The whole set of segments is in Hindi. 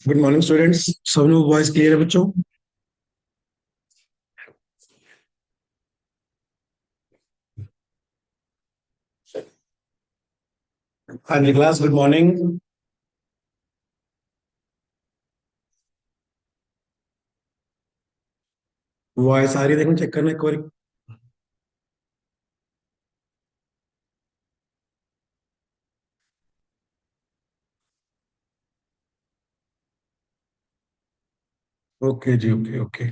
Good morning students. सब लोग वॉइस क्लियर है बच्चों? हाँ जी क्लास, गुड मॉर्निंग। वॉइस आ रही है? देखो, चेक करना एक बार। ओके जी, ओके ओके।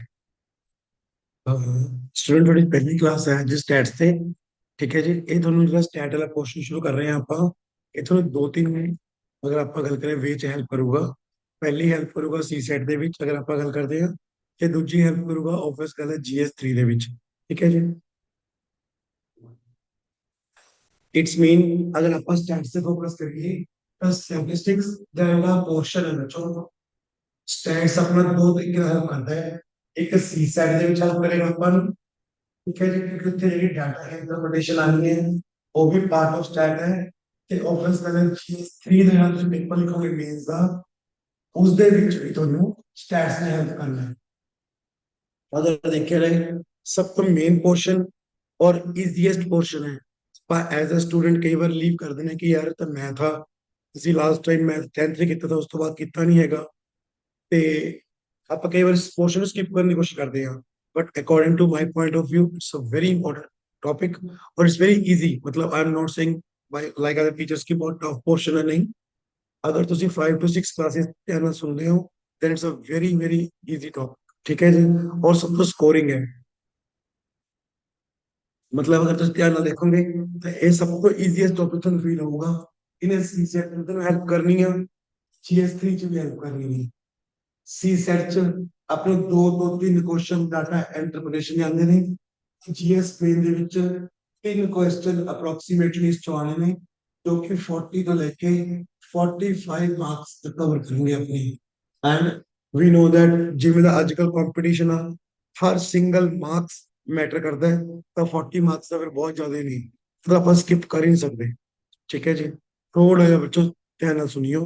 स्टूडेंट, थोड़ी पहली क्लास है जिस स्टैट्स से। ठीक है जी, ये दोनों ਜਿਹੜਾ ਸਟੈਟ ਵਾਲਾ ਪੋਰਸ਼ਨ ਸ਼ੁਰੂ ਕਰ ਰਹੇ ਹਾਂ ਆਪਾਂ। ਇਹ ਤੁਹਾਨੂੰ ਦੋ ਤਿੰਨ, ਅਗਰ ਆਪਾਂ ਗੱਲ ਕरें ਵੇ ਚ ਹੈਲਪ ਕਰੂਗਾ। ਪਹਿਲੀ ਹੈਲਪ ਕਰੂਗਾ ਸੀ ਸੈਟ ਦੇ ਵਿੱਚ ਅਗਰ ਆਪਾਂ ਗੱਲ ਕਰਦੇ ਹਾਂ, ਤੇ ਦੂਜੀ ਹੈਲਪ ਕਰੂਗਾ ਆਫਿਸ ਗੱਲ ਹੈ ਜੀਐਸ 3 ਦੇ ਵਿੱਚ। ਠੀਕ ਹੈ ਜੀ। इट्स मीन अगर आप स्टैट्स से फोकस करिए तो स्टैटिस्टिक्स का पोर्शन है बच्चों। स्टैट्स अपना दो तरीके ਨਾਲ ਹੈਲਪ ਕਰਦਾ ਹੈ। ਇੱਕ ਸੀ ਸੈਟ ਦੇ ਵਿੱਚ ਹੈਲਪ ਕਰੇਗਾ ਆਪਾਂ ਨੂੰ। ਠੀਕ ਹੈ ਜੀ, ਕਿਉਂਕਿ ਉੱਥੇ ਜਿਹੜੀ ਡਾਟਾ ਇੰਟਰਪ੍ਰੀਟੇਸ਼ਨ ਆਣੀ ਹੈ ਉਹ ਵੀ ਪਾਰਟ ਆਫ ਸਟੈਟ ਹੈ। ਤੇ ਆਫਿਸ ਲੈਵਲ 3 ਦੇ ਨਾਲ ਤੁਸੀਂ ਪੇਪਰ ਲਿਖੋਗੇ ਮੇਨਸ ਦਾ, ਉਸ ਦੇ ਵਿੱਚ ਵੀ ਤੁਹਾਨੂੰ ਸਟੈਟਸ ਨੇ ਹੈਲਪ ਕਰਨਾ ਹੈ। अगर देखे रहे, सब तो मेन पोर्शन और इजीएस्ट पोर्शन है। पर एज अ स्टूडेंट कई बार लीव कर देने कि यार तो मैं था, ਅਸੀਂ ਲਾਸਟ ਟਾਈਮ ਮੈਂ 10th ਤੇ ਕੀਤਾ ਤਾਂ ਉਸ ਤੋਂ ਬਾਅਦ ਕੀਤਾ ਨਹੀਂ ਹੈਗਾ। ਤੇ ਆਪਾਂ ਕਈ ਵਾਰ ਇਸ ਪੋਰਸ਼ਨ ਨੂੰ ਸਕਿਪ ਕਰਨ ਦੀ ਕੋਸ਼ਿਸ਼ ਕਰਦੇ ਹਾਂ। But according to my point of view it's a very important topic और इट्स वेरी इजी। मतलब I am not saying by like other teachers की बहुत टफ पोर्शन है, नहीं। अगर ਤੁਸੀਂ 5 to 6 ਕਲਾਸਿਸ ਧਿਆਨ ਨਾਲ ਸੁਣਦੇ ਹੋ then it's a very very easy topic. ठीक है जी। और सब तो स्कोरिंग है। मतलब अगर ਤੁਸੀਂ ਧਿਆਨ ਨਾਲ ਦੇਖੋਗੇ ਤਾਂ ਇਹ ਸਭ ਤੋਂ ਈਜ਼ੀਐਸਟ ਟੌਪਿਕ ਤੁਹਾਨੂੰ ਫੀਲ ਹੋਊਗਾ। ਇਹਨੇ ਸੀ ਸੈਟ ਨੂੰ ਤੁਹਾਨੂੰ ਹੈਲਪ ਕਰਨੀ ਆ, ਜੀਐਸ 3 ਚ ਵੀ ਹੈਲਪ ਕਰਨੀ ਹੈ। ਸੀ ਸੈਟ ਚ ਆਪਣੇ ਦੋ ਤੋਂ ਤਿੰਨ ਕੁਐਸਚਨ ਡਾਟਾ ਇੰਟਰਪ੍ਰੀਟੇਸ਼ਨ ਦੇ ਆਉਂਦੇ ਨੇ। ਜੀਐਸ ਮੇਨ ਦੇ ਵਿੱਚ ਤਿੰਨ ਕੁਐਸਚਨ ਅਪਰੋਕਸੀਮੇਟਲੀ ਇਸ ਚੋਂ ਆਣੇ ਨੇ, ਜੋ ਕਿ 40 ਤੋਂ ਲੈ ਕੇ 45 ਮਾਰਕਸ ਤੱਕ ਕਵਰ ਕਰਨਗੇ ਆਪਣੀ। ਐਂਡ ਵੀ ਨੋ ਦੈਟ ਜਿਵੇਂ ਦਾ ਅੱਜ ਕੱਲ ਕੰਪੀਟੀਸ਼ਨ ਆ, ਹਰ ਸਿੰਗਲ ਮਾਰਕਸ ਮੈਟਰ ਕਰਦਾ ਹੈ। ਤਾਂ 40 ਮਾਰਕਸ ਤਾਂ ਫਿਰ ਬਹੁਤ ਜ਼ਿਆਦਾ ਨਹੀਂ, ਫਿਰ ਆਪਾਂ ਸਕਿਪ ਕਰ ਹੀ ਨਹੀਂ ਸਕਦੇ। ਠੀਕ ਹੈ ਜੀ। ਥੋੜਾ ਜਿਹਾ ਬੱਚੋ ਧਿਆਨ ਨਾਲ ਸੁਣਿਓ।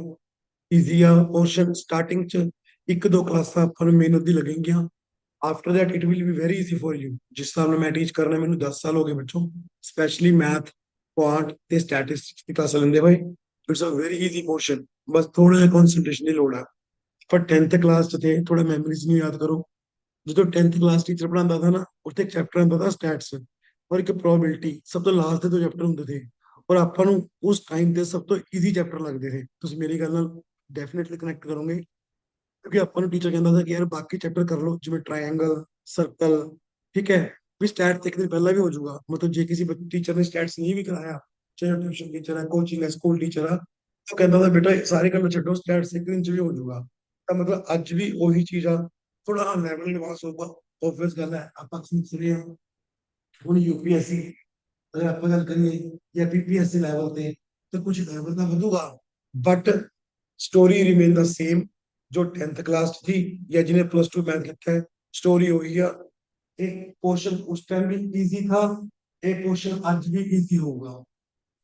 ਈਜ਼ੀ ਆ ਪੋਰਸ਼ਨ ਸਟਾਰਟਿੰਗ ਚ ਇੱਕ ਦੋ ਕਲਾਸਾਂ ਆਪਾਂ ਨੂੰ ਮਿਹਨਤ ਦੀ ਲੱਗਣਗੀਆਂ। After that it will be very easy for you. ਜਿਸ ਹਿਸਾਬ ਨਾਲ ਮੈਂ ਟੀਚ ਕਰਨਾ, ਮੈਨੂੰ 10 ਸਾਲ ਹੋ ਗਏ ਬੱਚੋ, ਸਪੈਸ਼ਲੀ ਮੈਥ, ਕੁਆਂਟ ਤੇ ਸਟੈਟਿਸਟਿਕਸ ਦੀ ਕਲਾਸਾਂ ਲੈਂਦੇ ਹੋਏ। It's a very easy portion. ਬਸ ਥੋੜਾ ਜਿਹਾ ਕਨਸੈਂਟਰੇਸ਼ਨ ਦੀ ਲੋੜ ਆ। पर 10th क्लास च थे, थोड़ा मेमोरीज में याद करो। जो 10th क्लास टीचर पढ़ाता था ना, उससे एक चैप्टर आता था स्टैट्स और एक प्रोबेबिलिटी। सब तो लास्ट ਦੇ ਦੋ ਚੈਪਟਰ ਹੁੰਦੇ थे और ਆਪਾਂ ਨੂੰ ਉਸ ਟਾਈਮ ਤੇ ਸਭ ਤੋਂ ਈਜ਼ੀ ਚੈਪਟਰ ਲੱਗਦੇ थे। ਤੁਸੀਂ ਮੇਰੀ ਗੱਲ ਨਾਲ ਡੈਫੀਨਿਟਲੀ ਕਨੈਕਟ ਕਰੋਗੇ, ਕਿਉਂਕਿ ਆਪਾਂ ਨੂੰ ਟੀਚਰ ਕਹਿੰਦਾ ਸੀ ਕਿ ਯਾਰ ਬਾਕੀ ਚੈਪਟਰ ਕਰ ਲਓ, ਜਿਵੇਂ ਟ੍ਰਾਇੰਗਲ, ਸਰਕਲ। ਠੀਕ ਹੈ, ਵੀ ਸਟੈਟ ਇੱਕ ਦਿਨ ਪਹਿਲਾਂ ਵੀ ਹੋ ਜਾਊਗਾ। मतलब ਜੇ ਕਿਸੇ ਟੀਚਰ ਨੇ ਸਟੈਟਸ ਨਹੀਂ ਵੀ ਕਰਾਇਆ, ਚਾਹੇ ਟਿਊਸ਼ਨ ਟੀਚਰ ਹੈ, ਕੋਚਿੰਗ ਹੈ, ਸਕੂਲ ਟੀਚਰ ਆ, ਉਹ ਕਹਿੰਦਾ था बेटा सारे ਕੰਮ ਛੱਡੋ, ਸਟੈਟਸ ਇੱਕ ਦਿਨ ਚ ਵੀ ਹੋ ਜਾਊਗਾ। ਤਾਂ ਮਤਲਬ ਅੱਜ ਵੀ ਉਹੀ ਚੀਜ਼ ਆ, ਥੋੜਾ ਲੈਵਲ ਐਡਵਾਂਸ ਹੋਊਗਾ। ਆਬਵੀਅਸ ਗੱਲ ਹੈ, ਆਪਾਂ ਸਿੱਖ ਰਹੇ ਹਾਂ ਹੁਣ यूपीएससी। अगर आप गल करिए या पीपीएससी लेवल पे, तो कुछ लेवल का ਵਧੂਗਾ, but story remain the same. जो 10th क्लास थी या जिन्हें +2 मैथ लिखा है, स्टोरी हुई है। एक पोर्शन उस टाइम भी इजी था, एक पोर्शन आज भी इजी होगा।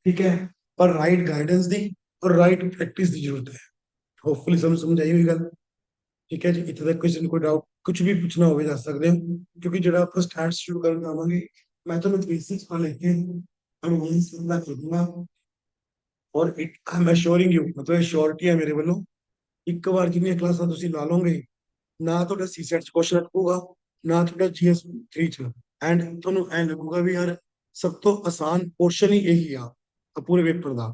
ठीक है, पर राइट गाइडेंस दी और राइट प्रैक्टिस की जरूरत है। होपफुली समझ आई हुई गल। ठीक है जी, इतने तक किसी को डाउट कुछ भी पूछना होवे जा सकते हैं, क्योंकि जरा आप स्टार्ट शुरू करना चाहांगे, मैं तो बेसिक्स को लेके एडवांस करना कर दूंगा। और it I am assuring you, मतलब श्योरिटी है मेरे वालों, ਇੱਕ ਵਾਰ ਜਿੰਨੀਆਂ ਕਲਾਸਾਂ ਤੁਸੀਂ ਲਾ ਲਓਗੇ, ਨਾ ਤੁਹਾਡਾ ਸੀ ਸੈਟ ਚ ਕੁਐਸਚਨ ਅਟਕੂਗਾ, ਨਾ ਤੁਹਾਡਾ ਜੀਐਸ 3 ਚ। ਐਂਡ ਤੁਹਾਨੂੰ ਐ ਲੱਗੂਗਾ ਵੀ ਯਾਰ ਸਭ ਤੋਂ ਆਸਾਨ ਪੋਰਸ਼ਨ ਹੀ ਇਹੀ ਆ ਪੂਰੇ ਪੇਪਰ ਦਾ,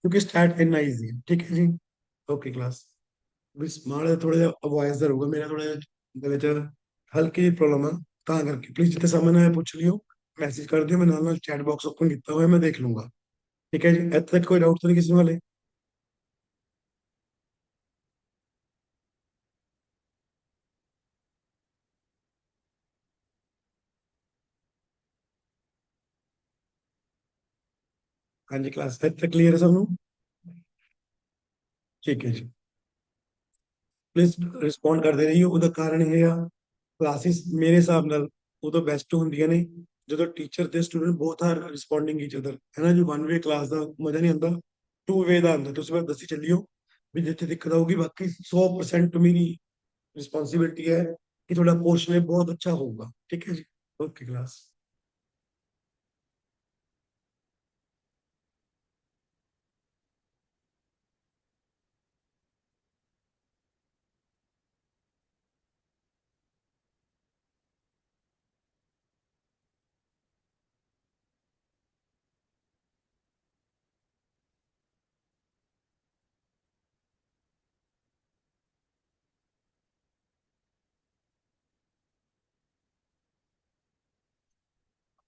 ਕਿਉਂਕਿ ਸਟੈਟ ਇੰਨਾ ਈਜ਼ੀ ਹੈ। ਠੀਕ ਹੈ ਜੀ। Okay class. ਵੀ ਮਾੜਾ ਥੋੜਾ ਜਿਹਾ ਅਵਾਇਸ ਦਾ ਰਹੂਗਾ, ਮੇਰਾ ਥੋੜਾ ਜਿਹਾ ਗਲੇ ਚ ਹਲਕੀ ਜਿਹੀ ਪ੍ਰੋਬਲਮ ਆ, ਤਾਂ ਕਰਕੇ ਪਲੀਜ਼ ਜਿੱਥੇ ਸਾਹਮਣੇ ਆਇਆ ਪੁੱਛ ਲਿਓ, ਮੈਸੇਜ ਕਰ ਦਿਓ, ਮੈਂ ਨਾਲ ਨਾਲ ਚੈਟ ਬਾਕਸ ਓਪਨ ਕੀਤਾ ਹੋਇਆ, ਮੈਂ ਦੇਖ ਲੂੰਗਾ। ਠੀਕ ਹੈ ਜੀ, ਇੱਥੇ ਤੱਕ ਕੋਈ ਡਾਊਟ ਤਾਂ ਨਹੀਂ ਕਿਸੇ ਨੂੰ ਹਾਲੇ? ਹਾਂਜੀ ਕਲਾਸ ਇੱਥੇ ਤੱਕ ਕਲੀਅਰ ਹੈ ਸਭ ਨੂੰ? ਠੀਕ ਹੈ ਜੀ, ਪਲੀਜ਼ ਰਿਸਪੌਂਡ ਕਰਦੇ ਰਹੀਓ। ਉਹਦਾ ਕਾਰਨ ਇਹ ਆ, ਕਲਾਸਿਸ ਮੇਰੇ ਹਿਸਾਬ ਨਾਲ ਉਦੋਂ ਬੈਸਟ ਹੁੰਦੀਆਂ ਨੇ ਜਦੋਂ ਟੀਚਰ ਤੇ student both are responding each other, ਹੈ ਨਾ ਜੀ। ਵਨ ਵੇ ਕਲਾਸ ਦਾ ਮਜ਼ਾ ਨਹੀਂ ਆਉਂਦਾ, ਟੂ ਵੇ ਦਾ ਆਉਂਦਾ। ਤੁਸੀਂ ਬਸ ਦੱਸੀ ਚੱਲਿਓ भी जितनी दिक्कत होगी, बाकी 100% मेरी रिस्पॉन्सिबिलिटी है कि थोड़ा पोर्शन में बहुत अच्छा होगा। ठीक है जी। Okay class.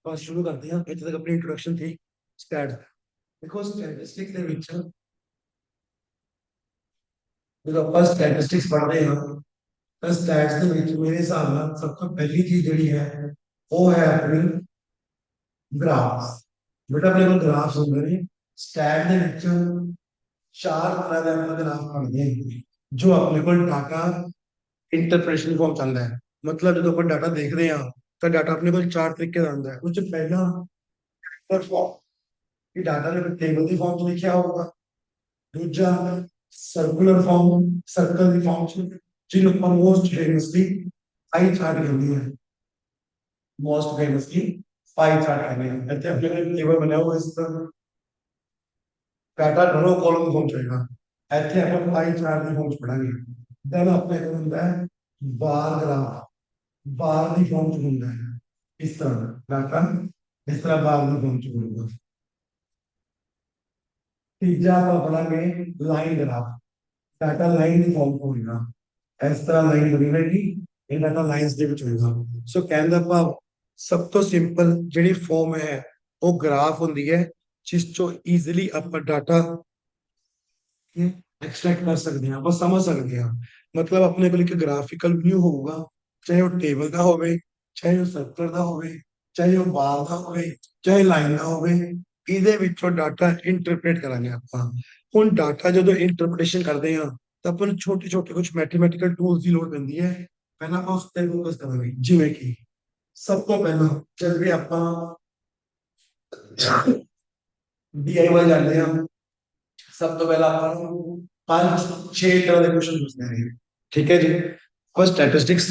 ਬਸ ਸ਼ੁਰੂ ਕਰਦੇ ਹਾਂ। ਇੱਥੇ ਤੱਕ ਆਪਣੀ ਇੰਟਰੋਡਕਸ਼ਨ ਥੀ। ਸਟੈਟ ਦੇਖੋ, ਸਟੈਟਿਸਟਿਕਸ ਦੇ ਵਿੱਚ ਜਦੋਂ ਆਪਾਂ ਸਟੈਟਿਸਟਿਕਸ ਪੜ੍ਹਦੇ ਹਾਂ ਤਾਂ ਸਟੈਟਸ ਦੇ ਵਿੱਚ ਮੇਰੇ ਹਿਸਾਬ ਨਾਲ ਸਭ ਤੋਂ ਪਹਿਲੀ ਚੀਜ਼ ਜਿਹੜੀ ਹੈ ਉਹ ਹੈ ਆਪਣੀ ਗ੍ਰਾਫ। ਬੇਟਾ ਆਪਣੇ ਕੋਲ ਗ੍ਰਾਫ ਹੁੰਦੇ ਨੇ ਸਟੈਟ ਦੇ ਵਿੱਚ। ਚਾਰ ਤਰ੍ਹਾਂ ਦੇ ਆਪਾਂ ਗ੍ਰਾਫ ਬਣਦੇ हैं ਜੋ ਆਪਣੇ ਕੋਲ ਡਾਟਾ ਇੰਟਰਪ੍ਰੀਟੇਸ਼ਨ ਫॉर्म ਚੱਲਦਾ ਹੈ। ਮਤਲਬ ਜਦੋਂ ਆਪਾਂ ਡਾਟਾ ਦੇਖਦੇ ਹਾਂ ਤਾਂ ਡਾਟਾ ਆਪਣੇ ਕੋਲ ਚਾਰ ਤਰੀਕੇ ਦਾ ਆਉਂਦਾ ਹੈ। ਉਹ 'ਚ ਪਹਿਲਾ ਫॉर्म ਕਿ ਡਾਟਾ ਦੇ ਟੇਬਲ ਦੀ ਫॉर्म 'ਚ ਲਿਖਿਆ ਹੋਊਗਾ। ਦੂਜਾ ਸਰਕੂਲਰ ਫॉर्म, ਸਰਕਲ ਦੀ ਫॉर्म 'ਚ, ਜਿਹਨੂੰ ਆਪਾਂ ਮੋਸਟ ਫੇਮਸਲੀ ਪਾਈ ਚਾਰਟ ਕਹਿੰਦੇ ਹਾਂ। मोस्ट फेमसली पाई चार्ट कहते हैं। ਇੱਥੇ ਆਪਣੇ ਕੋਲ ਟੇਬਲ ਬਣਿਆ ਹੋਇਆ ਇਸ ਤਰ੍ਹਾਂ ਡਾਟਾ ਦੋਨੋਂ ਕਾਲਮ ਫॉर्म ਚਾਹੀਦਾ। ਇੱਥੇ ਆਪਾਂ ਪਾਈ ਚਾਰਟ ਦੀ ਫॉर्म ਚ ਪੜਾਂਗੇ। ਦੈਨ ਆਪਣੇ ਕੋਲ ਹੁੰਦਾ ਹੈ ਬਾਰ ਗ੍ਰਾਫ। ਬਾਰ ਦੀ ਫॉर्म ਚ ਹੁੰਦਾ ਹੈ ਇਸ ਤਰ੍ਹਾਂ ਡਾਟਾ ਇਸ ਤਰ੍ਹਾਂ ਬਾਰ ਦੀ ਫॉर्म ਚ ਹੋਊਗਾ। ਤੀਜਾ ਆਪਾਂ ਪੜਾਂਗੇ ਲਾइन ग्राफ। डाटा लाइन ਦੀ ਫॉर्ਮ ਹੋਏਗਾ ਇਸ ਤਰ੍ਹਾਂ ਲਾइन ਬਣੀ ਰਹੇਗੀ। ਇਹ ਡਾਟਾ ਲਾਈਨਸ ਦੇ ਵਿੱਚ ਹੋਏਗਾ। ਸੋ ਕਹਿਣ ਦਾ ਭਾਵ ਸਭ ਤੋਂ ਸਿੰਪਲ ਜਿਹੜੀ ਫॉर्म ਹੈ ਉਹ ਗ੍ਰਾਫ ਹੁੰਦੀ ਹੈ, ਜਿਸ ਚੋਂ ਈਜ਼ੀਲੀ ਆਪਾਂ ਡਾਟਾ एक्सट्रैक्ट कर सकते हैं, ਆਪਾਂ ਸਮਝ ਸਕਦੇ ਹਾਂ। ਮਤਲਬ ਆਪਣੇ ਕੋਲ ਇੱਕ ਗ੍ਰਾਫਿਕਲ ਵਿਊ ਹੋਊਗਾ, ਚਾਹੇ ਉਹ ਟੇਬਲ ਦਾ ਹੋਵੇ, ਚਾਹੇ ਉਹ ਸਰਕਲ ਦਾ ਹੋਵੇ, ਚਾਹੇ ਉਹ ਬਾਰ ਦਾ ਹੋਵੇ, ਚਾਹੇ ਲਾਈਨ ਦਾ ਹੋਵੇ। ਇਹਦੇ ਵਿੱਚੋਂ ਡਾਟਾ ਇੰਟਰਪ੍ਰੀਟ ਕਰਾਂਗੇ ਆਪਾਂ। ਹੁਣ ਡਾਟਾ ਜਦੋਂ ਇੰਟਰਪ੍ਰੀਟੇਸ਼ਨ ਕਰਦੇ ਹਾਂ ਤਾਂ ਆਪਾਂ ਨੂੰ ਛੋਟੇ ਛੋਟੇ ਕੁਝ ਮੈਥਮੈਟੀਕਲ ਟੂਲਸ ਦੀ ਲੋੜ ਪੈਂਦੀ ਹੈ। ਪਹਿਲਾਂ ਆਪਾਂ ਉਸ ਤੇ ਫੋਕਸ ਕਰਾਂਗੇ, ਜਿਵੇਂ ਕਿ ਸਭ ਤੋਂ ਪਹਿਲਾਂ ਜਦ ਵੀ ਆਪਾਂ DIY ਜਾਂਦੇ ਹਾਂ ਸਭ ਤੋਂ ਪਹਿਲਾਂ ਆਪਾਂ ਨੂੰ ਪੰਜ ਛੇ ਤਰ੍ਹਾਂ ਦੇ ਕੁਐਸਚਨ ਪੁੱਛਦੇ ਨੇ। ਠੀਕ ਹੈ ਜੀ। ਆਪਾਂ ਸਟੈਟਿਸਟਿਕਸ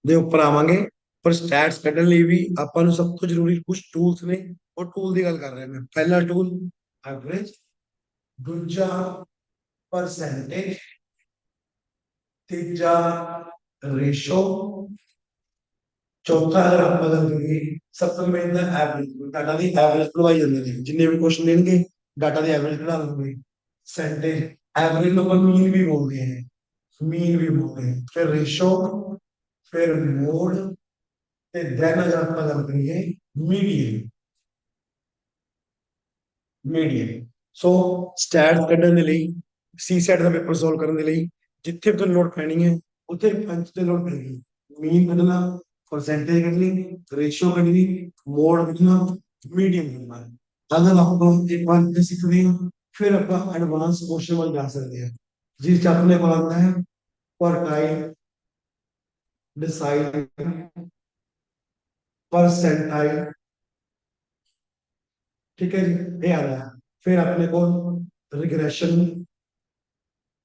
ਦੇ ਉੱਪਰ ਆਵਾਂਗੇ, ਪਰ ਸਟੈਟਸ ਕੱਢਣ ਲਈ ਵੀ ਆਪਾਂ ਨੂੰ ਸਭ ਤੋਂ ਜ਼ਰੂਰੀ ਕੁਝ ਟੂਲਸ ਨੇ। ਉਹ ਟੂਲ ਦੀ ਗੱਲ ਕਰ ਰਹੇ ਹਾਂ। ਪਹਿਲਾ ਟੂਲ ਐਵਰੇਜ, ਦੂਜਾ परसेंटेज, तीजा रेशो, चौथा अगर आप बदल करिए सब तो मेन एवरेज। डाटा दी एवरेज कढवाई जांदे ने, जिन्ने भी क्वेश्चन देंगे डाटा दी एवरेज कढा देंगे। परसेंटेज एवरेज को अपन मीन भी बोलते हैं, मीन भी बोलते हैं। फिर रेशो, फिर मोड, ते देन अगर आप बदल करिए मीडियन। मीडियन सो स्टैट्स ਕੱਢਣ ਦੇ ਲਈ, ਸੀਸੈਟ ਦਾ ਪੇਪਰ ਸੋਲਵ ਕਰਨ ਦੇ ਲਈ ਜਿੱਥੇ ਵੀ ਤੁਹਾਨੂੰ ਲੋੜ ਪੈਣੀ ਹੈ ਉੱਥੇ ਪੰਜ ਤੇ ਲੋੜ ਪੈਣੀ। ਮੀਨ ਕੱਢਣਾ, परसेंटेज ਕੱਢਣੀ, ਰੇਸ਼ੋ ਕੱਢਣੀ, ਮੋਡ ਕੱਢਣਾ, मीडियन ਕੱਢਣਾ। अगर ਆਪਾਂ ਇੱਕ ਵਾਰ ਇਹ ਸਿੱਖਦੇ ਹਾਂ ਫਿਰ ਆਪਾਂ ਐਡਵਾਂਸ ਕੁਐਸਚਨ ਵੱਲ ਜਾ ਸਕਦੇ ਹਾਂ, ਜਿਸ ਚ ਆਪਣੇ ਕੋਲ ਆਉਂਦਾ ਹੈ क्वार्टाइल, डिसाइल, परसेंटाइल। ठीक है जी, ये आ रहा है। फिर अपने को regression,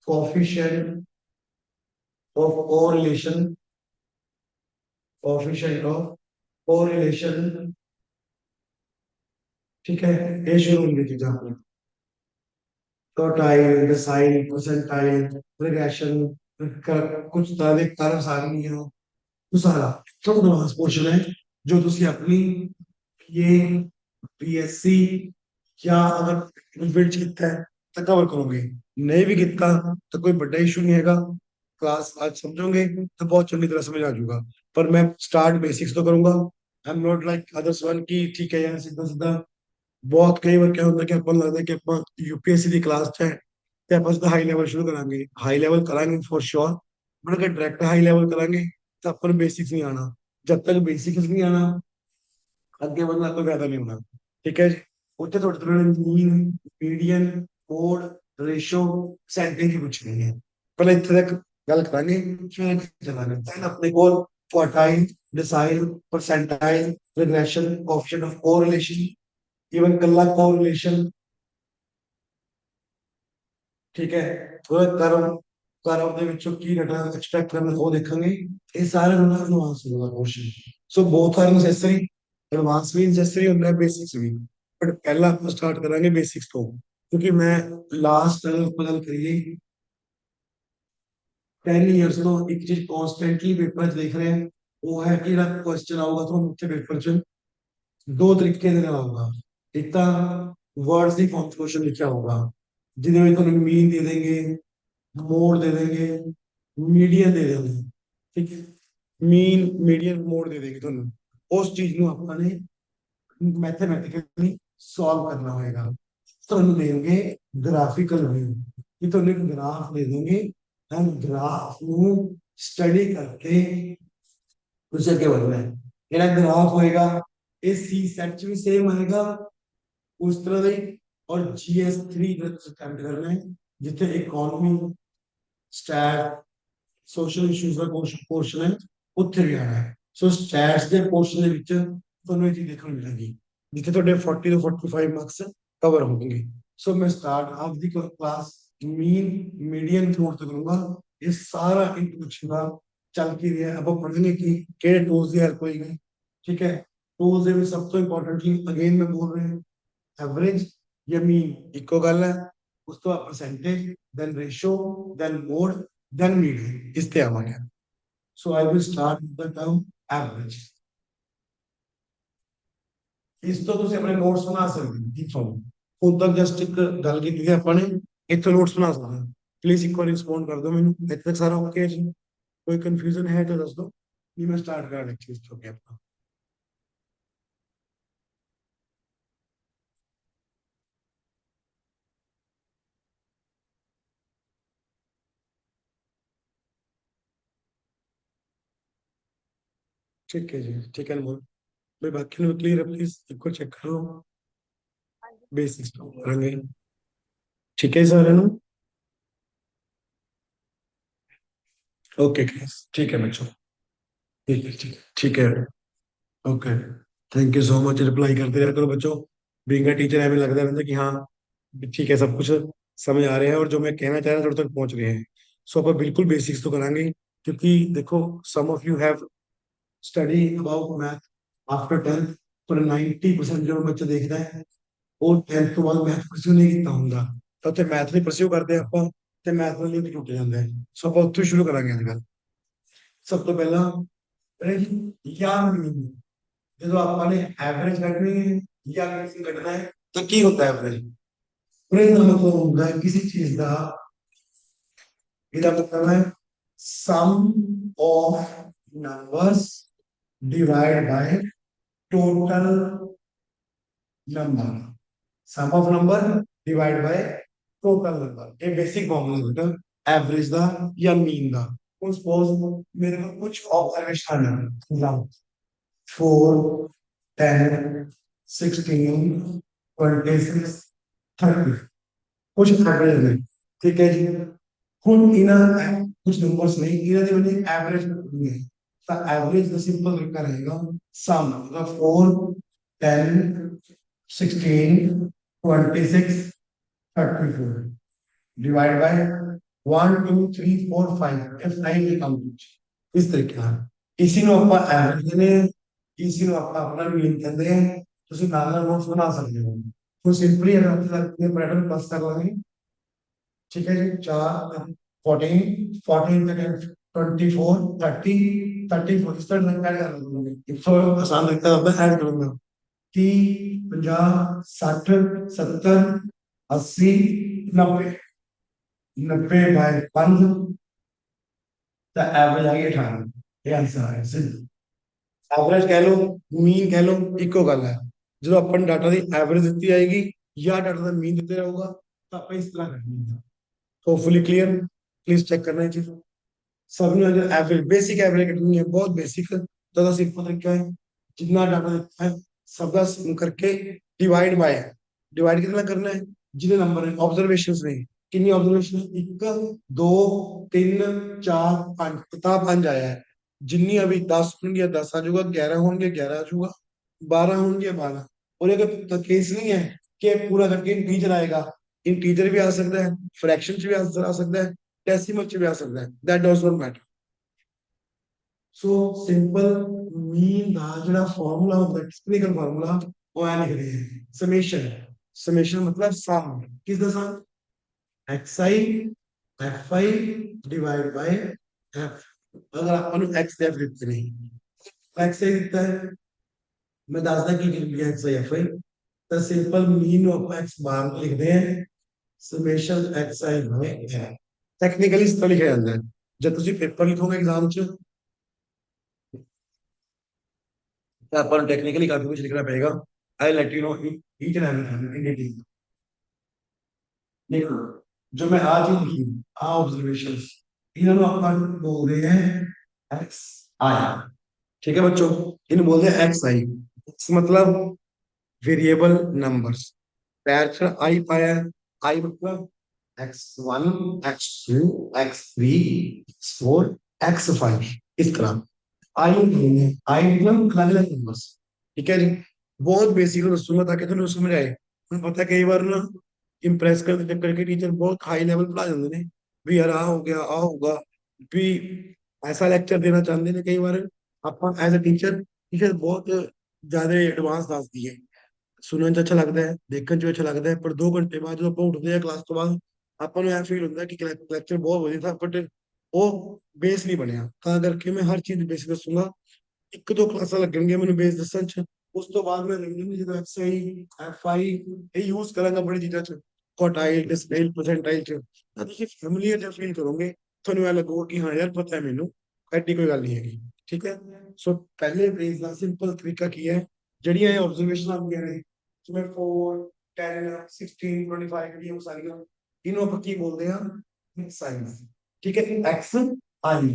coefficient of correlation, coefficient of correlation. ठीक है, ये शुरू होंगे चीजें आपने। क्वार्टाइल, डिसाइल, परसेंटाइल, रिग्रेशन, कुछ तरह के कारक सारणी है वो सारा सब एडवांस पोर्शन है जो ਤੁਸੀਂ ਆਪਣੀ ये बीएससी या अगर बिल्ड ਕੀਤਾ है तो कवर करोगे। नहीं भी ਕੀਤਾ तो कोई बड़ा इशू नहीं हैगा। क्लास आज समझोगे तो बहुत चंगी तरह समझ आ जाऊगा। पर मैं स्टार्ट बेसिक्स तो करूंगा। आई am not like others one की ठीक है यार सीधा सीधा। बहुत कई बार क्या होता है कि अपन लगता है कि अपन यूपीएससी की क्लास है ਤੇ ਆਪਾਂ ਸਿੱਧਾ ਹਾਈ ਲੈਵਲ ਸ਼ੁਰੂ ਕਰਾਂਗੇ। ਹਾਈ ਲੈਵਲ ਕਰਾਂਗੇ ਫॉर श्योर, ਬਟ ਅਗਰ ਡਾਇਰੈਕਟ ਹਾਈ ਲੈਵਲ ਕਰਾਂਗੇ ਤਾਂ ਆਪਾਂ ਨੂੰ ਬੇਸਿਕਸ ਨਹੀਂ ਆਣਾ। ਜਦ ਤੱਕ ਬੇਸਿਕਸ ਨਹੀਂ ਆਣਾ ਅੱਗੇ ਵਧਣ ਦਾ ਕੋਈ ਫਾਇਦਾ ਨਹੀਂ ਹੋਣਾ। ਠੀਕ ਹੈ ਜੀ। ਉੱਥੇ ਤੁਹਾਡੇ ਤੋਂ ਮੀਨ, ਮੀਡੀਅਨ, ਮੋਡ, ਰੇਸ਼ੋ, परसेंटेज ਹੀ ਪੁੱਛਣੀ ਹੈ। ਪਹਿਲਾਂ ਇੱਥੇ ਤੱਕ ਗੱਲ ਕਰਾਂਗੇ ਫਿਰ ਚੱਲਾਂਗੇ। then ਆਪਣੇ ਕੋਲ quartile, decile, percentile, regression, coefficient of correlation, even Kalla correlation, ठीक है। थोड़ा कर्व, कर्व ਦੇ ਵਿੱਚੋਂ ਕੀ ਡਾਟਾ ਐਕਸਟ੍ਰੈਕਟ ਕਰਨਾ ਉਹ ਦੇਖਾਂਗੇ। ਇਹ ਸਾਰਾ ਹੁੰਦਾ ਐਡਵਾਂਸ ਹੋਗਾ question. So both are necessary, advance ਵੀ ਨੈਸੈਸਰੀ ਹੁੰਦਾ ਹੈ, ਬੇਸਿਕਸ ਵੀ। ਬਟ ਪਹਿਲਾਂ ਆਪਾਂ ਸਟਾਰਟ ਕਰਾਂਗੇ ਬੇਸਿਕਸ ਤੋਂ, ਕਿਉਂਕਿ ਮੈਂ ਲਾਸਟ ਅਗਰ ਆਪਾਂ ਗੱਲ ਕਰੀਏ 10 ਇਅਰਸ ਤੋਂ ਇੱਕ ਚੀਜ਼ ਕਨਸਟੈਂਟਲੀ ਪੇਪਰ 'ਚ ਦੇਖ ਰਹੇ ਹਾਂ, ਉਹ ਹੈ ਕਿ ਜਿਹੜਾ ਕੁਐਸਚਨ ਆਊਗਾ ਤੁਹਾਨੂੰ ਉੱਥੇ ਪੇਪਰ 'ਚ ਦੋ ਤਰੀਕੇ ਦੇ ਨਾਲ ਆਊਗਾ। ਇੱਕ ਤਾਂ वर्ड्स की फॉर्म क्वेश्चन लिखा होगा, जिन्हें तो मीन दे देंगे, मोड दे देंगे, मीडियन दे देंगे। ठीक है, मीन मीडियन मोड दे देंगे ਤੁਹਾਨੂੰ ਉਸ ਚੀਜ਼ ਨੂੰ ਆਪਾਂ ਨੇ ਮੈਥਮੈਟਿਕਲੀ ਸੋਲਵ ਕਰਨਾ ਹੋਏਗਾ। ਤੁਹਾਨੂੰ ਦੇਣਗੇ ਗ੍ਰਾਫਿਕਲ व्यू ਕਿ ਤੁਹਾਨੂੰ ਇੱਕ ਗ੍ਰਾਫ ਦੇ ਦੇंगे, हम ग्राफ ਨੂੰ स्टडी करके उसे क्या बनना है। ਜਿਹੜਾ ग्राफ होएगा ये सी सेट ਚ भी सेम आएगा उस तरह से। और GS3 अटेम्प्ट करना है जिथे इकोनॉमी, स्टैट, सोशल इश्यूज का पोर्शन है, उत्थे भी आना है। सो स्टैट्स के पोर्शन ਦੇ ਵਿੱਚ ਤੁਹਾਨੂੰ ਇਹ ਚੀਜ਼ ਦੇਖਣ ਨੂੰ ਮਿਲੇਗੀ ਜਿੱਥੇ ਤੁਹਾਡੇ 40 ਤੋਂ 45 ਮਾਰਕਸ कवर होंगे। सो मैं start of the class mean median through तक करूंगा। ये सारा इंट्रोडक्शन का चल के रहा है। अब पढ़ेंगे कि केड़े टूल्स की हेल्प होगी। ठीक है, टूल्स ਦੇ ਵਿੱਚ ਸਭ ਤੋਂ ਇੰਪੋਰਟੈਂਟਲੀ अगेन मैं बोल रहा हूं, एवरेज या मीन इको गल है। उस तो percentage, then ratio, then mode, then median, इस ते आवांगे। So I will start with the term average. इस तो तुम अपने नोट्स बना सकते हो। खुद तक जस्ट एक गल की अपने इतने नोट्स बना सकते हैं। प्लीज एक बार रिस्पॉन्ड कर दो मैंने, इतने तक सारा ओके है जी? कोई कंफ्यूजन है तो दस दो, नहीं मैं स्टार्ट कर लेक्चर ओके अपना। ठीक है जी, ठीक है अनमोल भाई, बाकी में क्लियर है, प्लीज एक बार चेक कर लो बेसिक्स तो करेंगे। ठीक है सर, है ना? ओके, ठीक है बच्चों, ठीक है, ठीक है, ठीक है, okay. Thank you so much, reply करते रहा करो बच्चों। बीइंग अ टीचर हमें लगता रहता है कि हाँ ठीक है, सब कुछ समझ आ रहे हैं और जो मैं कहना चाह रहा था थोड़े तक पहुंच रहे हैं। सो अपन बिल्कुल बेसिक्स तो करांगे, क्योंकि देखो some of you have study about math after 10th, पर 90% जो बच्चा देखता है वो 10th ਤੋਂ ਬਾਅਦ ਮੈਥ ਪਰਸਿਊ ਨਹੀਂ ਕੀਤਾ ਹੁੰਦਾ, ਤਾਂ ਉੱਥੇ ਮੈਥ ਨਹੀਂ ਪਰਸਿਊ ਕਰਦੇ ਆਪਾਂ, ਤੇ ਮੈਥ ਨਾਲ ਲਿੰਕ ਟੁੱਟ ਜਾਂਦਾ ਹੈ। ਸੋ ਆਪਾਂ ਉੱਥੋਂ ਸ਼ੁਰੂ ਕਰਾਂਗੇ ਅੱਜ ਕੱਲ੍ਹ। ਸਭ ਤੋਂ ਪਹਿਲਾਂ ਯਾਰ ਜਦੋਂ ਆਪਾਂ ਨੇ ਐਵਰੇਜ ਕੱਢਣੀ ਹੈ ਜਾਂ ਕਿਸੇ ਕੱਢਣਾ ਹੈ ਤਾਂ ਕੀ ਹੁੰਦਾ ਹੈ ਐਵਰੇਜ? ਉਹਦਾ ਮਤਲਬ ਹੁੰਦਾ ਹੈ ਕਿਸੇ ਚੀਜ਼ ਦਾ, ਇਹਦਾ ਮਤਲਬ ਹੈ sum of numbers divide by total number. Sum of number divide by total number, ये बेसिक फॉर्मूला होता है एवरेज दा या मीन दा। सपोज मेरे को कुछ ऑब्जर्वेशन है, 4, 10, 16, 26, 30, कुछ एवरेज है। ठीक है जी, ਹੁਣ ਇਹਨਾਂ ਕੁਝ ਨੰਬਰਸ ਨਹੀਂ, ਇਹਨਾਂ ਦੇ ਮੈंने एवरेज करनी है। तो एवरेज का सिंपल तरीका रहेगा सम मतलब 4, 10, 16, 26, 34 डिवाइड बाय 1, 2, 3, 4, 5, ਇਹ 5 ਦੇ ਕਾਊਂਟ ਇਸ ਤਰੀਕੇ ਨਾਲ। ਇसी ਨੂੰ ਆਪਾਂ ਐਵਰੇਜ ਕਹਿੰਦੇ ਆ, ਇसी ਨੂੰ ਆਪਾਂ ਆਪਣਾ ਮੀਨ ਕਹਿੰਦੇ ਆ। ਤੁਸੀਂ ਨਾਲ ਨਾਲ ਨੋਟਸ ਬਣਾ ਸਕਦੇ ਹੋ। तो सिंपली अगर आपके पैटर्न प्लस कर लेंगे, ठीक है जी, 4, 14, 14 24, 30, 34 इस तरह ऐड कर लेंगे। तो आसान लगता है ऐड करूंगा कि 50, 60, 70, 80, 90, 90 बाय 5, तो एवरेज आ गई 18। ये आंसर है सिंपल। एवरेज कह लो, मीन कह लो, इको गल है। जो अपन डाटा की एवरेज दी आएगी या डाटा का मीन दिते रहूगा तो आप इस तरह करनी है। होपफुली क्लियर, प्लीज चेक करना है चीज। सबने अगर एवरेज बेसिक एवरेज कटनी है, बहुत बेसिक, ज्यादा सिंपल तरीका है। जितना डाटा देता है सबका sum करके डिवाइड बाय, डिवाइड कितना करना है जितने नंबर है ऑब्जर्वेशंस में। कितनी ऑब्जर्वेशन? 1, 2, 3, 4, 5, पता 5 आया है। जिन्नी अभी 10 होंगे 10 आ जाऊगा, 11 होंगे 11 आ जाऊगा, 12 होंगे 12। और अगर केस नहीं है कि पूरा करके टीचर आएगा इंटीजर भी आ सकता है, फ्रैक्शन च भी आ सकता है, डेसिमल च भी आ सकता है, that does not matter. So simple mean ਦਾ ਜਿਹੜਾ ਫਾਰਮੂਲਾ ਹੁੰਦਾ ਟੈਕਨੀਕਲ ਫਾਰਮੂਲਾ ਉਹ ਐ ਲਿਖਦੇ हैं समेशन। समेशन मतलब सम, किस दा सम, xi fi divide by f। अगर अपन x f लिखते नहीं, xi लिखता है, मैं ਦੱਸਦਾ ਕੀ ਲਿਖਿਆ xi fi, तो simple mean of x bar लिखते हैं summation xi by f। Technically इस तरह लिखा जाता है। जब ਤੁਸੀਂ पेपर लिखोगे एग्जाम च, तो अपन टेक्निकली काफी कुछ लिखना पड़ेगा। I let you know each and everything. देखो, जो मैं आज ही लिखी ऑब्जर्वेशन, इन्होंने अपन बोल रहे हैं एक्स आई। ठीक है बच्चों, इन्हें बोलते हैं एक्स आई। मतलब वेरिएबल नंबर्स, पैर आई पाया, आई मतलब x1 x2 x3 x4 x5, इस तरह आई नहीं, आई मतलब अलग अलग नंबर्स। ठीक है जी, बहुत बेसिक दसूंगा ताकि तुम्हें समझ आए। तुम्हें पता है कई बार ना इंप्रेस करते चक्कर के टीचर बहुत हाई लेवल पढ़ा जाते हैं, भी यार आ हो गया आ होगा, भी ऐसा लेक्चर देना चाहते हैं कई बार। ਆਪਾਂ एज अ टीचर टीचर बहुत ज्यादा एडवांस दस दिए, ਸੁਣਨ ਚ ਅੱਛਾ ਲੱਗਦਾ ਹੈ, ਦੇਖਣ ਚ ਵੀ ਅੱਛਾ ਲੱਗਦਾ ਹੈ, ਪਰ 2 ਘੰਟੇ ਬਾਅਦ ਜਦੋਂ ਆਪਾਂ ਉੱਠਦੇ ਆ ਕਲਾਸ ਤੋਂ ਬਾਅਦ, ਆਪਾਂ ਨੂੰ ਇਹ ਫੀਲ ਹੁੰਦਾ ਕਿ ਲੈਕਚਰ ਬਹੁਤ ਵਧੀਆ था, ਬਟ ਉਹ ਬੇਸ ਨਹੀਂ ਬਣਿਆ। ਤਾਂ ਕਰਕੇ ਮੈਂ ਹਰ ਚੀਜ਼ ਬੇਸ ਦੱਸੂਗਾ। ਇੱਕ ਦੋ ਕਲਾਸਾਂ ਲੱਗਣਗੀਆਂ ਮੈਨੂੰ ਬੇਸ ਦੱਸਣ ਚ, ਉਸ ਤੋਂ ਬਾਅਦ ਮੈਂ ਰੈਂਡਮਲੀ ਜਦੋਂ ਐਕਸਆਈ ਐਫਆਈ ਇਹ ਯੂਜ਼ ਕਰਾਂਗਾ ਬੜੀ ਚੀਜ਼ਾਂ ਚ, ਕੁਆਟਾਈਲ ਡਿਸਪੇਲ ਪਰਸੈਂਟਾਈਲ ਚ, ਤਾਂ ਤੁਸੀਂ ਫੈਮਿਲੀਅਰ ਜਿਹਾ ਫੀਲ ਕਰੋਗੇ। ਤੁਹਾਨੂੰ ਇਹ ਲੱਗੂਗਾ ਕਿ ਹਾਂ ਯਾਰ ਪਤਾ ਹੈ ਮੈਨੂੰ, ਐਡੀ ਕੋਈ ਗੱਲ ਨਹੀਂ ਹੈਗੀ। ਠੀਕ ਹੈ, ਸੋ ਪਹਿਲੇ ਬੇਸ ਦਾ ਸਿੰਪਲ ਤਰੀਕਾ ਕੀ ਹੈ, ਜਿਹੜੀਆਂ ਇਹ ਆਬਜ਼ਰਵੇਸ਼ਨ ਆਉਂਦੀਆਂ ਨੇ ਜਿਵੇਂ 4 10 16 25 ਜਿਹੜੀਆਂ ਉਹ ਸਾਰੀਆਂ, ਇਹਨੂੰ ਆਪਾਂ ਕੀ ਬੋਲਦੇ ਆ, ਸਾਈਨਸ। ਠੀਕ ਹੈ, ਐਕਸ आई,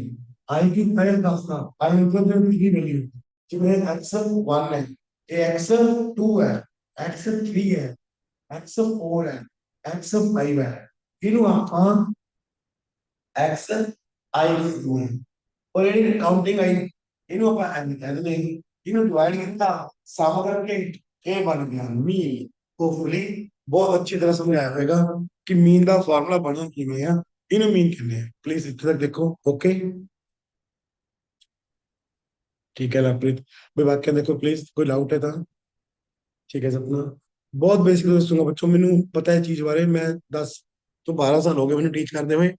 आई की पहले दास्तां, आई मतलब जो की वैल्यू, जिसमें x 1 है, ये x 2 है, x 3 है, x 4 है, x 5 है, इन्हों आप x i लिखते हैं। और ये काउंटिंग आई, इन्हों आप n कहते हैं। इन्हों डिवाइड कितना सम करके a बन गया मीन। होपफुली बहुत अच्छी तरह समझ आया होगा कि मीन का फार्मूला बनना किवें है, इन्हों मीन कहते हैं। प्लीज इतने तक देखो, ओके। ठीक है लवप्रीत, भाई वाक्य देखो प्लीज, कोई डाउट है तो। ठीक है सपना, बहुत बेसिक दसूंगा बच्चों, मैंने पता है चीज बारे, मैं 10 तो 12 साल हो गए मैंने टीच करते हुए।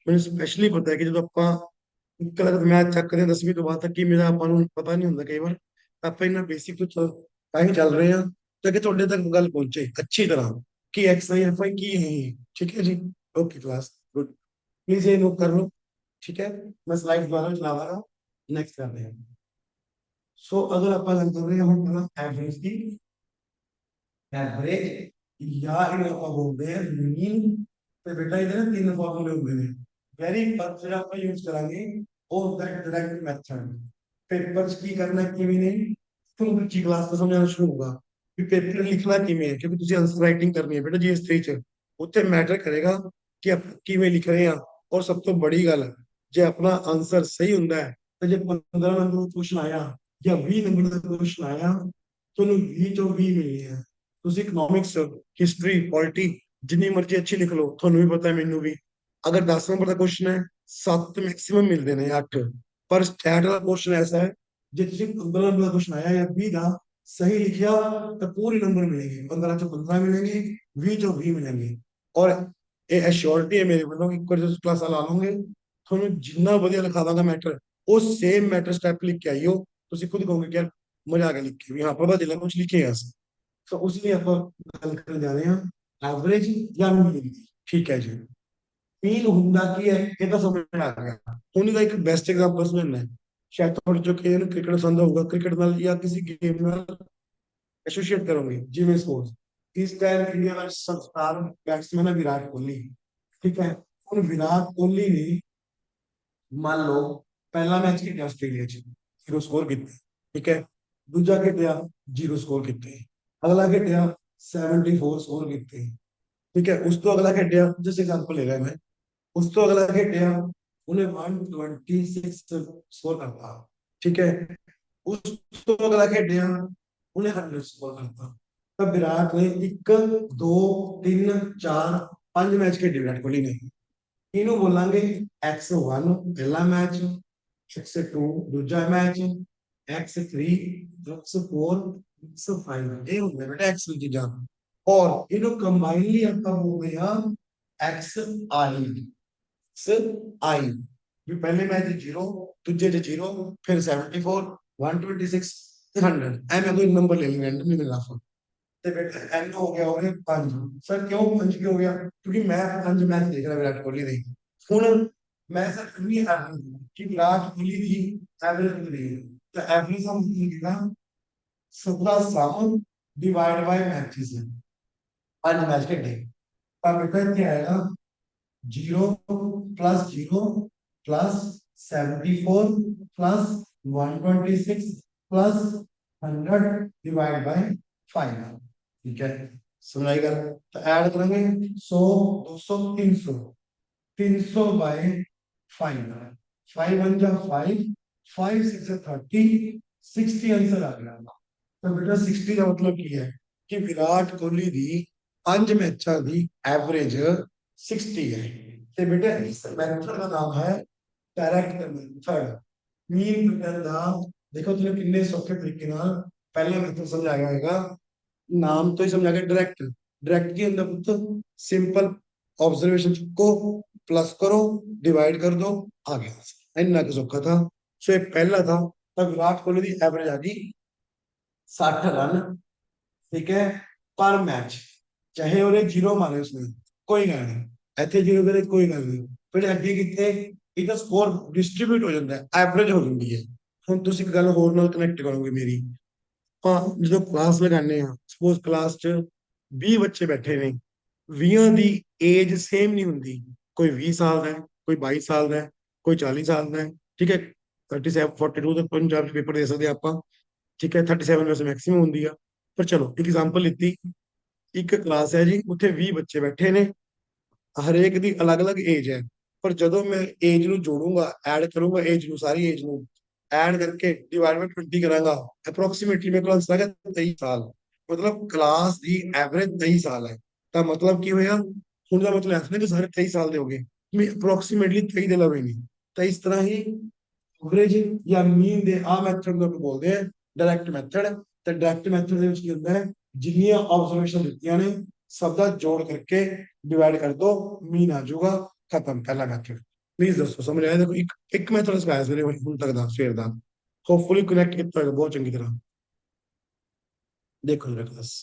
मैंने स्पेशली पता है कि जो ਆਪਾਂ ਕਲਰ ਮੈਥ ਚੱਕ ਕਰਦੇ 10ਵੀਂ ਤੋਂ ਬਾਅਦ ਤੱਕ ਕੀ ਮੇਰਾ ਆਪਾਂ ਨੂੰ ਪਤਾ ਨਹੀਂ ਹੁੰਦਾ ਕਈ ਵਾਰ, ਆਪਾਂ ਇਹਨਾਂ ਬੇਸਿਕ ਤੋਂ ਤਾਂ ਹੀ ਚੱਲ ਰਹੇ ਹਾਂ ਤਾਂ ਕਿ ਤੁਹਾਡੇ ਤੱਕ ਗੱਲ ਪਹੁੰਚੇ ਅੱਛੀ ਤਰ੍ਹਾਂ ਕਿ ਐਕਸ ਆਈ ਐਫ ਆਈ ਕੀ ਹੈ ਇਹ। ठीक है जी, ओके क्लास गुड, प्लीज ये नोट कर लो। ठीक है, मैं स्लाइड दोबारा चला रहा हूँ, नेक्स्ट कर रहे हैं। सो अगर आप गल कर रहे हैं हम एवरेज की, एवरेज या इन्हें आप बोलते हैं मीन, तो बेटा इधर तीन फॉर्मूले होंगे ने। वेरी फर्स्ट ਜਿਹੜਾ ਆਪਾਂ ਯੂਜ਼ ਕਰਾਂਗੇ ਉਹ ਹੁੰਦਾ ਹੈ ਡਾਇਰੈਕਟ ਮੈਥਡ। ਪੇਪਰ 'ਚ ਕੀ ਕਰਨਾ ਕਿਵੇਂ ਨਹੀਂ, ਤੁਹਾਨੂੰ ਦੂਜੀ ਕਲਾਸ ਤੋਂ ਸਮਝਾਉਣਾ ਸ਼ੁਰੂ ਹੋਊਗਾ ਵੀ ਪੇਪਰ ਲਿਖਣਾ ਕਿਵੇਂ ਹੈ, ਕਿਉਂਕਿ ਤੁਸੀਂ ਆਨਸਰ ਰਾਈਟਿੰਗ ਕਰਨੀ ਹੈ ਬੇਟਾ ਜੀਐਸ3 ਚ। ਉੱਥੇ ਮੈਟਰ ਕਰੇਗਾ ਕਿ ਆਪਾਂ ਕਿਵੇਂ ਲਿਖ ਰਹੇ ਹਾਂ। ਔਰ ਸਭ ਤੋਂ ਬੜੀ ਗੱਲ, ਜੇ ਆਪਣਾ ਆਨਸਰ ਸਹੀ ਹੁੰਦਾ ਹੈ ਤਾਂ ਜੇ 15 ਨੰਬਰ ਦਾ ਕੁਐਸਚਨ ਆਇਆ ਜਾਂ 20 ਨੰਬਰ ਦਾ ਕੁਐਸਚਨ ਆਇਆ, ਤੁਹਾਨੂੰ 20 ਚੋਂ 20 ਮਿਲਣੇ ਆ। ਤੁਸੀਂ ਇਕਨੋਮਿਕਸ ਹਿਸਟਰੀ ਪੋਲਿਟੀ ਜਿੰਨੀ ਮਰਜ਼ੀ ਅੱਛੀ ਲਿਖ ਲਓ, ਤੁਹਾਨੂੰ ਵੀ ਪਤਾ ਹੈ ਮੈਨੂੰ ਵੀ, अगर 10 नंबर का क्वेश्चन है 7 मैक्सिमम मिलते हैं 8, पर स्टैट वाला क्वेश्चन ऐसा है जो तुझे 15 नंबर का क्वेश्चन आया या 20 का सही लिखा तो पूरे नंबर मिलेंगे, 15 चो 15 मिलेंगे, 20 चो 20 मिलेंगे। और ये एश्योरिटी है मेरे वालों की, कोई क्लास ला लूंगे ਤੁਹਾਨੂੰ ਜਿੰਨਾ ਵਧੀਆ ਲਿਖਾ ਦਾਂਗਾ ਮੈਟਰ, ਉਹ ਸੇਮ ਮੈਟਰ ਸਟੈਪ ਲਿਖ ਕੇ ਆਈਓ, ਤੁਸੀਂ ਖੁਦ ਕਹੋਗੇ ਕਿ ਯਾਰ ਮਜ਼ਾ ਆ ਗਿਆ ਲਿਖ ਕੇ ਵੀ, ਹਾਂ ਪਤਾ ਚੱਲਿਆ ਕੁਝ ਲਿਖਿਆ ਸੀ। ਸੋ ਉਸ ਲਈ ਆਪਾਂ ਗੱਲ ਕਰਨ ਜਾ ਰਹੇ ਹਾਂ ਐਵਰੇਜ ਜਾਂ ਮੀਨ ਦੀ। ਠੀਕ ਹੈ ਜੀ, मीन ਹੁੰਦਾ ਕੀ ਹੈ ਇਹ ਤਾਂ ਸਮਝ ਆ ਗਿਆ। ਹੁਣ ਇਹਦਾ ਇੱਕ ਬੈਸਟ ਐਗਜ਼ਾਮਪਲ ਸੁਣਨਾ ਹੈ, ਸ਼ਾਇਦ ਤੁਹਾਡੇ ਚੋਂ ਕਿਸੇ ਨੂੰ ਕ੍ਰਿਕਟ ਪਸੰਦ ਹੋਊਗਾ, ਕ੍ਰਿਕਟ ਨਾਲ ਜਾਂ ਕਿਸੇ ਗੇਮ ਨਾਲ ਐਸੋਸੀਏਟ ਕਰੋਗੇ ਜਿਵੇਂ ਸਪੋਰਟਸ। ਇਸ ਟਾਈਮ ਇੰਡੀਆ ਦਾ ਸਟਾਰ ਬੈਟਸਮੈਨ ਹੈ ਵਿਰਾਟ ਕੋਹਲੀ। ਠੀਕ ਹੈ, ਹੁਣ ਵਿਰਾਟ ਕੋਹਲੀ ਨੇ ਮੰਨ ਲਓ ਪਹਿਲਾ ਮੈਚ ਖੇਡਿਆ ਆਸਟ੍ਰੇਲੀਆ ਚ, 0 ਸਕੋਰ ਕੀਤੇ। ਠੀਕ ਹੈ, ਦੂਜਾ ਖੇਡਿਆ 0 ਸਕੋਰ ਕੀਤੇ, ਅਗਲਾ ਖੇਡਿਆ 74 ਸਕੋਰ ਕੀਤੇ। ठीक है, उस तो अगला खेडिया, जैसे एग्जांपल ले रहा है मैं, उस तो अगला खेडिया उन्हें 126 स्कोर करता। ठीक है, उस तो अगला खेडिया उन्हें 100 स्कोर करता। ਤਾਂ ਵਿਰਾਟ ਨੇ 1 2 3 4 5 ਮੈਚ ਖੇਡੇ ਵਿਰਾਟ ਕੋਹਲੀ ਨੇ। ਇਹਨੂੰ ਬੋਲਾਂਗੇ x1 ਪਹਿਲਾ ਮੈਚ, x2 ਦੂਜਾ ਮੈਚ, x3, x4, x5, ਇਹ ਹੁੰਦੇ ਬੇਟਾ x ਦੀ ਚੀਜ਼ਾਂ। ਔਰ ਇਹਨੂੰ ਕੰਬਾਈਨਲੀ ਆਪਾਂ ਬੋਲਦੇ ਹਾਂ एक्स आई। आई ਵੀ ਪਹਿਲੇ ਮੈਚ 0, ਦੂਜੇ ਚ 0, ਫਿਰ 74, 126, 100, ਐਵੇਂ ਕੋਈ ਨੰਬਰ ਲੈ ਲੈਣਾ ਨਹੀਂ ਮਿਲਣਾ। ਤੇ ਬੇਟਾ ਐਨ ਹੋ ਗਿਆ ਉਹਨੇ 5। ਸਰ ਕਿਉਂ 5 ਕਿਉਂ ਹੋ ਗਿਆ? ਕਿਉਂਕਿ ਮੈਂ 5 ਮੈਚ ਦੇਖ ਰਿਹਾ ਵਿਰਾਟ ਕੋਹਲੀ ਦੇ। ਹੁਣ ਮੈਂ ਸਰ ਵੀ ਕਿ ਵਿਰਾਟ ਕੋਹਲੀ ਦੀ ਐਵਰੇਜ ਕਿੰਨੀ ਹੈ? ਤਾਂ ਐਵਰੇਜ हम लिखेगा 17 डिवाइड बाय मैचेस है। 5 मैच खेले ਤਾਂ ਬੇਟਾ ਇੱਥੇ ਆਏਗਾ 0 plus 0 plus 74 plus 126 plus 100 divide by 5। ठीक है, सुनाई गल। तो ऐड करेंगे 100 200 300, 300 बाय 5, 5 1 जा 5, 5 6 30, 60 आंसर आ गया। तो बेटा 60 का मतलब की है कि विराट कोहली दी 5 मैचों की एवरेज 60 है। ਤੇ ਬੇਟਾ ਇਸ ਮੈਥਡ ਦਾ ਨਾਮ ਹੈ ਡਾਇਰੈਕਟ ਮੈਥਡ। ਮੀਨ ਕੱਢਣ ਦਾ ਦੇਖੋ ਤੁਸੀਂ ਕਿੰਨੇ ਸੌਖੇ ਤਰੀਕੇ ਨਾਲ ਪਹਿਲਾਂ ਮੈਥਡ ਸਮਝਾਇਆ ਹੋਏਗਾ। ਨਾਮ ਤੋਂ ਹੀ ਸਮਝਾ ਕੇ ਡਾਇਰੈਕਟ। ਡਾਇਰੈਕਟ ਕੀ ਹੁੰਦਾ ਪੁੱਤ? ਸਿੰਪਲ ऑब्जर्वेशन चुको, प्लस करो, डिवाइड कर दो, आ गया। इतना का सौखा था। सो ये पहला था। तब विराट कोहली की एवरेज आ गई 60 रन, ठीक है, पर मैच। चाहे उन्हें 0 मारे उसने, कोई गल नहीं, ਇੱਥੇ 0 ਕਰੇ ਕੋਈ ਗੱਲ ਨਹੀਂ। ਫਿਰ ਅੱਗੇ ਕਿਤੇ ਇਹਦਾ ਸਕੋਰ ਡਿਸਟ੍ਰੀਬਿਊਟ ਹੋ ਜਾਂਦਾ ਹੈ, ਐਵਰੇਜ ਹੋ ਜਾਂਦੀ ਹੈ। ਹੁਣ ਤੁਸੀਂ ਇੱਕ ਗੱਲ ਹੋਰ ਨਾਲ ਕਨੈਕਟ ਕਰੋਗੇ ਮੇਰੀ। ਆਪਾਂ ਜਦੋਂ ਕਲਾਸ ਲਗਾਉਂਦੇ ਆ, ਸਪੋਜ਼ ਕਲਾਸ 'ਚ 20 ਬੱਚੇ ਬੈਠੇ ਨੇ, 20 ਦੀ ਏਜ ਸੇਮ ਨਹੀਂ ਹੁੰਦੀ। ਕੋਈ 20 ਸਾਲ ਦਾ ਹੈ, ਕੋਈ 22 ਸਾਲ ਦਾ ਹੈ, ਕੋਈ 40 ਸਾਲ ਦਾ ਹੈ। ਠੀਕ ਹੈ, 37 42 ਤੱਕ ਪੰਜਾਬ 'ਚ ਪੇਪਰ ਦੇ ਸਕਦੇ ਆਪਾਂ। ਠੀਕ ਹੈ, 37 ਵੈਸੇ ਮੈਕਸਿਮਮ ਹੁੰਦੀ ਆ। ਪਰ ਚਲੋ ਐਗਜ਼ਾਮਪਲ ਲਿੱਤੀ, ਇੱਕ ਕਲਾਸ ਹੈ ਜੀ, ਉੱਥੇ 20 ਬੱਚੇ ਬੈਠੇ ਨੇ, ਹਰੇਕ ਦੀ ਅਲੱਗ-ਅਲੱਗ ਏਜ ਹੈ। ਪਰ ਜਦੋਂ ਮੈਂ ਏਜ ਨੂੰ ਜੋੜੂੰਗਾ, ਐਡ ਕਰੂੰਗਾ ਏਜ ਨੂੰ, ਸਾਰੀ ਏਜ ਨੂੰ ਐਡ ਕਰਕੇ ਡਿਵਾਈਡ ਬਾਈ 20 ਕਰਾਂਗਾ, ਅਪਰੋਕਸੀਮੇਟਲੀ ਮੇਰੇ ਕੋਲ ਆਂਸਰ ਆ ਗਿਆ 23 ਸਾਲ। ਮਤਲਬ ਕਲਾਸ ਦੀ ਐਵਰੇਜ 23 ਸਾਲ ਹੈ। ਤਾਂ ਮਤਲਬ ਕੀ ਹੋਇਆ? ਹੁਣ ਦਾ ਮਤਲਬ ਐਸਾ ਨਹੀਂ ਕਿ ਸਾਰੇ 23 ਸਾਲ ਦੇ ਹੋ ਗਏ, ਵੀ ਅਪਰੋਕਸੀਮੇਟਲੀ 23 ਦੇ ਲਵੇ ਨਹੀਂ। ਤਾਂ ਇਸ ਤਰ੍ਹਾਂ ਹੀ ਐਵਰੇਜ ਜਾਂ ਮੀਨ ਦੇ ਆ ਮੈਥਡ ਨੂੰ ਆਪਾਂ ਬੋਲਦੇ ਆ ਡਾਇਰੈਕਟ ਮੈਥਡ। ਤੇ ਡਾਇਰੈਕਟ ਮੈਥਡ ਦੇ ਵਿੱਚ ਕੀ ਹੁੰਦਾ ਹੈ? ਜਿੰਨੀਆਂ ਆਬਜ਼ਰਵੇਸ਼ਨ ਦਿੱਤੀਆਂ ਨੇ ਸਭ ਦਾ ਜੋੜ ਕਰਕੇ डिवाइड कर दो, मीन आ जाऊगा, खत्म पहला मैथड। प्लीज दोस्तों समझ आया? देखो एक मैथड सिखाया सवेरे ਹੁਣ ਤੱਕ ਦਾ ਸਵੇਰ ਦਾ, ਹੋਪਫੁਲੀ ਕਨੈਕਟ ਕੀਤਾ ਹੋਏਗਾ ਬਹੁਤ ਚੰਗੀ ਤਰ੍ਹਾਂ। ਦੇਖੋ ਜਰਾ ਕਲਾਸ,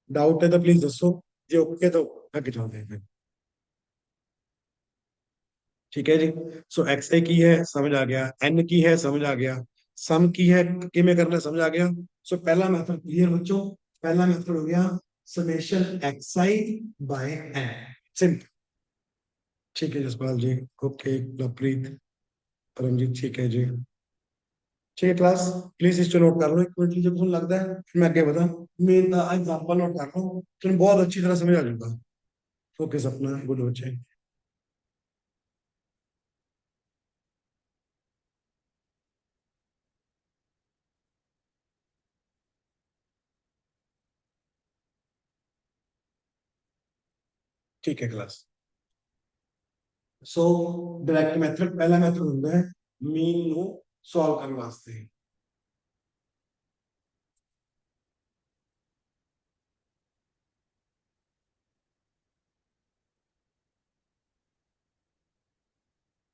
डाउट है तो प्लीज दसो, जे ओके तो आगे चलते हैं। ठीक है जी। सो एक्स ए की है समझ आ गया, एन की है समझ आ गया, सम की है किमें करना समझ आ गया। सो पहला मेथड क्लियर बच्चों, पहला मेथड हो गया समेशन एक्स आई बाय एन, सिंपल। ठीक है जसपाल जी, ओके लवप्रीत, परमजीत, ठीक है जी। ठीक है क्लास, प्लीज इसको नोट कर लो एक मिनट, जब तुम्हें लगता है फिर मैं आगे बता। मेन एग्जांपल नोट कर लो, तुम्हें बहुत अच्छी तरह समझ आ जाएगा। ओके सपना, गुड बच्चे। ठीक है क्लास। सो डायरेक्ट मेथड पहला मेथड होता है मीन नो सॉल्व करने वास्ते।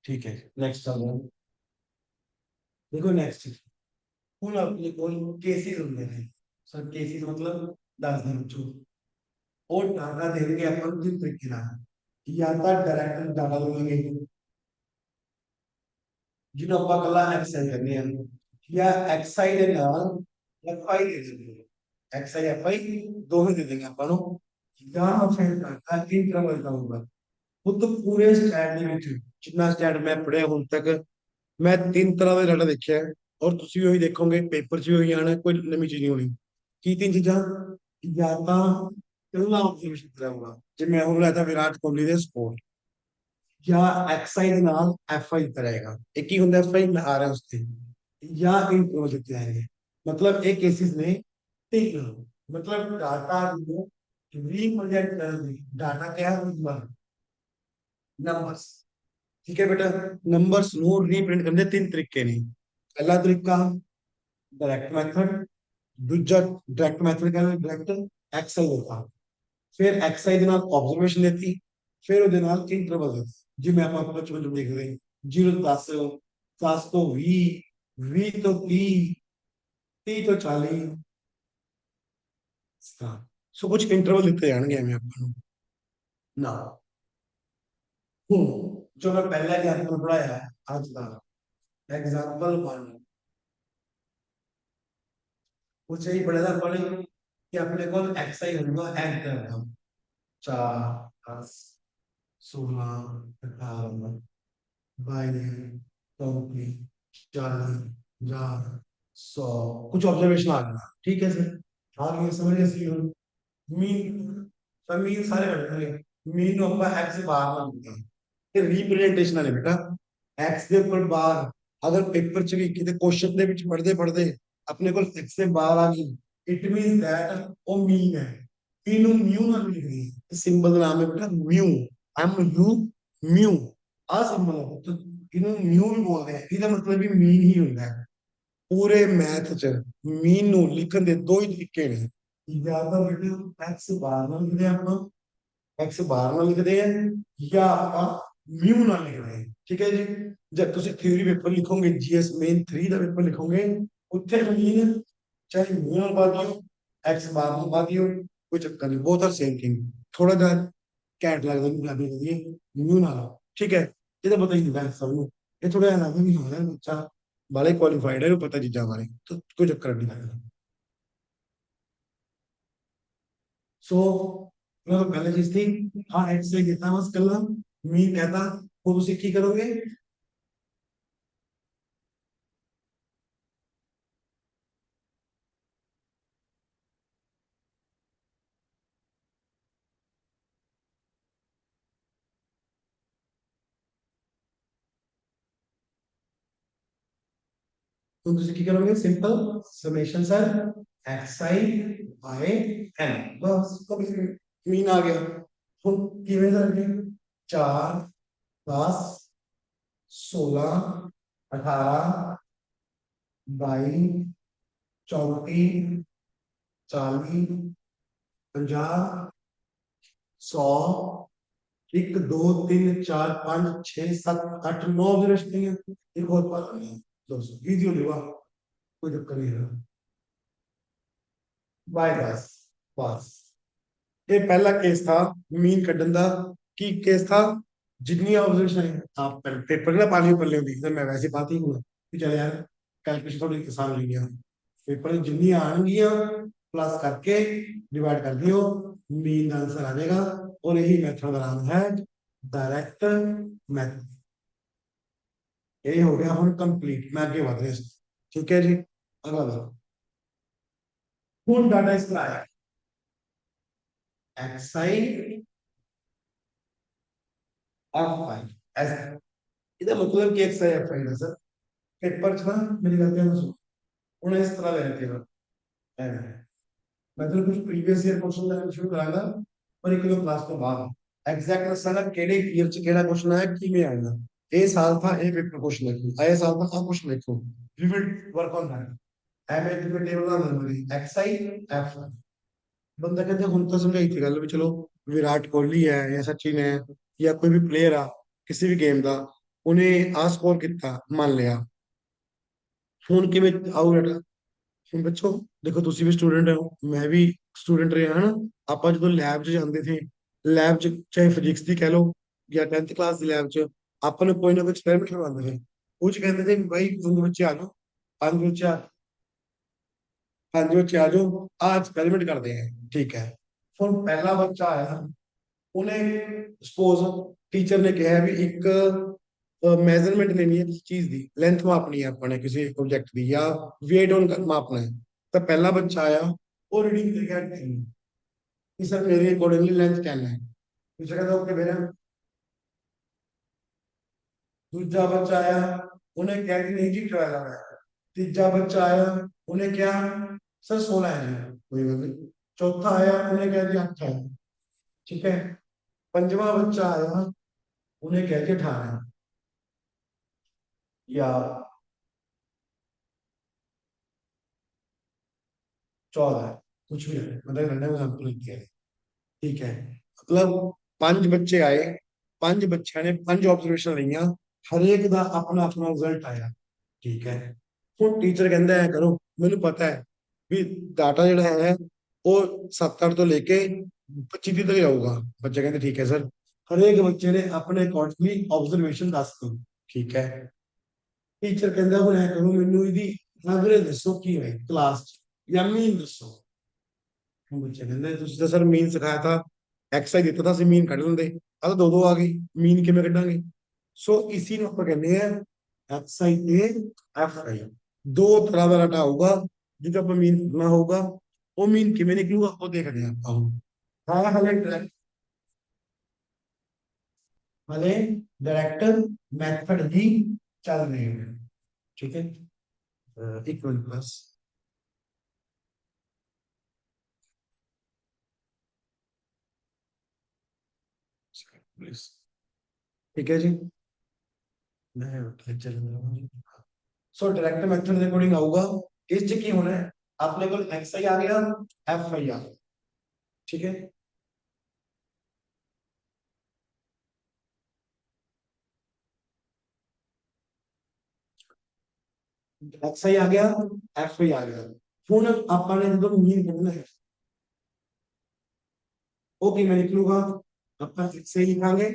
ठीक है, नेक्स्ट आ जाओ। देखो नेक्स्ट ਹੁਣ ਆਪਣੇ ਕੋਲ ਕੇਸਿਸ ਹੁੰਦੇ ਨੇ। ਸਰ ਕੇਸਿਸ ਮਤਲਬ ਦੱਸ ਦਿਨ ਚੋ ਉਹ ਡਾਟਾ ਦੇਣਗੇ ਆਪਾਂ ਨੂੰ ਜਿਸ ਤਰੀਕੇ ਨਾਲ, ਜਾਂ ਤਾਂ ਡਾਇਰੈਕਟ ਡਾਟਾ ਦੇਣਗੇ ਜਿਹਨੂੰ ਆਪਾਂ ਕੱਲਾ ਐਕਸਆਈ ਕਹਿੰਦੇ ਆ, ਜਾਂ ਐਕਸਆਈ ਦੇ ਨਾਲ ਐਫਆਈ ਦੇ ਦੇਣਗੇ। ਐਕਸਆਈ ਐਫਆਈ ਦੋਵੇਂ ਦੇ ਦੇਣਗੇ ਆਪਾਂ ਨੂੰ, ਜਾਂ ਫਿਰ ਡਾਟਾ ਇੰਟਰਵਲ ਦਾ ਹੋਊਗਾ। ਖੁਦ ਪੂਰੇ ਸਟੈਟ ਦੇ ਵਿੱਚ ਜਿੰਨਾ ਸਟੈਟ ਮੈਂ ਪੜਿਆ ਹੁਣ ਤੱਕ, ਮੈਂ 3 ਤਰ੍ਹਾਂ ਦਾ ਡਾਟਾ ਦੇਖਿਆ ਹੈ। ਔਰ ਤੁਸੀਂ ਵੀ ਉਹੀ ਦੇਖੋਗੇ, ਪੇਪਰ 'ਚ ਵੀ ਉਹੀ ਆਣਾ, ਕੋਈ ਨਵੀਂ ਚੀਜ਼ ਨਹੀਂ ਹੋਣੀ। ਕੀ 3 ਚੀਜ਼ਾਂ? ਜਾਂ ਤਾਂ ਪਹਿਲਾ ਆਬਜ਼ਰਵੇਸ਼ਨ ਕਰਾਂਗਾ, ਜਿਵੇਂ ਹੁਣ ਲੈਤਾ ਵਿਰਾਟ ਕੋਹਲੀ ਦੇ ਸਪੋਰਟ, ਜਾਂ ਐਕਸਆਈ ਦੇ ਨਾਲ ਐਫਆਈ ਦਿੱਤਾ ਜਾਏਗਾ। ਇੱਕ ਹੀ ਹੁੰਦਾ ਐਫਆਈ, ਮੈਂ ਆ ਰਿਹਾ ਉਸ ਤੇ। या इंटरवल देते जाएंगे। मतलब एक केसेस में तीन, मतलब डाटा को रिप्रेजेंट कर दे। डाटा क्या है, नंबर्स। ठीक है बेटा, नंबर्स नो रिप्रेजेंट करने तीन तरीके ने। पहला तरीका डायरेक्ट मेथड, दूजा डायरेक्ट मेथड का डायरेक्ट एक्सेल होता, फिर एक्सआई ਦੇ ਨਾਲ ਆਬਜ਼ਰਵੇਸ਼ਨ ਦਿੱਤੀ, ਫਿਰ ਉਹਦੇ ਨਾਲ ਇੰਟਰਵਲ ਦਿੱਤਾ। ਜਿਵੇਂ ਆਪਾਂ ਬਚਪਨ ਚ ਦੇਖਦੇ 0 ਤੋਂ 10, 10 ਤੋਂ 20, 20 ਤੋਂ 30, 30 ਤੋਂ 40, ਸੋ ਕੁਝ ਇੰਟਰਵਲ ਦਿੱਤੇ ਜਾਣਗੇ ਐਵੇਂ ਆਪਾਂ ਨੂੰ ਨਾ। ਹੁਣ ਜੋ ਮੈਂ ਪਹਿਲਾਂ ਐਗਜ਼ਾਮਪਲ ਪੜਾਇਆ ਅੱਜ ਦਾ एग्जाम्पल वन, कुछ यही पढ़ेगा पढ़े कि अपने को एक्सआई होगा ऐड करना। 4, 10, 16, 18, 22, 24, 40, 50, 100, कुछ ऑब्जर्वेशन आ गया। ठीक है सर, आ गया समझ गए सर। मीन, पर मीन सारे बैठे मीन होगा एक्स बार ना होगा, ਇਹ ਰਿਪਰੈਜ਼ੈਂਟੇਸ਼ਨ ਵਾਲੇ ਬੇਟਾ। x ਦੇ ਉੱਪਰ ਬਾਰ, ਅਗਰ ਪੇਪਰ ਚ ਵੀ ਕਿਤੇ ਕੁਐਸਚਨ ਦੇ ਵਿੱਚ ਪੜਦੇ ਪੜਦੇ ਆਪਣੇ ਕੋਲ x ਦੇ ਬਾਹਰ ਆ ਗਈ, ਇਟ ਮੀਨਸ ਦੈਟ ਉਹ ਮੀਨ ਹੈ। ਇਹਨੂੰ ਮਿਊ ਨਾਲ ਲਿਖਦੇ ਆ, ਸਿੰਬਲ ਦਾ ਨਾਮ ਹੈ ਬੇਟਾ ਮਿਊ, ਐਮ ਯੂ ਮਿਊ। ਆ ਸਿੰਬਲ ਹੈ ਪੁੱਤ, ਇਹਨੂੰ ਮਿਊ ਵੀ ਬੋਲਦੇ ਆ, ਇਹਦਾ ਮਤਲਬ ਵੀ ਮੀਨ ਹੀ ਹੁੰਦਾ ਹੈ। ਪੂਰੇ ਮੈਥ ਚ ਮੀਨ ਨੂੰ ਲਿਖਣ ਦੇ ਦੋ ਹੀ ਤਰੀਕੇ ਨੇ, ਜਾਂ ਤਾਂ ਬੇਟਾ x ਬਾਰ ਨਾਲ ਲਿਖਦੇ ਆ ਆਪਾਂ, एक्स बार ਨਾਲ ਲਿਖਦੇ ਆ, ਜਾਂ ਆਪਾਂ ਮਿਊ ਨਾਲ ਲਿਖਦੇ ਆ। ਠੀਕ ਹੈ ਜੀ, ਜਦ ਤੁਸੀਂ ਥਿਊਰੀ ਪੇਪਰ ਲਿਖੋਗੇ, ਜੀਐਸ ਮੇਨ 3 ਦਾ ਪੇਪਰ ਲਿਖੋਗੇ, ਉੱਥੇ ਮੀਨ ਚਾਹੇ ਮਿਊ ਨਾਲ ਪਾ ਦਿਓ, एक्स ਬਾਰ ਨਾਲ ਪਾ ਦਿਓ, ਕੋਈ ਚੱਕਰ ਨਹੀਂ, ਬਹੁਤ ਆਰ ਸੇਮ ਥਿੰਗ। ਥੋੜਾ ਜਿਹਾ ਘੈਂਟ ਲੱਗਦਾ ਪੰਜਾਬੀ ਕਰੀਏ ਮਿਊ ਨਾਲ। ਠੀਕ ਹੈ, ਇਹ ਤਾਂ ਪਤਾ ਹੀ ਨਹੀਂ ਲੱਗਦਾ ਸਭ ਨੂੰ, ਇਹ ਥੋੜਾ ਜਿਹਾ ਲੱਗਦਾ ਵੀ ਹਾਂ ਬੱਚਾ ਬਾਲੇ ਕੁਆਲੀਫਾਈਡ ਹੈ, ਇਹਨੂੰ ਪਤਾ ਚੀਜ਼ਾਂ ਬਾਰੇ, ਤਾਂ ਕੋਈ ਚੱਕਰ ਨਹੀਂ ਲੱਗਦਾ। सो मतलब पहले चीज थी, हाँ एक्स से कितना बस करना, मीन कहता, वो उसे की करोगे। तो उसे की करोगे, सिंपल समेशन सर एक्स आई बाय एन, बस तो मीन आ गया। हम किਵੇਂ करेंगे, 4, 10, 16, 18, 22, 34, 40, 50, 100, 1 2 3 4 5 6 7 8 9 ऑब्जर्वेशन नहीं है, एक और बात नहीं है दोस्तों, इजी हो जाएगा, कोई चक्कर नहीं है। बाय बस, बस ये पहला केस था मीन कड्डन का। की केस था, जितनी ऑब्जर्वेशन है आप पेपर ना पानी पर ले तो मैं वैसे बात ही हूँ कि चल यार कैलकुलेशन थोड़ी आसान हो गया, पेपर जितनी आएंगियां प्लस करके डिवाइड कर दियो, मीन का आंसर आ जाएगा। और यही मेथड का नाम है डायरेक्ट मेथड। ये हो गया हम कंप्लीट, मैं आगे बढ़ रहा हूं। ठीक है जी, अगला देखो, कौन डाटा इस पर आया, एक्स आई एफ आई, ऐसा ਇਹਦਾ ਮਤਲਬ ਕਿ x ਹੈ f ਹੈ ਸਰ। ਪੇਪਰ ਚ ਨਾ ਮੇਰੀ ਗੱਲ ਧਿਆਨ ਸੁਣੋ, ਹੁਣ ਇਸ ਤਰ੍ਹਾਂ ਲੈ ਕੇ ਨਾ ਐਵੇਂ मतलब कुछ प्रीवियस ईयर क्वेश्चन लेना शुरू करांगा, पर एक क्लास ਤੋਂ ਬਾਅਦ एग्जैक्ट ਦੱਸਾਂਗਾ ਕਿਹੜੇ ईयर ਚ ਕਿਹੜਾ क्वेश्चन ਆਇਆ ਕਿਵੇਂ ਆਇਆ। ਇਹ ਸਾਲ था ਇਹ पेपर क्वेश्चन लिखो, आए साल था आ क्वेश्चन लिखो, we will work on that. ਐਵੇਂ ਇੱਕ ਟੇਬਲ ਬਣਾ ਲਵਾਂਗੇ एक्स आई एफ आई। ਬੰਦਾ ਕਹਿੰਦਾ ਹੁਣ ਤਾਂ ਸਮਝਾਈ ਥੀ ਗੱਲ ਵੀ ਚਲੋ ਵਿਰਾਟ ਕੋਹਲੀ ਹੈ ਜਾਂ ਸਚਿਨ ਹੈ ਜਾਂ ਕੋਈ ਵੀ ਪਲੇਅਰ ਆ ਕਿਸੇ ਵੀ ਗੇਮ ਦਾ, ਉਹਨੇ ਆ ਸਕੋਰ ਕੀਤਾ ਮੰਨ ਲਿਆ, ਹੁਣ ਕਿਵੇਂ ਆਊ ਡਾਟਾ। ਹੁਣ ਬੱਚੋ ਦੇਖੋ ਤੁਸੀਂ ਵੀ ਸਟੂਡੈਂਟ ਹੋ, ਮੈਂ ਵੀ ਸਟੂਡੈਂਟ ਰਿਹਾ ਹਨਾ। ਆਪਾਂ ਜਦੋਂ ਲੈਬ 'ਚ ਜਾਂਦੇ ਸੀ, ਲੈਬ 'ਚ ਚਾਹੇ ਫਿਜ਼ਿਕਸ ਦੀ ਕਹਿ ਲਓ ਜਾਂ 10th ਕਲਾਸ ਦੀ ਲੈਬ 'ਚ, ਆਪਾਂ ਨੂੰ ਕੋਈ ਨਾ ਕੋਈ ਐਕਸਪੈਰੀਮੈਂਟ ਕਰਵਾਉਂਦੇ ਸੀ। ਉਹ 'ਚ ਕਹਿੰਦੇ ਸੀ ਵੀ ਬਾਈ ਪੰਜ ਬੱਚੇ ਆ ਜਾਓ, ਪੰਜ ਬੱਚੇ ਪੰਜ ਬੱਚੇ ਆ ਜਾਓ ਆ ਐਕਸਪੈਰੀਮੈਂਟ ਕਰਦੇ ਆ। ਠੀਕ ਹੈ, ਹੁਣ ਪਹਿਲਾ ਬੱਚਾ ਆਇਆ, ਉਹਨੇ ਸਪੋਜ਼ ਟੀਚਰ ਨੇ ਕਿਹਾ ਵੀ ਇੱਕ मेजरमेंट लेनी है किसी चीज की, लेंथ मापनी है अपने किसी ऑब्जेक्ट की या वेट ऑन मापना है। तो पहला बच्चा आया वो रीडिंग लेके आया 10 कि सर मेरे अकॉर्डिंगली लेंथ 10 है, दूसरा कहता ओके मेरा। दूसरा बच्चा आया उन्हें कहा कि नहीं जी 12 है, तीजा बच्चा आया, उन्हें क्या, सर 16 है जी, कोई बात नहीं। चौथा आया, उन्हें क्या जी 8 है, ठीक है। पंजवा बच्चा आया, उन्हें क्या जी 18 या 14, कुछ भी है, मतलब रैंडम एग्जांपल किया है, ठीक है। मतलब पांच बच्चे आए, पांच बच्चों ने पांच ऑब्जर्वेशन लिया, हर एक का अपना अपना रिजल्ट आया, ठीक है। ਹੁਣ ਟੀਚਰ ਕਹਿੰਦਾ ਹੈ ਕਰੋ, ਮੈਨੂੰ ਪਤਾ ਹੈ ਵੀ ਡਾਟਾ ਜਿਹੜਾ ਹੈ ਉਹ 7-8 ਤੋਂ ਲੈ ਕੇ 25 ਤੱਕ ਜਾਊਗਾ। ਬੱਚੇ ਕਹਿੰਦੇ ਠੀਕ ਹੈ ਸਰ। ਹਰੇਕ ਬੱਚੇ ਨੇ ਆਪਣੇ ਅਕੋਰਡਿੰਗਲੀ ਆਬਜ਼ਰਵੇਸ਼ਨ ਦੱਸ ਦਿੱਤੀ, ਠੀਕ ਹੈ। ਟੀਚਰ ਕਹਿੰਦਾ ਹੁਣ ਐ ਕਰੋ, ਮੈਨੂੰ ਇਹਦੀ ਐਵਰੇਜ ਦੱਸੋ ਕੀ ਹੋਏ ਕਲਾਸ ਚ, ਜਾਂ ਮੀਨ ਦੱਸੋ। ਹੁਣ ਬੱਚੇ ਕਹਿੰਦੇ ਤੁਸੀਂ ਤਾਂ ਸਰ ਮੀਨ ਸਿਖਾਇਆ था, ਐਕਸਰਸਾਈਜ਼ ਦਿੱਤਾ ਤਾਂ ਅਸੀਂ ਮੀਨ ਕੱਢ ਲੈਂਦੇ, ਆ ਤਾਂ ਦੋ ਦੋ ਆ ਗਈ, ਮੀਨ ਕਿਵੇਂ ਕੱਢਾਂਗੇ। ਸੋ ਇਸੀ ਨੂੰ ਆਪਾਂ ਕਹਿੰਦੇ ਆ ਐਕਸਰਸਾਈਜ਼ ਤੇ ਐਫ ਆਈ। ਦੋ ਤਰ੍ਹਾਂ ਦਾ ਡਾਟਾ ਆਊਗਾ, ਜਿਹਦਾ ਆਪਾਂ ਮੀਨ ਕੱਢਣਾ ਹੋਊਗਾ, ਉਹ ਮੀਨ ਕਿਵੇਂ ਨਿਕਲੂਗਾ ਉਹ ਦੇਖਦੇ ਹਾਂ ਆਪਾਂ ਹੁਣ। ਹਾਂ ਹਲੇ डायरेक्टर मेथड ही चल रहे हैं, ठीक है। इक्वल प्लस, ठीक है जी। मैं लेक्चर सो डायरेक्ट मेथड ਦੇ ਅਕੋਰਡਿੰਗ ਆਊਗਾ। ਇਸ ਚ ਕੀ ਹੋਣਾ ਹੈ, ਆਪਣੇ ਕੋਲ ਐਕਸ ਆਈ ਆ ਗਿਆ, ਐਫ ਆਈ ਆ ਗਿਆ, ठीक है। एक्स आई आ गया, एफ आई आ गया। ਹੁਣ ਆਪਾਂ ਨੇ ਜਦੋਂ ਮੀਨ ਕੱਢਣਾ ਹੈ, ਉਹ ਕਿਵੇਂ ਨਿਕਲੂਗਾ। ਆਪਾਂ ਐਕਸ ਆਈ ਲਿਖਾਂਗੇ,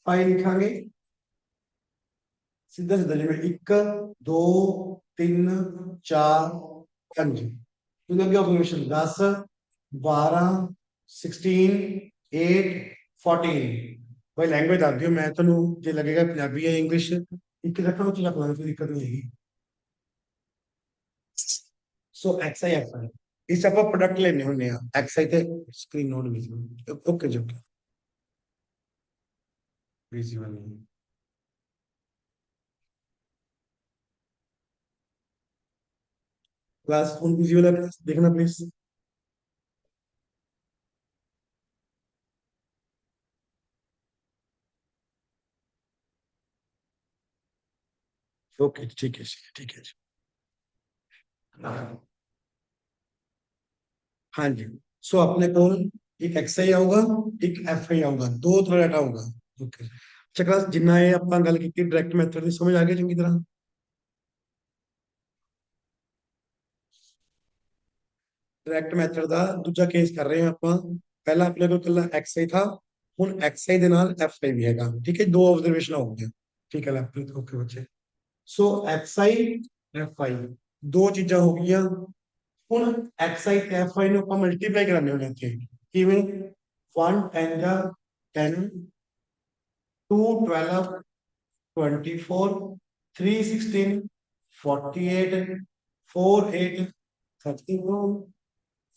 ਪਾਈ ਲਿਖਾਂਗੇ, ਸਿੱਧਾ ਸਿੱਧਾ ਜਿਵੇਂ 1 2 3 4 5। ਉਹਦੇ ਅੱਗੇ ਆਪਰੇਸ਼ਨ 10 12 16 8 14। भाई लैंग्वेज ਦੱਸ ਦਿਓ, ਮੈਂ ਤੁਹਾਨੂੰ ਜੇ ਲੱਗੇਗਾ ਪੰਜਾਬੀ ਜਾਂ ਇੰਗਲਿਸ਼ ਇੱਕ ਰੱਖਣਾ ਉਹ ਚ ਰੱਖ ਲਾਂਗੇ, ਕੋਈ ਦਿੱਕਤ ਨਹੀਂ ਹੈਗੀ। ਸੋ ਐਕਸ ਆਈ ਐਫ ਆਈ, ਇਸ 'ਚ ਆਪਾਂ ਪ੍ਰੋਡਕਟ ਲੈਣੇ ਹੁੰਦੇ ਆ, ਐਕਸ ਆਈ ਤੇ ਸਕਰੀਨ ਨੋਟ ਵੀ ਓਕੇ ਜੀ ਓਕੇ। विजुअल क्लास कौन विजुअल है class? देखना प्लीज। ओके ठीक है ठीक है जी। हाँ हाँ जी। सो अपने को एक एक्स आई ਆਊਗਾ, ਇੱਕ ਐਫ ਆਈ ਆਊਗਾ, ਦੋ ਤਰ੍ਹਾਂ ਡਾਟਾ ਆਊਗਾ। ਓਕੇ ਅੱਛਾ ਕਲਾਸ, ਜਿੰਨਾ ਇਹ ਆਪਾਂ ਗੱਲ ਕੀਤੀ ਡਾਇਰੈਕਟ ਮੈਥਡ ਦੀ, ਸਮਝ ਆ ਗਈ ਚੰਗੀ ਤਰ੍ਹਾਂ। डायरेक्ट मैथड ਦਾ ਦੂਜਾ ਕੇਸ ਕਰ ਰਹੇ ਹਾਂ ਆਪਾਂ। ਪਹਿਲਾਂ ਆਪਣੇ ਕੋਲ ਕੱਲਾ ਐਕਸ ਆਈ था, ਹੁਣ ਐਕਸ ਆਈ ਦੇ ਨਾਲ ਐਫ ਆਈ ਵੀ ਹੈਗਾ, ਠੀਕ ਹੈ। ਦੋ ਆਬਜ਼ਰਵੇਸ਼ਨ ਹੋ ਗਈਆਂ, ਠੀਕ ਹੈ ਲੈਫਟ ਓਕੇ ਬੱਚੇ। ਸੋ ਐਕਸ ਆਈ ਐਫ ਆਈ ਦੋ ਚੀਜ਼ਾਂ ਹੋ ਗਈਆਂ। ਹੁਣ ਐਕਸ ਆਈ ਤੇ ਐਫ ਆਈ ਨੂੰ ਆਪਾਂ ਮਲਟੀਪਲਾਈ ਕਰਾਂਗੇ ਹੁਣ ਇੱਥੇ, ਕਿਵੇਂ 1 10 ਦਾ 10 2 12 24 3 16 48 4 8 32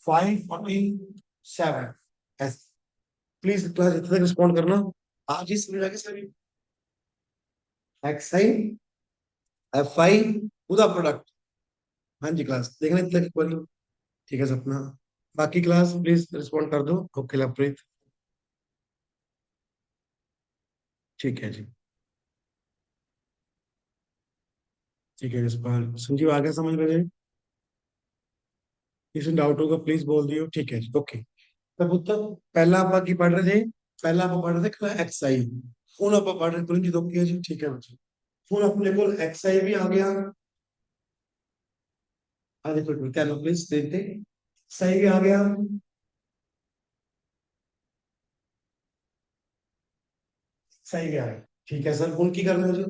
5 47 ऐसे। प्लीज क्लास इतना तक रिस्पॉन्ड करना, आज ही समझ आ गया सभी। एक्स आई एफ आई उदा प्रोडक्ट, हाँ जी क्लास देखना इतना तक एक बार, ठीक है सपना। बाकी क्लास प्लीज रिस्पॉन्ड कर दो, ओके लवप्रीत, ठीक है जी। ठीक है जसपाल, संजीव आ गया समझ में जी। किसी डाउट होगा प्लीज बोल दियो, ठीक है जी ओके। तो पुत्र पहला आप की पढ़ रहे थे, पहला आप पढ़ रहे थे एक्स आई, ਹੁਣ ਆਪਾਂ ਪढ़ ਰਹੇ ਪੁਰਿੰਜ ਦੋ ਕੀ ਜੀ, ਠੀਕ ਹੈ ਬੱਚੇ। ਹੁਣ ਆਪਣੇ ਕੋਲ एक्स आई भी आ गया, आ देखो क्या लो प्लीज देते, सही भी आ गया, सही भी आ गया, ठीक है सर। ਹੁਣ ਕੀ ਕਰਨਾ ਜੀ,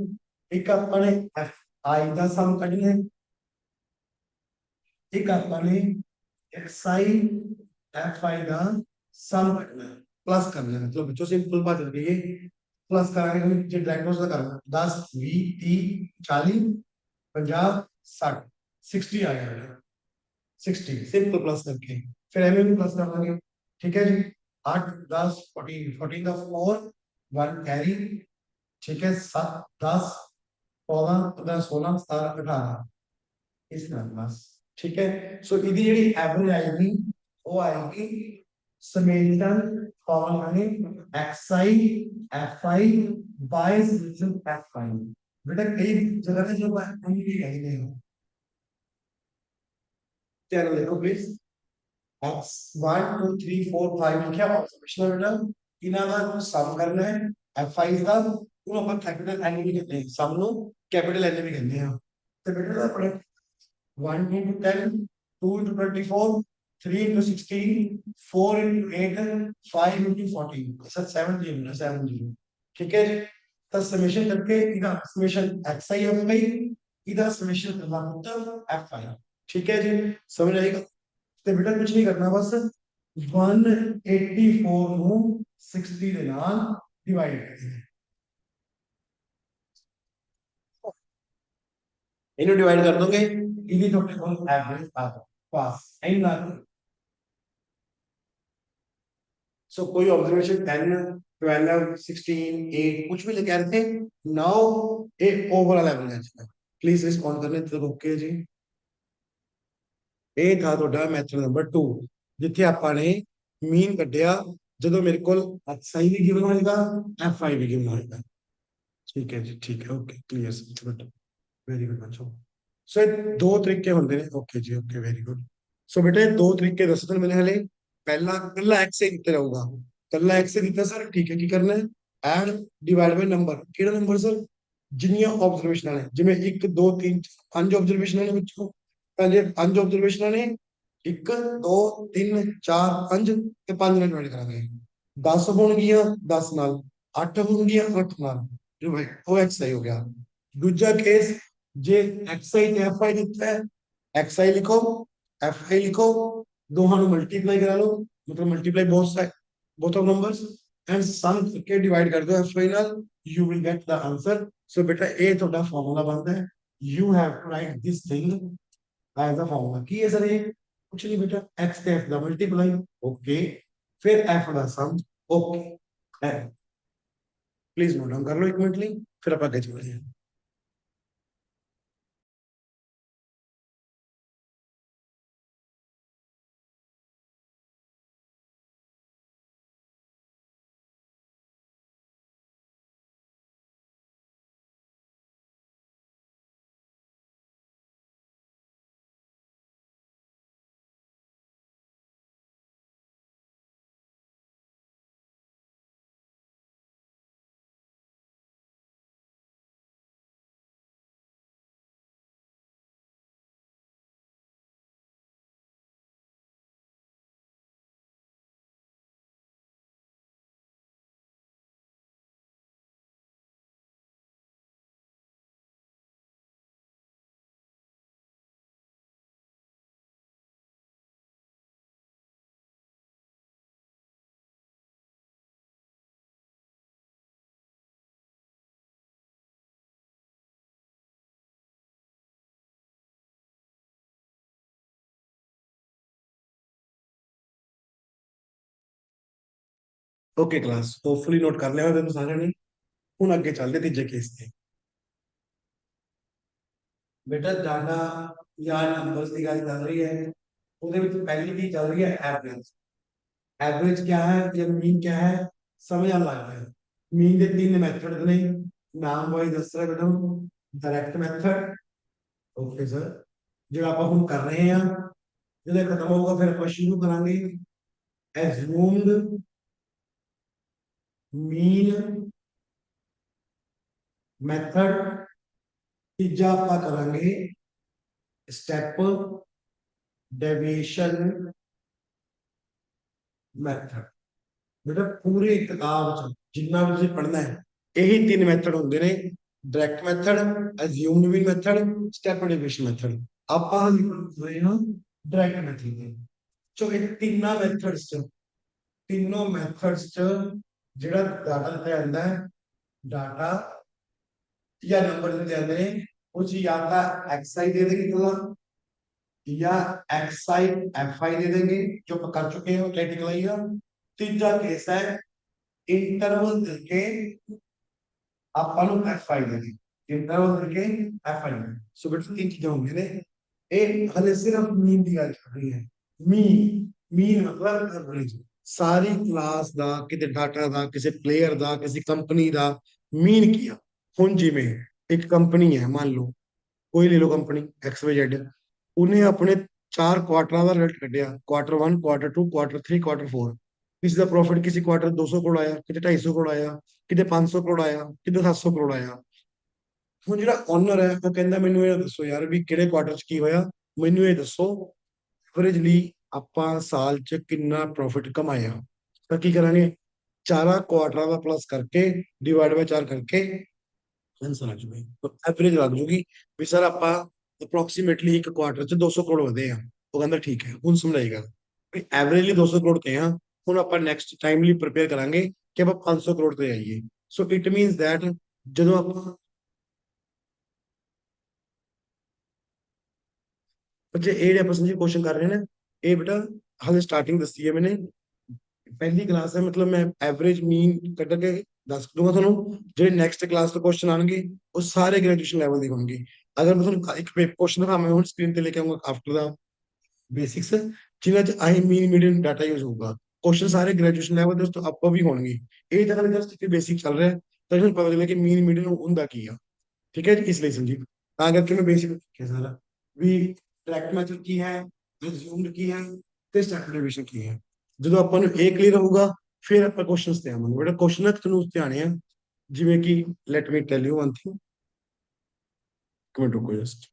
ਇੱਕ ਆਪਾਂ ਨੇ एफ आई ਦਾ ਸਮ ਕੱਢਣਾ ਹੈ, ਇੱਕ ਆਪਾਂ ਨੇ एक्स आई एफ आई का सम ਕੱਢਣਾ ਹੈ, प्लस करना है। मतलब बच्चों सिंपल बात है ये, प्लस कराएंगे जो डायरेक्ट से करना 10 20 30 40 50 60 60 आ गया, 60 सिंपल प्लस करके फिर एम भी प्लस कर देंगे, ठीक है जी। 8 10 14 14 का 4 1 कैरी, ठीक है। 7 10 14 15 16 17 18 इस तरह क्लास, ठीक है। सो इदी जेडी एवरेज आएगी वो आएगी समेशन फॉर्मूला है xi fi by summation fi। बेटा कई जगह पे जो हम ये कहीं नहीं हो, चलो देखो प्लीज, x 1 2 3 4 5 लिखा ऑब्जर्वेशन बेटा, इना का सम करना है fi का, वो अपन कैपिटल एन भी कहते हैं, सम नो कैपिटल एन भी कहते हैं। तो बेटा अपने 1 into 10, 2 into 24, 3 into 16, 4 into 8, 5 into 14, sir 70 है 70, ठीक है जी। तो समेशन करके इधर समेशन xi एफ आई, इधर समेशन करना होता है एफ आई, ठीक है जी। समझ आएगा। तो बेटा कुछ नहीं करना, बस 184 ਨੂੰ 60 ਦੇ ਨਾਲ डिवाइड करते हैं, इन्हें डिवाइड कर दोगे इन्हीं थोड़े को एवरेज आ जाए पास एंड ना। सो कोई ऑब्जर्वेशन 10 12 16 8 कुछ भी लेके आ रहे थे, नाउ ए ओवरऑल एवरेज है। प्लीज रिस्पॉन्ड करने तो ओके जी। ਇਹ था ਤੁਹਾਡਾ ਮੈਥਡ ਨੰਬਰ 2 ਜਿੱਥੇ ਆਪਾਂ ਨੇ ਮੀਨ ਕੱਢਿਆ ਜਦੋਂ ਮੇਰੇ ਕੋਲ xi ਵੀ ਗਿਵਨ ਹੋਏਗਾ fi ਵੀ ਗਿਵਨ ਹੋਏਗਾ। ਠੀਕ ਹੈ ਜੀ, ਠੀਕ ਹੈ, okay clear good, very good ਬੱਚੋ। ਸੋ ਇਹ ਦੋ ਤਰੀਕੇ ਹੁੰਦੇ ਨੇ, ਓਕੇ ਜੀ ਓਕੇ ਵੈਰੀ ਗੁੱਡ। ਸੋ ਬੇਟੇ ਦੋ ਤਰੀਕੇ ਦੱਸ ਦਿਨ ਮੈंने ਹਲੇ, ਪਹਿਲਾ ਕੱਲਾ x ਹੀ ਦਿੱਤੇ ਰਹੂਗਾ, ਕੱਲਾ x ਹੀ ਦਿੱਤਾ ਸਰ, ਠੀਕ ਹੈ। ਕੀ ਕਰਨਾ ਹੈ, ਐਡ ਡਿਵਾਈਡ ਬਾਈ ਨੰਬਰ, ਕਿਹੜਾ ਨੰਬਰ ਸਰ, ਜਿੰਨੀਆਂ ਆਬਜ਼ਰਵੇਸ਼ਨਾਂ ਨੇ, ਜਿਵੇਂ 1 2 3 5 ਆਬਜ਼ਰਵੇਸ਼ਨਾਂ ਨੇ ਬੱਚੋ, ਤਾਂ ਜੇ 5 ਆਬਜ਼ਰਵੇਸ਼ਨਾਂ ਨੇ 1 2 3 4 5 ਤੇ 5 ਨਾਲ ਡਿਵਾਈਡ ਕਰਾਂਗੇ, 10 ਹੋਣਗੀਆਂ 10 ਨਾਲ, 8 ਹੋਣਗੀਆਂ 8 ਨਾਲ, ਜੋ ਭਾਈ ਉਹ x ਹੀ ਹੋ ਗਿਆ। दूजा केस जे xi ਤੇ fi ਦਿੱਤਾ है, xi लिखो fi लिखो, दोनों ਨੂੰ मल्टीप्लाई करा लो, मतलब multiply both side both of numbers and sum करके डिवाइड कर दो fi ਨਾਲ, you will get the answer। so बेटा ये ਤੁਹਾਡਾ फार्मूला बनता है, you have to write this thing as a formula। ਕੀ ਹੈ ਸਰ ਇਹ, ਕੁਛ ਨਹੀਂ बेटा, x ਤੇ f ਦਾ ਮਲਟੀਪलाई, ओके, फिर f ਦਾ sum, okay. Please note down कर लो एक मिनट ਲਈ, फिर ਆਪਾਂ ਅੱਗੇ ਚੱਲਦੇ ਹਾਂ। ओके क्लास, होपफुली नोट कर लिया तुम सारे ने। ਹੁਣ ਅੱਗੇ ਚੱਲਦੇ ਤੀਜੇ ਕੇਸ ਤੇ। बेटा डाटा या नंबर्स की ਗੱਲ ਚੱਲ ਰਹੀ ਹੈ, ਉਹਦੇ ਵਿੱਚ ਪਹਿਲੀ ਕੀ ਚੱਲ ਰਹੀ ਹੈ, ਐਵਰੇਜ। ਐਵਰੇਜ क्या है या मीन क्या है, समझ आने लग गया। मीन ਦੇ ਤਿੰਨ ਮੈਥਡ ਨੇ, ਨਾਮ ਵਾਈਜ਼ ਦੱਸ ਰਿਹਾ ਬੇਟਾ, डायरेक्ट ਮੈਥਡ, ओके सर, ਜਿਹੜਾ ਆਪਾਂ ਹੁਣ ਕਰ ਰਹੇ ਹਾਂ, ਜਦੋਂ ਖਤਮ ਹੋਊਗਾ ਫਿਰ ਆਪਾਂ ਸ਼ੁਰੂ ਕਰਾਂਗੇ ਐਜ਼ੂਮਡ मीन मैथड। तीजा ਆਪਾਂ ਕਰਾਂਗੇ स्टेप डेविएशन मैथड। बेटा पूरी किताब च जिन्ना भी तुसीं पढ़ना है यही तीन मैथड होंगे ने, direct method, assumed mean method, step deviation method. ਆਪਾਂ लिख रहे हैं डायरेक्ट मैथड। सो ये तीनों मैथड्स च, तीनों मैथड्स च ਜਿਹੜਾ डाटा ਦਿੱਤਾ ਜਾਂਦਾ है, डाटा या नंबर ਦਿੱਤੇ ਜਾਂਦੇ ਨੇ, ਉਹ ਚ या ਤਾਂ xi दे देंगे कला, या xi fi दे देंगे, जो हम कर चुके हैं प्रैक्टिकल। तीजा केस है इंटरवल देके ਆਪਾਂ ਨੂੰ fi ਦੇ ਦੇ, इंटरवल देके fi। सो बेटा तीन चीजें होंगी ने, हले सिर्फ मीन की गल कर रही है। मीन, मीन मतलब एवरेज। सारी क्लास ਦਾ ਕਿਤੇ ਡਾਟਾ ਦਾ ਕਿਸੇ ਪਲੇਅਰ ਦਾ ਕਿਸੇ ਕੰਪਨੀ ਦਾ ਮੀਨ ਕੀ ਆ। ਹੁਣ ਜਿਵੇਂ ਇੱਕ ਕੰਪਨੀ ਹੈ, ਮੰਨ ਲਓ ਕੋਈ ਲੈ ਲਓ ਕੰਪਨੀ XYZ, ਉਹਨੇ ਆਪਣੇ 4 ਕੁਆਟਰਾਂ ਦਾ ਰਿਜ਼ਲਟ ਕੱਢਿਆ, Q1, Q2, Q3, Q4। ਕਿਸੇ ਦਾ ਪ੍ਰੋਫਿਟ ਕਿਸੇ ਕੁਆਟਰ 200 ਕਰੋੜ ਆਇਆ, ਕਿਤੇ 250 ਕਰੋੜ ਆਇਆ, ਕਿਤੇ 500 ਕਰੋੜ ਆਇਆ, ਕਿਤੇ 700 ਕਰੋੜ ਆਇਆ। ਹੁਣ ਜਿਹੜਾ ਓਨਰ ਹੈ ਉਹ ਕਹਿੰਦਾ ਮੈਨੂੰ ਇਹ ਦੱਸੋ ਯਾਰ ਵੀ ਕਿਹੜੇ ਕੁਆਟਰ ਚ ਕੀ ਹੋਇਆ, ਮੈਨੂੰ ਇਹ ਦੱਸੋ ਐਵਰੇਜਲੀ ਆਪਾਂ ਸਾਲ ਚ ਕਿੰਨਾ ਪ੍ਰੋਫਿਟ ਕਮਾਇਆ। ਤਾਂ ਕੀ ਕਰਾਂਗੇ, ਚਾਰਾਂ ਕੁਆਟਰਾਂ ਦਾ ਪਲੱਸ ਕਰਕੇ ਡਿਵਾਈਡ ਬਾਈ 4 ਕਰਕੇ ਆਂਸਰ ਆ ਜਾਊਗਾ, ਐਵਰੇਜ ਲੱਗ ਜੂਗੀ ਵੀ ਸਰ ਆਪਾਂ ਅਪਰੋਕਸੀਮੇਟਲੀ ਇੱਕ ਕੁਆਟਰ ਚ 200 ਕਰੋੜ ਵਧੇ ਆ। ਉਹ ਕਹਿੰਦਾ ਠੀਕ ਹੈ, ਹੁਣ ਸਮਝਾਏਗਾ ਵੀ ਐਵਰੇਜਲੀ 200 ਕਰੋੜ ਤੇ ਆ। ਹੁਣ ਆਪਾਂ ਨੈਕਸਟ ਟਾਈਮ ਲਈ ਪ੍ਰਪੇਅਰ ਕਰਾਂਗੇ ਕਿ ਆਪਾਂ 500 ਕਰੋੜ ਤੇ ਆਈਏ। ਸੋ ਇਟ ਮੀਨਸ ਦੈਟ ਜਦੋਂ ਆਪਾਂ ਬੱਚੇ ਇਹ ਜਿਹੜੇ ਆਪਾਂ ਸਮਝੀ ਕੁਐਸਚਨ ਕਰ ਰਹੇ ਨੇ, ਇਹ ਬੇਟਾ ਹਾਲੇ ਸਟਾਰਟਿੰਗ ਦੱਸੀ ਹੈ ਮੈंने। ਪਹਿਲੀ ਕਲਾਸ ਹੈ, ਮਤਲਬ ਮੈਂ ਐਵਰੇਜ ਮੀਨ ਕੱਢ ਕੇ ਦੱਸ ਦੂੰਗਾ ਤੁਹਾਨੂੰ। ਜਿਹੜੇ ਨੈਕਸਟ ਕਲਾਸ ਤੋਂ ਕੁਐਸਚਨ ਆਣਗੇ ਉਹ ਸਾਰੇ ਗ੍ਰੈਜੂਏਸ਼ਨ ਲੈਵਲ ਦੇ ਹੋਣਗੇ। ਅਗਰ ਮੈਂ ਤੁਹਾਨੂੰ ਇੱਕ ਕੁਐਸਚਨ ਦਿਖਾਵਾਂ ਹੁਣ ਸਕਰੀਨ ਤੇ ਲੈ ਕੇ ਆਉਂਗਾ ਆਫਟਰ ਦਾ ਬੇਸਿਕਸ, ਜਿਨ੍ਹਾਂ ਚ ਆਈ ਮੀਨ ਮੀਡੀਅਨ ਡਾਟਾ ਯੂਜ਼ ਹੋਊਗਾ। ਕੁਐਸਚਨ ਸਾਰੇ ਗ੍ਰੈਜੂਏਸ਼ਨ ਲੈਵਲ ਦੇ ਉਸ ਤੋਂ ਅੱਪਰ ਵੀ ਹੋਣਗੇ। ਇਹ ਤਾਂ ਹਾਲੇ ਜਸਟ ਇੱਕ ਬੇਸਿਕ ਚੱਲ ਰਿਹਾ ਹੈ, ਤਾਂ ਤੁਹਾਨੂੰ ਪਤਾ ਲੱਗਿਆ ਕਿ ਮੀਨ ਮੀਡੀਅਨ ਹੁੰਦਾ ਕੀ ਆ। ਠੀਕ ਹੈ ਜੀ, ਇਸ ਲਈ ਸਮਝੀ। ਤਾਂ ਕਰਕੇ ਮੈਂ ਬੇਸਿਕ ਰੱਖਿਆ ਸਾਰਾ ਵੀ ਡਾਇਰੈਕਟ ਮੈਥਡ ਕੀ ਹੈ, ਰਿਜ਼ਿਊਮਡ ਕੀ ਹੈ, ਤੇ ਸਟੈਪ ਡਿਵੀਜ਼ਨ ਕੀ ਹੈ। ਜਦੋਂ ਆਪਾਂ ਨੂੰ ਇਹ ਕਲੀਅਰ ਹੋਊਗਾ ਫਿਰ ਆਪਾਂ ਕੁਐਸਚਨਸ ਤੇ ਆਵਾਂਗੇ। ਬੇਟਾ ਕੁਐਸਚਨ ਤੁਹਾਨੂੰ ਧਿਆਨ ਆ, ਜਿਵੇਂ ਕਿ let me tell you one thing, ਇੱਕ ਮਿੰਟ ਰੁਕੋ ਜਸਟ।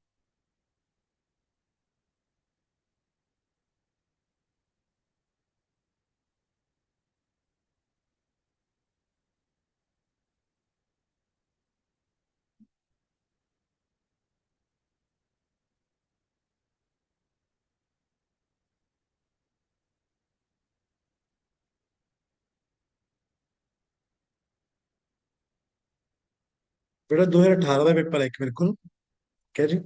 ਬੇਟਾ 2018 ਦਾ ਪੇਪਰ ਹੈ ਇੱਕ ਮੇਰੇ ਕੋਲ। ਠੀਕ ਹੈ ਜੀ,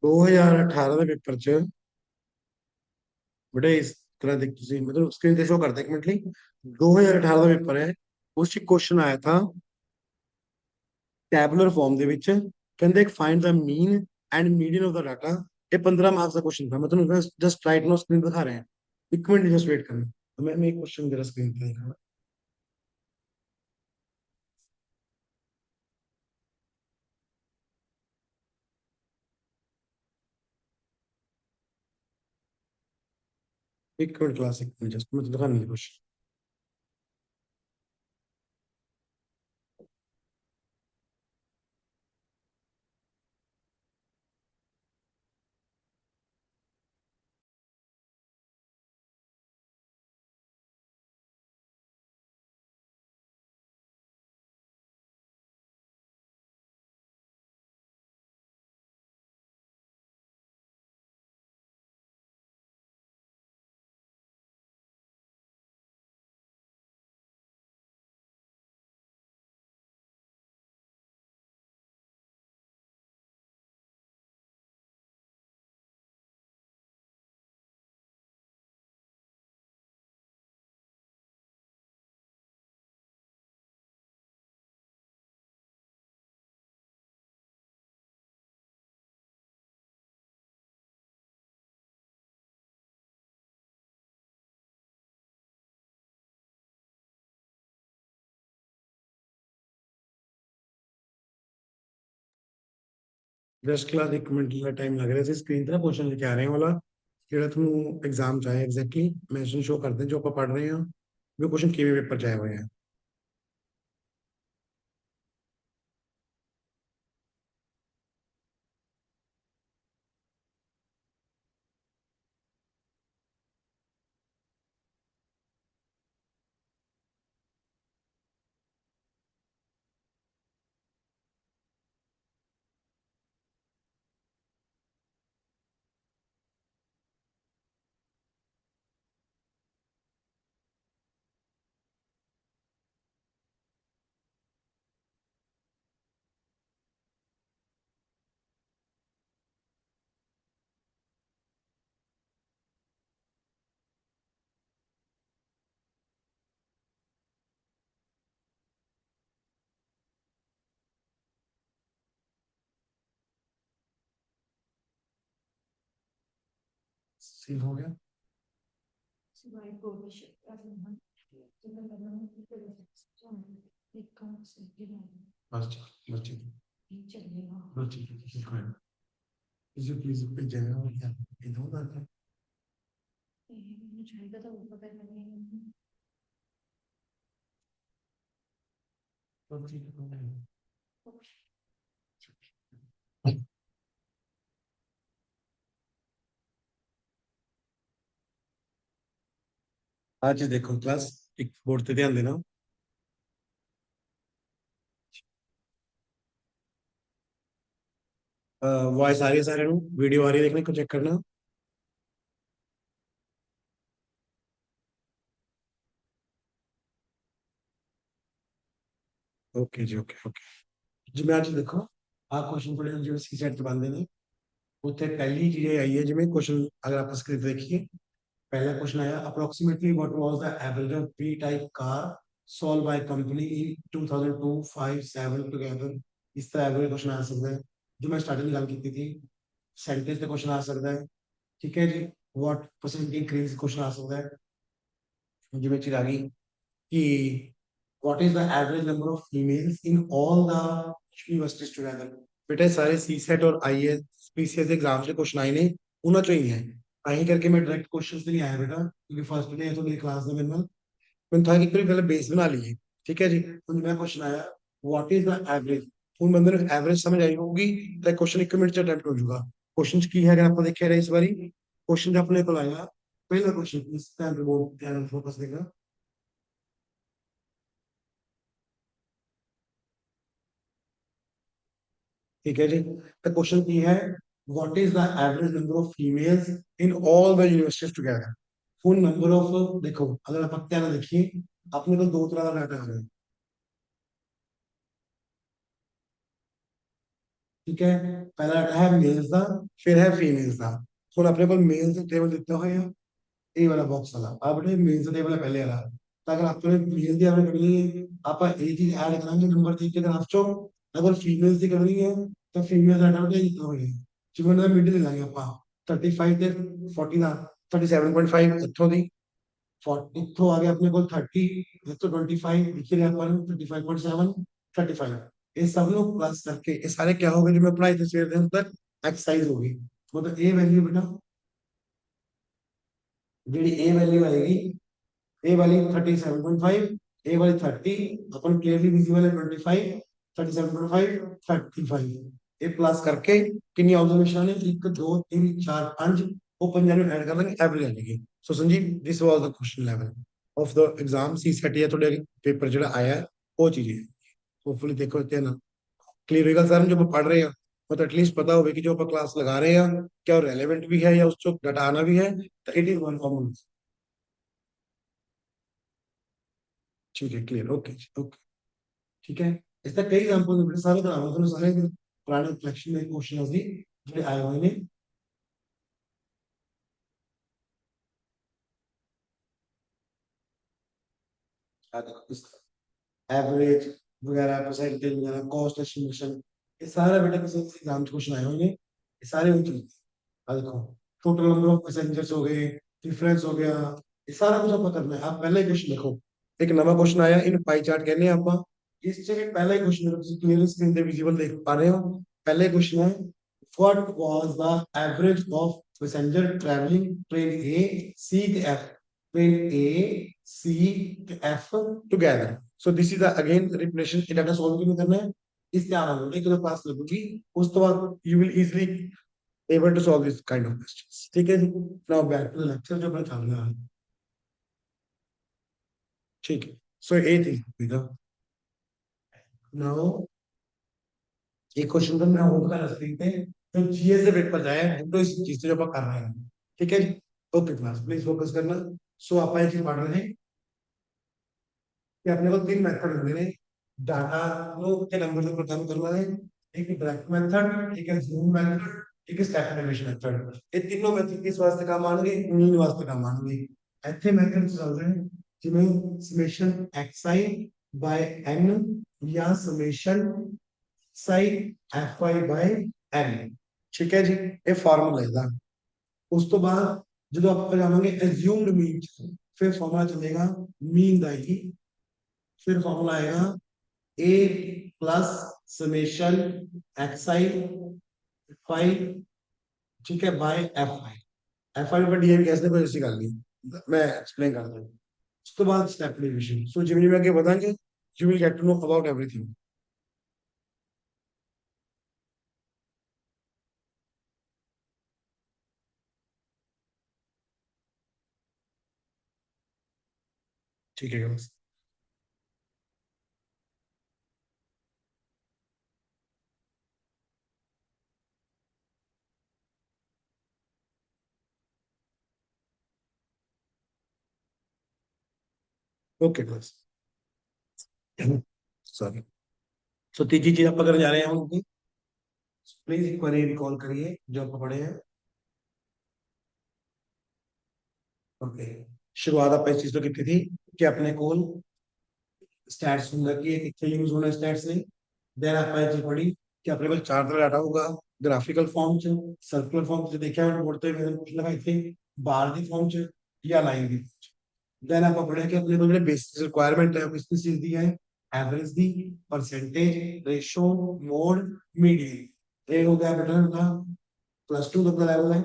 2018 ਦੇ ਪੇਪਰ ਚ ਬੇਟਾ ਇਸ ਤਰ੍ਹਾਂ ਦੇਖ, ਤੁਸੀਂ ਮਤਲਬ ਸਕਰੀਨ ਤੇ ਸ਼ੋ ਕਰਦਾ ਇੱਕ ਮਿੰਟ ਲਈ। 2018 ਦਾ ਪੇਪਰ ਹੈ, ਉਸ ਚ ਕੁਐਸਚਨ ਆਇਆ था ਟੈਬੂਲਰ ਫਾਰਮ ਦੇ ਵਿੱਚ। ਕਹਿੰਦੇ find the mean and median of the data. ਇਹ 15 ਮਾਰਕਸ ਦਾ ਕੁਐਸਚਨ था। मैं ਤੁਹਾਨੂੰ जस्ट राइट नाउ स्क्रीन दिखा रहे हैं, एक मिनट जस्ट वेट करना। तो मैं एक क्वेश्चन जरा स्क्रीन पे दिखा। एक मिनट क्लास, एक मिनट जस्ट मैं तो दिखा नहीं क्वेश्चन। जस्ट क्लास एक मिनट का टाइम लग रहा है स्क्रीन ਤੇ ਨਾ ਕੁਐਸਚਨ ਲਿਖ ਆ ਰਹੇ ਵਾਲਾ, ਜਿਹੜਾ ਤੁਹਾਨੂੰ ਐਗਜ਼ਾਮ ਚ ਆਇਆ ਐਗਜ਼ੈਕਟਲੀ ਮੈਂਸ਼ਨ ਸ਼ੋ ਕਰਦੇ ਜੋ ਆਪਾਂ ਪੜ ਰਹੇ ਹਾਂ ਵੀ ਕੁਐਸਚਨ ਕਿਵੇਂ ਪੇਪਰ ਚ ਆਏ ਹੋਏ ਆ। ठीक हो गया। बस ठीक, बस ठीक, बस ठीक है, ठीक है। इसे प्लीज पे जाएगा और क्या ये दो बात है। बस ठीक है। आज देखो क्लास एक बोर्ड पे ध्यान देना। वॉइस आ रही है सारे ਨੂੰ वीडियो आ रही है देखने को चेक करना। ओके जी, ओके ओके। जिवें ਅੱਜ देखो आ क्वेश्चन पढ़े जिवें सी सेट ਚ ਬੰਦੇ ਨੇ ਉੱਥੇ ਪਹਿਲੀ ਚੀਜ਼ ਇਹ ਆਈ ਹੈ ਜਿਵੇਂ क्वेश्चन अगर आप स्क्रीन पे देखिए पहला क्वेश्चन आया approximately what was the average of B type car sold by company in 2002 5 7 together. इस तरह एवरेज क्वेश्चन आ सकता है जो मैं स्टार्टिंग में गल की थी। सेंटेंस का क्वेश्चन आ सकता है। ठीक है जी। व्हाट परसेंट इंक्रीज क्वेश्चन आ सकता है जिवें चीज आ गई कि what is the average number of females in all the universities together। बेटा सारे सी सेट और आई एस पीसीएस एग्जाम से क्वेश्चन आए ने उन्होंने चो ही है। आई करके मैं डायरेक्ट क्वेश्चन से नहीं आया बेटा क्योंकि फर्स्ट डे तो मेरी क्लास में मैंने था कि पहले बेस बना लिए। ठीक है जी। तो मैं क्वेश्चन आया व्हाट इज द एवरेज। उन बंदे ने एवरेज समझ आई होगी तो क्वेश्चन 1 मिनट च अटेम्प्ट हो जाएगा। क्वेश्चन की है अगर आप देखिए रहे इस बारी क्वेश्चन अपने को आया पहला क्वेश्चन इस टाइम पे बहुत ध्यान फोकस देगा। ठीक है जी। तो क्वेश्चन की है what is the average number of females in all the universities together. Full number of देखो अगर आप ध्यान देखिए अपने को दो तरह का डाटा आ रहा है। ठीक है। पहला डाटा है मेल्स का फिर है फीमेल्स का। ਹੁਣ ਆਪਣੇ ਕੋਲ ਮੇਲਸ ਦੇ ਟੇਬਲ ਦਿੱਤੇ ਹੋਏ ਆ ਇਹ ਵਾਲਾ ਬਾਕਸ ਵਾਲਾ ਆ ਬੜੇ ਮੇਲਸ ਦਾ ਟੇਬਲ ਹੈ ਪਹਿਲੇ ਵਾਲਾ। ਤਾਂ ਅਗਰ ਆਪਣੇ ਮੇਲ ਦੀ ਆਪਣੇ ਕਰਨੀ ਹੈ ਆਪਾਂ ਇਹ ਚੀਜ਼ ਐਡ ਕਰਾਂਗੇ ਨੰਬਰ ਦੇ ਕੇ ਗ੍ਰਾਫ ਚੋਂ। ਅਗਰ ਫੀਮੇਲਸ ਦੀ ਕਰਨੀ ਹੈ ਤਾਂ ਫੀਮੇਲ ਦਾ ਡਾਟਾ ਦਿੱਤਾ ਹੋਇਆ ਹੈ ਜਿਵੇਂ ਉਹਨਾਂ ਦਾ ਮਿਡ ਲੈ ਲਾਂਗੇ ਆਪਾਂ 35 ਤੇ 40 ਦਾ 37.5 ਇੱਥੋਂ ਦੀ 40 ਇੱਥੋਂ ਆ ਗਿਆ ਆਪਣੇ ਕੋਲ 30 ਇੱਥੋਂ 25 ਲਿਖ ਲਿਆ ਆਪਾਂ ਨੂੰ 35.7 35 ਇਹ ਸਭ ਨੂੰ प्लस करके ये सारे क्या हो गए जो मैं पढ़ाई थे सवेर दिन तक एक्सरसाइज होगी। मतलब ए वैल्यू बेटा जी ए वैल्यू आएगी ए वाली 37.5 ए वाली 30 अपन क्लियरली विजिबल है 25 37.5 35 ये प्लस करके कितनी ऑब्जर्वेशन है 1 2 3 4 5 वो पंजा में ऐड कर लेंगे एवरेज आ जाएगी। So Sanjeev this was the question level of the exam C set या थोड़े पेपर जो आया है वो चीज है। होपफुली देखो इतने ना क्लियर होगा सर जो पढ़ रहे हैं तो एटलीस्ट पता होगा कि जो अपन क्लास लगा रहे हैं क्या रेलेवेंट भी है या उसको घटाना भी है तो इट इज वन कॉमन। ठीक है क्लियर ओके ओके। ठीक है। इसका कई एग्जांपल बड़े सारे कराना तो सारे पुराने कलेक्शन में क्वेश्चन दी जो आए हुए ने। एवरेज वगैरह परसेंटेज वगैरह कॉस्ट एस्टिमेशन ये सारा बेटा किसी एग्जाम से क्वेश्चन आए हुए ने ये सारे उन चीज। देखो टोटल नंबर ऑफ पैसेंजर्स हो गए डिफरेंस हो गया ये सारा कुछ आपको करना है। आप पहले क्वेश्चन देखो एक नवा क्वेश्चन आया इन पाई चार्ट कहने हैं आप इस जगह पहला ही क्वेश्चन क्लियरली स्क्रीन पे विजिबल देख पा रहे हो। पहले क्वेश्चन है what was the average of passenger travelling train A C F train A C F together. So this is the again relation ये डाटा सॉल्व भी करना है इस ध्यान रखो एक तो क्लास लगेगी उस तो बाद you will easily able to solve this kind of questions। ठीक है जी। now back to the lecture जो अपना चल रहा है। ठीक है। सो ए थी बेटा now एक क्वेश्चन तो मैं होगा स्क्रीन पे तो जीएस से पेपर जाए तो इस चीज से जो अपन कर रहे हैं। ठीक है जी। ओके क्लास प्लीज फोकस करना। सो आप एक चीज पढ़ रहे हैं कि अपने को तीन मेथड होंगे ने डाटा नो के नंबर से प्रदान करना है। एक डायरेक्ट मेथड एक है जूम मेथड एक है स्टेप एलिमिनेशन मेथड। ये तीनों मेथड किस वास्ते काम आएंगे मीन वास्ते काम आएंगे। ऐसे मेथड चल रहे हैं जिनमें समेशन xi बाय n या summation psi fi by n। ठीक है जी ये फार्मूला है। उस तो बाद जो आप जावांगे एज्यूम्ड मीन, फिर फॉर्मूला चलेगा मीन का ही, फिर फॉर्मूला आएगा A plus summation x I five, ठीक है, by F I. F I पर डीएम कैसे कोई ऐसी गल नहीं, मैं एक्सप्लेन करता हूँ। उसके बाद स्टेप डिवीजन, सो जिम्मे में आगे बताएंगे, you will get to know about everything. ठीक है बस। ओके बस। सॉरी। सो तीसरी चीज आप करने जा रहे हैं हम लोग, प्लीज एक बार रिकॉल करिए जो आपको पढ़े हैं। ओके। शुरुआत आप इस चीज तो की थी कि अपने को स्टैट्स ਹੁੰਦਾ कि कितने यूज होना स्टैट्स ने। देन ਆਪਾਂ ਇਹ ਚੀਜ਼ ਪੜੀ ਕਿ ਆਪਣੇ ਕੋਲ ਚਾਰ ਤਰ੍ਹਾਂ ਡਾਟਾ ਹੋਊਗਾ, ਗ੍ਰਾਫਿਕਲ ਫਾਰਮ ਚ, ਸਰਕੂਲਰ ਫਾਰਮ ਚ ਦੇਖਿਆ ਹੁਣ ਬੋਰਡ ਤੇ ਮੇਰੇ ਪੁੱਛ ਲਗਾ ਇੱਥੇ, ਬਾਰ ਦੀ ਫਾਰਮ ਚ ਜਾਂ ਲਾਈਨ ਦੀ। देन ਆਪਾਂ ਪੜਿਆ ਕਿ ਆਪਣੇ ਕੋਲ ਜਿਹੜੇ ਬੇਸਿਕ ਰਿਕੁਆਇਰਮੈਂਟ ਹੈ ਉਹ ਕਿਸ ਚੀਜ਼ ਦੀ ਹੈ, ਐਵਰੇਜ ਦੀ, परसेंटेज, रेशो, मोड, मीडियन। ਇਹ ਹੋ ਗਿਆ ਬੇਟਾ ਦਾ प्लस 2 तक का लेवल है।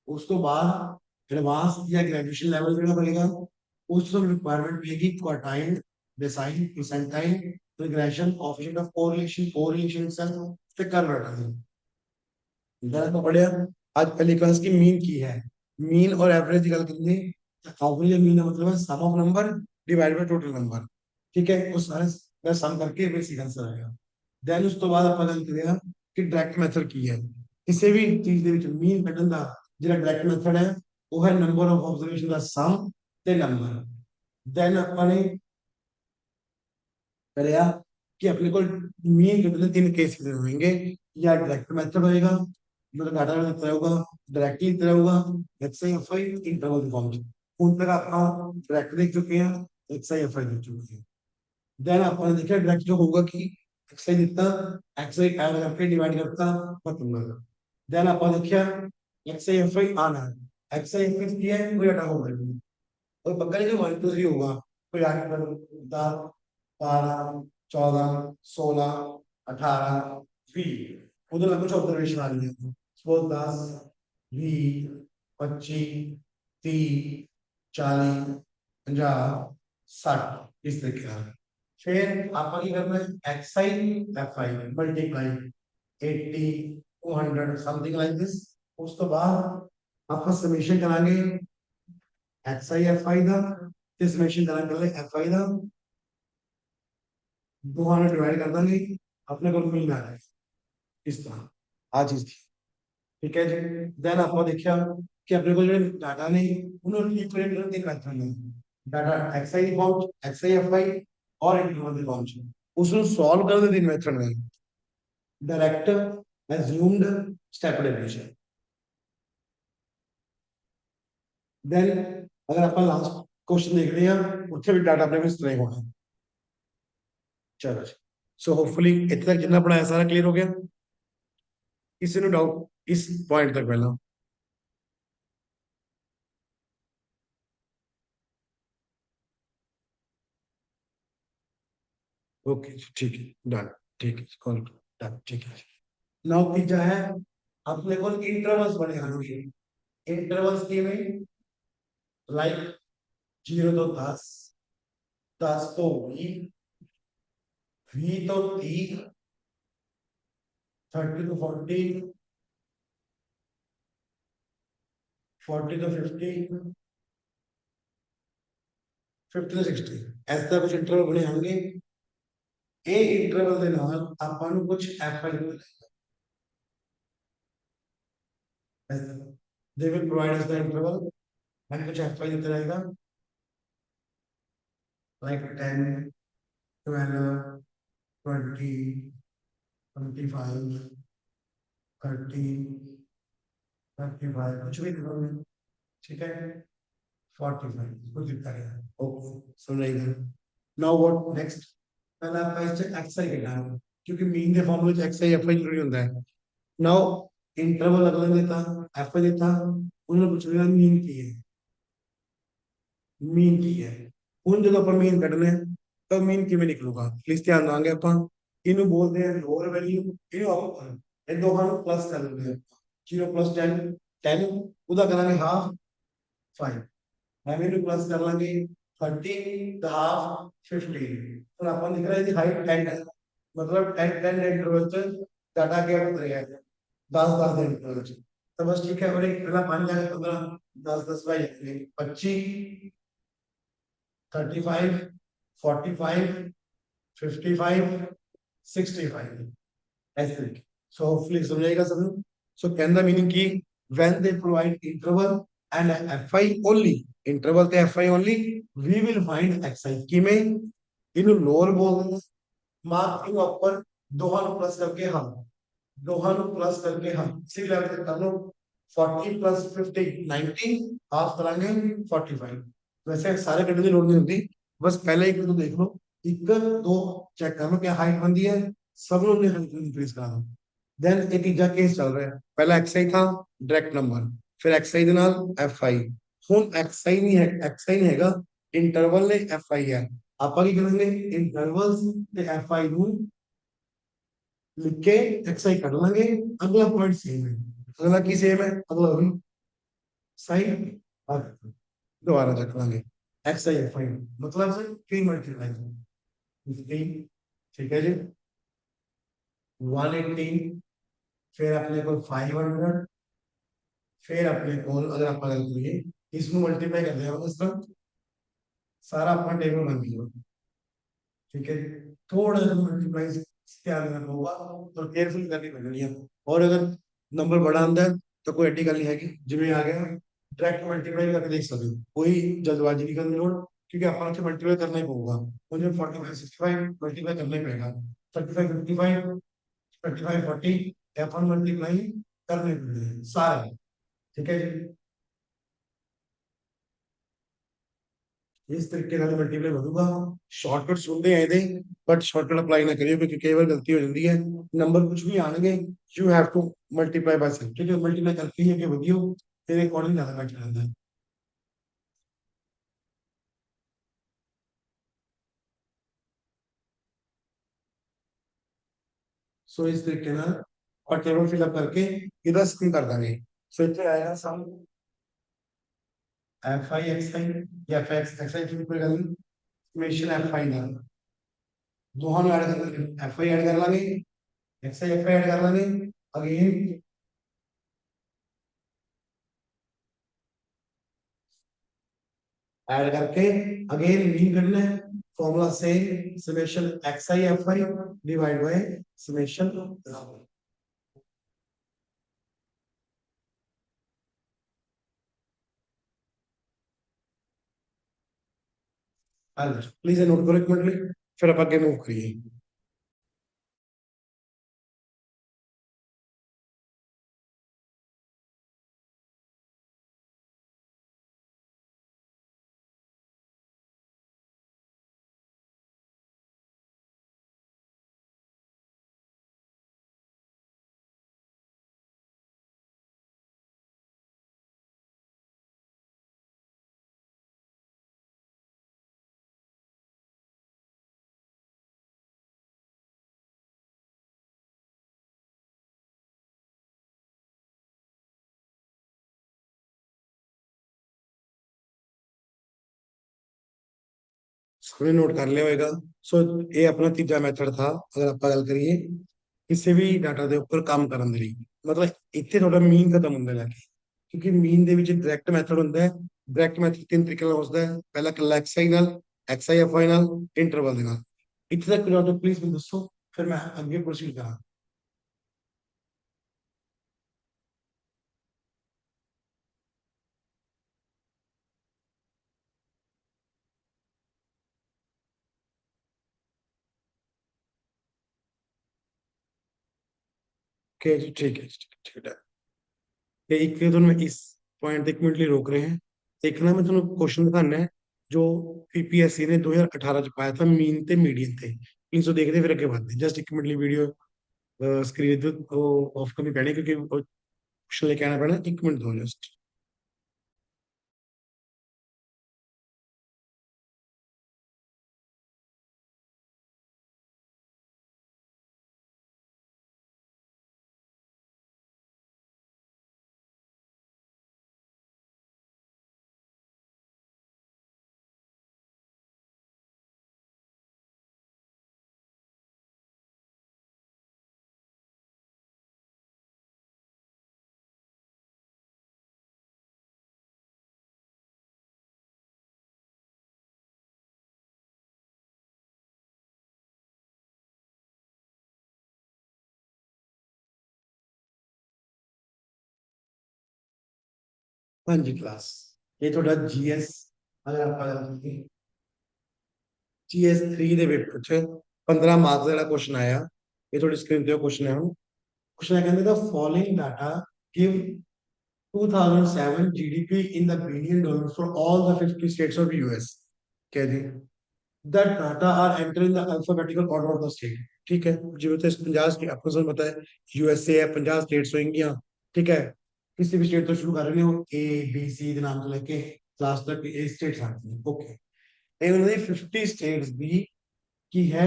उस तो बाद एडवांस या ग्रेजुएशन लेवल ਜਿਹੜਾ ਬनेगा, ਉਸ ਤੋਂ रिक्वायरमेंट मिलेगी quartile, decyl, percentile, regression, coefficient of correlation, correlation self ਤੇ कन्वर्जन। इधर तो पढ़िया। आज पहली क्लास की मीन की है, मीन और एवरेज की गल करेंगे। एवरेज या मीन का मतलब है sum of number divide by total number, ठीक है, वो सारे का सम करके बेसिक आंसर आएगा। देन उस तो बाद ਆਪਾਂ ਗੱਲ ਕਰਿਆ ਕਿ डायरेक्ट मेथड ਕੀ ਹੈ। ਕਿਸੇ ਵੀ ਚੀਜ਼ ਦੇ ਵਿੱਚ ਮੀਨ ਕੱਢਣ ਦਾ ਜਿਹੜਾ डायरेक्ट मेथड ਹੈ ਉਹ ਹੈ ਨੰਬਰ ਆਫ ਆਬਜ਼ਰਵੇਸ਼ਨ ਦਾ ਸਮ ਤੇ ਨੰਬਰ। देन ਆਪਾਂ ने करेगा कि अपने को मीन कितने तीन केस होंगे, या डायरेक्ट मेथड होएगा, मतलब डाटा तरह होगा, डायरेक्टली तरह होगा, एक्सआईएफआई इंटरवल फॉर्म में। उन तक आप डायरेक्ट देख चुके हैं, एक्सआईएफआई देख चुके हैं। देन आपने देखा डायरेक्ट जो होगा कि एक्सआई जितना, एक्सआई ऐड करके डिवाइड करता खत्म होगा। देन आपने देखा एक्सआईएफआई आना है, एक्सआईएफआई किया है कोई डाटा होगा नहीं, और पक्का नहीं जो 1 2 3 होगा, कोई आठ दस 12 14 16 18 20, उधर कुछ ऑब्जर्वेशन आ रही है, सपोज 10 20 25 30 40 50 60 इस तरीके का। फिर आपका क्या करना है, x i F I multiply 80 200 something like this. उस तो बाद आपका समेशन कराएंगे एक्स आई एफ आई का, ਤੇ ਸमेशन कराएंगे एफ आई का, दोनों डिवाइड कर देंगे, अपने को मीन आ रहा है इस तरह आ चीज थी। ठीक है जी। देन आपको देखिया कि अपने को जो डाटा ने उन्होंने इक्विवेलेंट करके तीन मेथड ने, डाटा एक्सआई फॉर्म, एक्सआईएफआई और इंटरवल फॉर्म में, उसको सॉल्व कर दे तीन मेथड में, direct, assumed, step deviation. Then अगर आप लास्ट क्वेश्चन देख रहे हैं ਉੱਥੇ भी डाटा अपने को इस तरह ही होना है। चलो जी। सो होपफुली इतना तक जितना पढ़ाया सारा क्लियर हो गया, किसी ने डाउट इस पॉइंट तक पहला। ओके ठीक है डन, ठीक है कॉल डन, ठीक है। नाउ तीजा है अपने को इंटरवल्स बने होंगे, इंटरवल्स के में लाइक 0 तो 10, 10 तो 20, 20 तो 30, 30 तो 40, 40 तो 50, 50 तो 60, ऐसा कुछ इंटरवल बने होंगे। ए इंटरवल ਦੇ ਨਾਲ ਆਪਾਂ ਨੂੰ ਕੁਝ ਐਫਆਈ they will provide us the interval and कुछ एफआई देता रहेगा like 10 12 20 25 30 35 कुछ भी देखो मैं, ठीक है, 45 कुछ दिखता है। ओके सुन रही है। नाउ व्हाट नेक्स्ट, पहला आपका इससे एक्सआई कहना है क्योंकि मीन के फॉर्मूले में एक्सआई एफआई जरूरी होता है। नाउ इंटरवल अगला देता एफआई देता उन्होंने पूछ लिया मीन की है, मीन की है। उन जगह पर मीन कटने, तब मीन किਵੇਂ निकलूगा प्लीज ध्यान देंगे ਆਪਾਂ ਇਹਨੂੰ ਬੋਲਦੇ ਆ ਲੋਅਰ ਵੈਲਿਊ। ਇਹਨੂੰ ਆਪਾਂ ਇਹ ਦੋਹਾਂ ਨੂੰ ਪਲੱਸ ਕਰ ਲੈਂਦੇ ਆ, 0 + 10 10, ਉਹਦਾ ਕਰਾਂਗੇ ਹਾਫ 5, ਐਵੇਂ ਨੂੰ ਪਲੱਸ ਕਰ ਲਾਂਗੇ 30 ਦਾ ਹਾਫ 15। ਹੁਣ ਆਪਾਂ ਲਿਖ ਰਹੇ ਜੀ ਹਾਈਟ 10 ਹੈ, मतलब 10 10 इंटरवल ਚ डाटा क्या बन रहा है 10 10 इंटरवल ਚ। तो बस ठीक है, और एक पहला 5 जाएगा 15, 10 10 बाई 25, 35, 45, 55, 65 ऐसे। सो होपफुली समझाएगा सब। सो कैन द मीनिंग की when they provide interval and fi only, interval ते fi only, we will find xi की में इनु लोअर बोल मार्क इन अपर दोहां प्लस करके हम दोहां प्लस करके हम सी लेवल तक कर लो। 40 + 50 90, हाफ करांगे 45। वैसे सारे करने की लोड नहीं होती, बस पहले एक तो देख लो, एक दो चेक कर लो क्या हाइट बनती है, सब लोग ने इंक्रीज करा दो। देन एक तीजा केस चल रहा है, पहला xi था डायरेक्ट नंबर, फिर xi ਦੇ ਨਾਲ fi। ਹੁਣ xi नहीं है, xi नहीं हैगा, इंटरवल ने fi है। ਆਪਾਂ ਕੀ ਕਰਾਂਗੇ, ਇੰਟਰਵਲਸ ਤੇ fi ਨੂੰ लिख के xi कर लेंगे। अगला पॉइंट सेम है, अगला की सेम है, अगला भी साइन दोबारा रख लेंगे xi fi, मतलब से 3 मल्टीप्लाई 15, ठीक है जी 118, फिर अपने को 500, फिर अपने को अगर आप गल करिए इसमें मल्टीप्लाई कर देगा इस तरह, सारा अपना टेबल बन गया, ठीक है। थोड़ा सा मल्टीप्लाई ध्यान रखना होगा और केयरफुल करनी पड़ेगी है। और अगर नंबर बड़ा आंदा है तो कोई एडी गल नहीं है, जिम्मे आ गया डायरेक्ट मल्टीप्लाई करके देख सकते हो, कोई जल्दबाजी नहीं करनी लोड़, क्योंकि अपन से मल्टीप्लाई करना ही होगा। मुझे 45 65 मल्टीप्लाई करना ही पड़ेगा, 35 55 35 40 अपन मल्टीप्लाई करने पड़ेंगे सारे, ठीक है जी। इस तरीके ਨਾਲ ਮਲਟੀਪਲਾਈ ਵਧੂਗਾ। ਸ਼ਾਰਟਕਟ ਸੁਣਦੇ ਆਏ ਦੇ, ਬਟ ਸ਼ਾਰਟਕਟ ਅਪਲਾਈ ਨਾ ਕਰਿਓ ਕਿਉਂਕਿ ਕਈ ਵਾਰ ਗਲਤੀ ਹੋ ਜਾਂਦੀ ਹੈ, ਨੰਬਰ ਕੁਝ ਵੀ ਆਣਗੇ ਯੂ ਹੈਵ ਟੂ ਮਲਟੀਪਲਾਈ ਬਾਈ 7, ਠੀਕ ਹੈ। ਮਲਟੀਪਲਾਈ ਕਰਕੇ ਹੀ ਅੱਗੇ ਵਧੀਓ, ਤੇਰੇ ਅਕੋਰਡਿੰਗ ਜ਼ਿਆਦਾ ਬੈਟਰ ਰਹਿੰਦਾ ਹੈ। ਸੋ ਇਸ ਤਰੀਕੇ ਨਾਲ और टेबल फिलअप करके इधर स्क्रीन कर देंगे। सो इतने आएगा सम एफ आई एक्स आई या एफ एक्स एक्स आई कोई गल नहीं, समेशन एफ आई ना दोनों ऐड कर एफ आई ऐड कर लांगे, x i F i add कर लांगे, अगेन ऐड करके अगेन मीन करना है, फॉर्मूला से summation x i F i divide by summation please note करो एक मिनट, फिर आप आगे मूव करिए। सबने नोट कर लिया होगा। सो ये अपना तीजा मैथड था, अगर आप गल करिए किसी भी डाटा ਦੇ ਉੱਪਰ ਕੰਮ ਕਰਨ ਦੇ ਲਈ, ਮਤਲਬ ਇੱਥੇ ਤੁਹਾਡਾ ਮੀਨ ਖਤਮ ਹੁੰਦਾ ਜਾ ਕੇ, ਕਿਉਂਕਿ ਮੀਨ ਦੇ ਵਿੱਚ ਡਾਇਰੈਕਟ ਮੈਥਡ ਹੁੰਦਾ ਹੈ। ਡਾਇਰੈਕਟ ਮੈਥਡ ਤਿੰਨ ਤਰੀਕੇ ਨਾਲ ਹੁੰਦਾ ਹੈ, ਪਹਿਲਾ ਕੱਲਾ ਐਕਸਆਈ ਨਾਲ, ਐਕਸਆਈ ਐਫਆਈ ਨਾਲ, ਇੰਟਰਵਲ ਦੇ ਨਾਲ। ਇੱਥੇ ਤੱਕ ਜਾਓ ਪਲੀਜ਼ ਮੈਨੂੰ ਦੱਸੋ, ਫਿਰ ਮੈਂ ਅੱਗੇ ਪ੍ਰੋਸੀਡ ਕਰਾਂ। ओके जी ठीक है ठीक है। ਤੇ ਇੱਕ ਤੁਹਾਨੂੰ ਮੈਂ ਇਸ ਪੁਆਇੰਟ ਤੇ ਇੱਕ ਮਿੰਟ ਲਈ ਰੋਕ ਰਹੇ ਹਾਂ। ਇੱਕ ਨਾ ਮੈਂ ਤੁਹਾਨੂੰ ਕੁਐਸਚਨ ਦਿਖਾਣਾ ਹੈ ਜੋ ਪੀਪੀਐਸਸੀ ਨੇ 2018 ਚ ਪਾਇਆ था मीन ਤੇ मीडियन ਤੇ, प्लीज वो देखते फिर अगे बढ़ते। जस्ट एक मिनट ਲਈ ਵੀਡੀਓ स्क्रीन तो ऑफ करनी पैनी क्योंकि क्वेश्चन लेके आना पैना, एक मिनट दो जस्ट। हाँ जी क्लास, ये थोड़ा जीएस, अगर आप जीएस 3 ਦੇ ਪੇਪਰ ਚ 15 ਮਾਰਕਸ ਦਾ क्वेश्चन आया, ये थोड़ी स्क्रीन पे क्वेश्चन है हम। क्वेश्चन है कहते the following data give 2007 GDP in the billion dollar for all the 50 states of US. कह दी the data are enter in the alphabetical order of the state. ठीक है, जो तो 50 की आपको समझ पता है, यूएसए है, 50 स्टेट्स होंगी। ठीक है, किसी भी स्टेट तो शुरू कर रहे हो ए बी सी के नाम से लेके लास्ट तक ए स्टेट्स आती हैं। ओके, इन्होंने 50 स्टेट्स भी की है,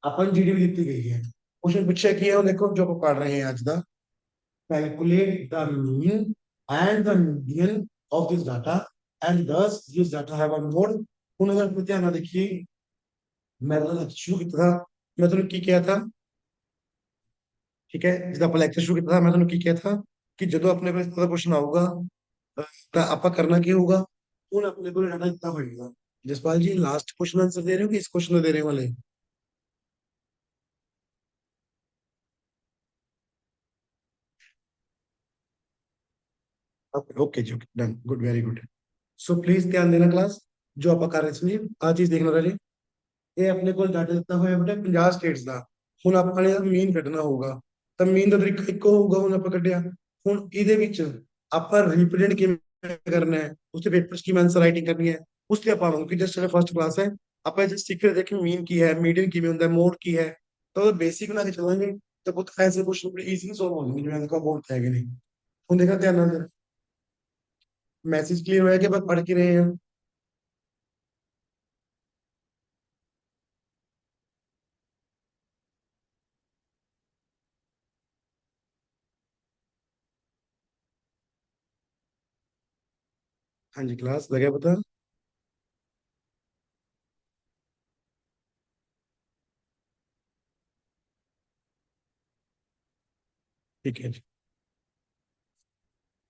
अपन जीडीपी दी गई है। क्वेश्चन पूछा कि है, देखो जो आप पढ़ रहे हैं आज का, calculate the mean and the median of this data and thus this data have a mode। ਹੁਣ ਅਗਰ ਤੁਸੀਂ ਧਿਆਨ ਨਾਲ ਦੇਖੀਏ, ਮੈਂ ਤਾਂ ਲੈਕਚਰ ਸ਼ੁਰੂ ਕੀਤਾ था, मैं ਤੁਹਾਨੂੰ ਕੀ ਕਿਹਾ था। ठीक है, ਜਦੋਂ ਆਪਾਂ ਲੈਕਚਰ ਸ਼ੁਰੂ ਕੀਤਾ था मैं ਤੁਹਾਨੂੰ ਕੀ ਕਿਹਾ था ਕਿ ਜਦੋਂ ਆਪਣੇ ਕੋਲ ਇਸ ਤਰ੍ਹਾਂ ਦਾ ਕੁਐਸਚਨ ਆਊਗਾ ਤਾਂ ਆਪਾਂ ਕਰਨਾ ਕੀ ਹੋਊਗਾ। ਹੁਣ ਆਪਣੇ ਕੋਲ ਡਾਟਾ ਦਿੱਤਾ ਹੋਏਗਾ। ਜਸਪਾਲ ਜੀ ਲਾਸਟ क्वेश्चन आंसर दे रहे हो कि इस क्वेश्चन में देने वाले। ओके जी, okay done, good, very good. So please ध्यान देना क्लास, जो आप कर रहे थे आ चीज देखना रहे। ਇਹ ਆਪਣੇ ਕੋਲ ਡਾਟਾ ਦਿੱਤਾ ਹੋਇਆ ਬੇਟਾ 50 ਸਟੇਟਸ ਦਾ। ਹੁਣ ਆਪਾਂ ਨੇ ਮੀਨ ਕੱਢਣਾ ਹੋਊਗਾ, ਤਾਂ ਮੀਨ ਦਾ ਤਰੀਕਾ ਇੱਕੋ ਹੋਊਗਾ। ਹੁਣ ਆਪਾਂ ਕੱਢਿਆ, ਹੁਣ ਇਹਦੇ ਵਿੱਚ ਆਪਾਂ ਰਿਪਰੈਜ਼ੈਂਟ ਕਿਵੇਂ ਕਰਨਾ ਹੈ, ਉਸ ਦੇ ਪੇਪਰ 'ਚ ਕੀ ਆਨਸਰ ਰਾਈਟਿੰਗ ਕਰਨੀ ਹੈ, ਉਸ ਲਈ ਆਪਾਂ ਨੂੰ ਕਿ ਜਸਟ ਫਸਟ ਕਲਾਸ ਹੈ, ਆਪਾਂ ਜਸਟ ਸਿੱਖ ਰਹੇ ਕਿ ਮੀਨ ਕੀ ਹੈ, ਮੀਡੀਅਨ ਕਿਵੇਂ ਹੁੰਦਾ, ਮੋਡ ਕੀ ਹੈ, ਤਾਂ ਉਹ ਬੇਸਿਕ ਬਣਾ ਕੇ ਚੱਲਾਂਗੇ। ਤਾਂ ਬਹੁਤ ਐਸੇ ਕੁਐਸਚਨ ਬੜੇ ਈਜ਼ੀਲੀ ਸੋਲਵ ਹੋ ਜਾਣਗੇ ਜਿਵੇਂ ਦੇਖੋ ਬੋਰਡ ਤੇ ਹੈਗੇ ਨੇ। ਹੁਣ ਦੇਖਾ ਧਿਆਨ ਨਾਲ, ਮੈਸੇਜ ਕਲੀਅਰ ਹੋਇਆ ਕਿ ਆਪਾਂ ਪੜ੍ਹ ਕੇ ਰਹੇ ਹਾਂ। हाँ जी क्लास लगे पता। ठीक है जी,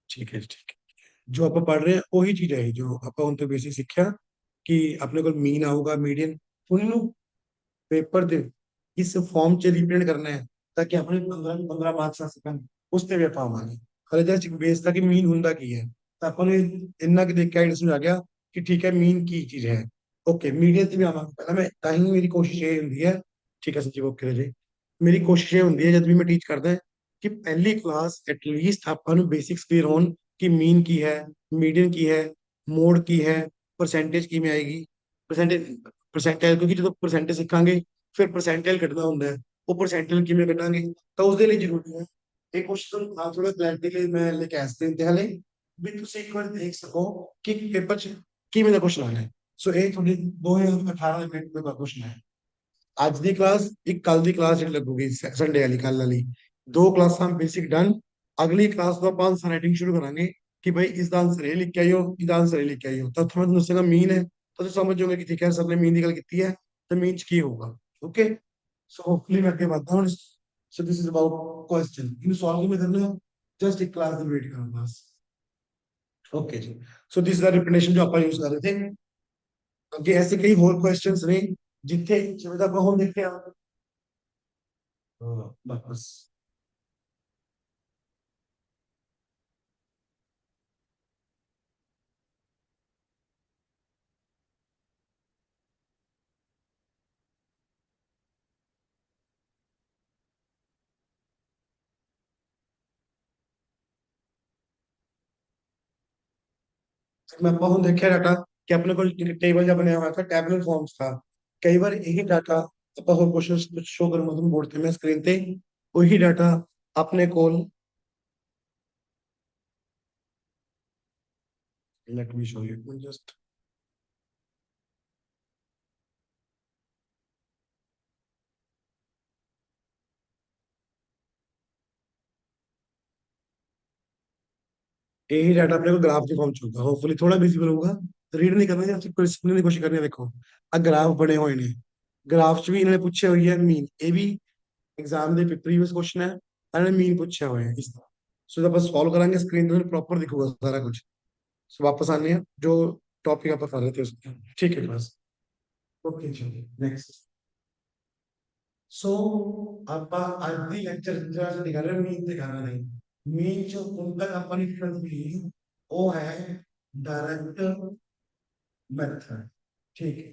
ठीक है जी, ठीक है। जो आप पढ़ रहे हैं वही चीज है जो आप उन तो बेसिक सीखा कि अपने को मीन आऊगा, मीडियन उन्होंने पेपर दे इस फॉर्म च रिप्रेजेंट करना है, ताकि अपने 15 मार्क्स आ सकन। उस ते भी ਆਪਾਂ ਆਵਾਂਗੇ। ਹਲੇ ਜਸਟ ਬੇਸ ਦਾ ਕਿ ਮੀਨ ਹੁੰਦਾ ਕੀ ਹੈ, ਤਾਂ ਆਪਾਂ ਨੂੰ ਇੰਨਾ ਕਿ ਦੇਖ ਕੇ ਆਈਡੀਆ ਸਮਝ ਆ ਗਿਆ ਕਿ ਠੀਕ ਹੈ ਮੀਨ ਕੀ ਚੀਜ਼ ਹੈ। ਓਕੇ, ਮੀਡੀਅਨ ਤੇ ਵੀ ਆਵਾਂਗੇ, ਪਹਿਲਾਂ ਮੈਂ ਤਾਂ ਹੀ ਮੇਰੀ ਕੋਸ਼ਿਸ਼ ਇਹ ਹੁੰਦੀ ਹੈ। ਠੀਕ ਹੈ ਸੰਜੀਵ, ਓਕੇ ਜੀ। ਮੇਰੀ ਕੋਸ਼ਿਸ਼ ਇਹ ਹੁੰਦੀ ਹੈ ਜਦ ਵੀ ਮੈਂ ਟੀਚ ਕਰਦਾ ਕਿ ਪਹਿਲੀ ਕਲਾਸ ਐਟਲੀਸਟ ਆਪਾਂ ਨੂੰ ਬੇਸਿਕਸ ਕਲੀਅਰ ਹੋਣ ਕਿ ਮੀਨ ਕੀ ਹੈ, ਮੀਡੀਅਨ ਕੀ ਹੈ, ਮੋਡ ਕੀ ਹੈ, ਪਰਸੈਂਟੇਜ ਕਿਵੇਂ ਆਏਗੀ। ਪਰਸੈਂਟੇਜ ਕਿਉਂਕਿ ਜਦੋਂ ਪਰਸੈਂਟੇਜ ਸਿੱਖਾਂਗੇ ਫਿਰ ਪਰਸੈਂਟੇਜ ਕੱਢਣਾ ਹੁੰਦਾ ਹੈ, ਉਹ ਪਰਸੈਂਟੇਜ ਕਿਵੇਂ ਕੱਢਾਂਗੇ, ਤਾਂ ਉਸਦੇ ਲਈ ਜ਼ਰੂਰੀ ਹੈ ਇਹ ਕੁਐਸਚਨ। ਆਪ ਥੋੜਾ ਕਲੈਰਿਟੀ ਲਈ ਮੈਂ ਲੈ ਕੇ ਆਇਆ ਤੇ ਹਾਲੇ ਵੀ ਤੁਸੀਂ ਇੱਕ ਵਾਰ ਦੇਖ ਸਕੋ ਕਿ ਪੇਪਰ 'ਚ ਕਿਵੇਂ ਦਾ ਕੁਐਸਚਨ ਆਣਾ ਹੈ। ਸੋ ਇਹ ਤੁਹਾਡੇ 2018 ਦੇ ਪੇਪਰ ਦਾ ਕੁਐਸਚਨ ਹੈ। ਅੱਜ ਦੀ ਕਲਾਸ ਇੱਕ ਕੱਲ ਦੀ ਕਲਾਸ ਜਿਹੜੀ ਲੱਗੂਗੀ ਸੰਡੇ ਵਾਲੀ, ਕੱਲ ਵਾਲੀ ਦੋ ਕਲਾਸਾਂ ਬੇਸਿਕ ਡਨ। ਅਗਲੀ ਕਲਾਸ ਤੋਂ ਆਪਾਂ ਆਨਸਰ ਰਾਈਟਿੰਗ ਸ਼ੁਰੂ ਕਰਾਂਗੇ ਕਿ ਭਾਈ ਇਸ ਦਾ ਆਨਸਰ ਇਹ ਲਿਖ ਕੇ ਆਇਓ, ਇਹਦਾ ਆਨਸਰ ਇਹ ਲਿਖ ਕੇ ਆਇਓ। ਤਾਂ ਤੁਹਾਨੂੰ ਦੱਸੇਗਾ ਮੀਨ ਹੈ ਤਾਂ ਤੁਸੀਂ ਸਮਝ ਜਾਓਗੇ ਕਿ ਠੀਕ ਹੈ ਸਰ ਨੇ ਮੀਨ ਦੀ ਗੱਲ ਕੀਤੀ ਹੈ ਤਾਂ ਮੀਨ 'ਚ ਕੀ ਹੋਊਗਾ। ਓਕੇ, ਸੋ ਹੋਪਫੁਲੀ ਮੈਂ ਅੱਗੇ ਵਧਦਾ ਹੁਣ। ਸੋ ਦਿਸ ਇਜ਼ ਅਬਾਊਟ ਕੁਐਸਚਨ, ਇਹਨੂੰ ਸੋਲਵ ਕਿਵੇਂ ਕਰਨਾ ਹੈ, ਜਸਟ ਇੱਕ ਕਲਾਸ ਦੀ ਵੇਟ ਕਰੋ ਬਸ। ਓਕੇ ਜੀ, ਸੋ ਦਿਸ ਇਜ਼ ਦਾ ਰਿਪੀਟੇਸ਼ਨ ਜੋ ਆਪਾਂ ਯੂਜ਼ ਕਰ ਰਹੇ ਥੇ। ਅੱਗੇ ऐसे कई ਹੋਰ क्वेश्चंस ਨੇ ਜਿੱਥੇ ਜਿਵੇਂ ਦਾ ਆਪਾਂ ਹੁਣ ਦੇਖਿਆ ਬਸ। मैं ਆਪਾਂ ਹੁਣ ਦੇਖਿਆ डाटा कि अपने को टेबल जब बनाया हुआ था टैबुलर फॉर्म्स था। कई बार यही डाटा ਆਪਾਂ ਹੋਰ क्वेश्चंस शो करूंगा तुम बोर्ड पे मैं स्क्रीन पे वही डाटा अपने ਕੋਲ। Let me show you just. यही डाटा अपने को ग्राफ के फॉर्म ਚ होगा, होपफुली थोड़ा विजिबल होगा। रीड नहीं करना, जब समझने की कोशिश करनी है। देखो आ ग्राफ बने हुए ने, ग्राफ ਚ ਵੀ ਇਹਨਾਂ ਨੇ ਪੁੱਛਿਆ ਹੋਈ ਹੈ ਮੀਨ, ਇਹ ਵੀ एग्जाम ਦੇ प्रीवियस क्वेश्चन है, ਇਹਨਾਂ ਨੇ ਮੀਨ ਪੁੱਛਿਆ ਹੋਇਆ ਹੈ ਇਸ ਤਰ੍ਹਾਂ। ਸੋ जब ਆਪਾਂ सॉल्व करेंगे स्क्रीन पे प्रॉपर दिखूगा सारा कुछ। सो वापस आने हैं जो टॉपिक आप कर रहे थे उसमें। ठीक है बस, ओके चलिए नेक्स्ट। सो ਆਪਾਂ ਅੱਜ ਦੀ ਲੈਕਚਰ ਜਿਹੜਾ ਅਸੀਂ ਕਰ ਰਹੇ ਮੀਨ ਤੇ ਕਰਨਾ ਨਹੀਂ। ਮੀਨ ਚ ਹੁਣ ਤੱਕ ਆਪਾਂ ਨੇ डिफरेंस मिली वो है डायरेक्ट मेथड। ठीक है,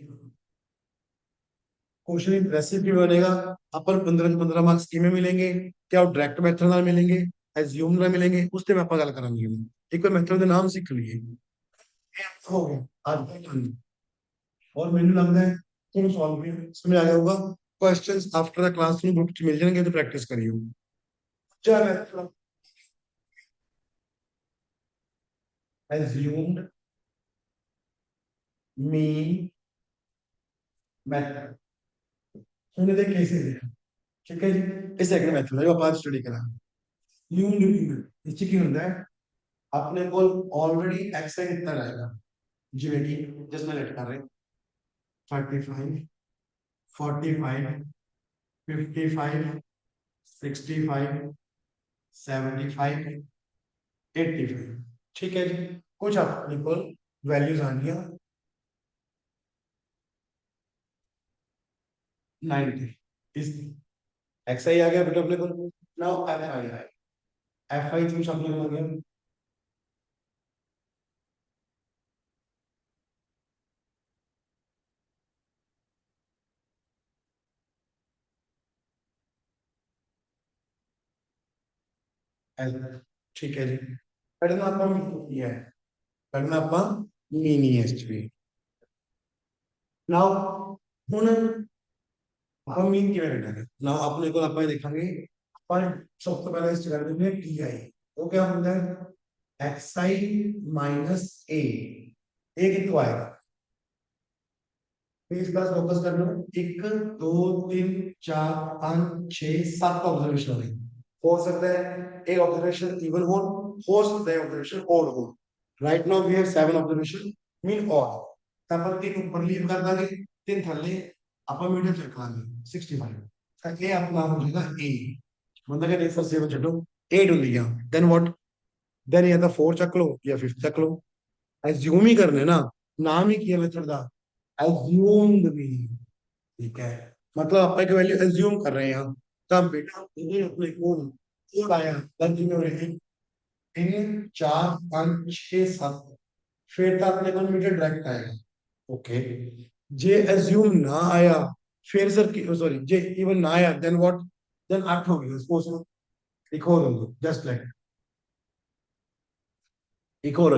क्वेश्चन इंप्रेसिव भी बनेगा। अपन 15 मार्क्स की में मिलेंगे, क्या वो डायरेक्ट मेथड ना मिलेंगे, एज्यूम ना मिलेंगे, उससे मैं गल करांगे। एक बार मेथड का नाम सीख लिए, हो गया आज का plan। और मैंने लगता है तुम सॉल्व भी समझ आ गया होगा। क्वेश्चंस आफ्टर द क्लास में ग्रुप मिल जाएंगे तो प्रैक्टिस करियो। चल, assumed mean method, हमने देख केसेस देखा। ठीक है जी, इस सेकंड मेथड है जो आप आज स्टडी करा। assumed mean इससे ਕੀ ਹੁੰਦਾ है, अपने को ऑलरेडी एक्स है कितना रहेगा, जिਵੇਂ कि जिसमें लेट कर रहे हैं 35 45 55 65 75 85। ठीक है जी, कुछ अपने को वैल्यूज आनी है 90। इस एक्स आई आ गया बेटा अपने को। नाउ एफ आई है, एफ आई तुम सब लोग आ गया। ठीक है जी, पढ़ना अपन ये है, पढ़ना अपन मीनी एस्टिमेट। नाउ ਹੁਣ ਆਪਾਂ ਮੀਨ ਕਿਵੇਂ ਕੱਢਾਂਗੇ। ਨਾउ ਆਪਣੇ ਕੋਲ ਆਪਾਂ ਇਹ ਦੇਖਾਂਗੇ, ਆਪਾਂ ਸਭ ਤੋਂ ਪਹਿਲਾਂ ਇਸ ਚ ਕਰ ਦਿੰਦੇ ਟੀ ਆਈ। ਉਹ क्या ਹੁੰਦਾ है, एक्स आई माइनस ए कितों आएगा, तो इस बार फोकस कर लो। एक दो तीन चार पांच छह सात ऑब्जर्वेशन होंगे। हो सकता है एक ऑब्जर्वेशन इवन हो सकता है ऑब्जर्वेशन ओड हो। Right now we have 7 observation mean odd. तब अपन तीन ऊपर लीव कर देंगे, तीन थल्ले अपन मीडियम चेक करेंगे 65। ताकि ये अपना हो जाएगा ए, मतलब कि नहीं फर्स्ट सेवन छो 8 हो गया। देन व्हाट, देन या तो 4 चक लो या 5 चक लो। एज्यूम ही करने ना, नाम ही किया मेथड का एज्यूम्ड भी। ठीक है, मतलब आप एक वैल्यू एज्यूम कर रहे हैं यहाँ। तब बेटा ये अपने कोड आया गलती में हो रही थी, इन 4 5 6 7, फिर तो अपने को मीटर डायरेक्ट आएगा। ओके, जे एज्यूम ना आया, फिर सर सॉरी जे इवन ना आया, देन व्हाट, देन 8 हो गया सपोज। एक और जस्ट लाइक एक और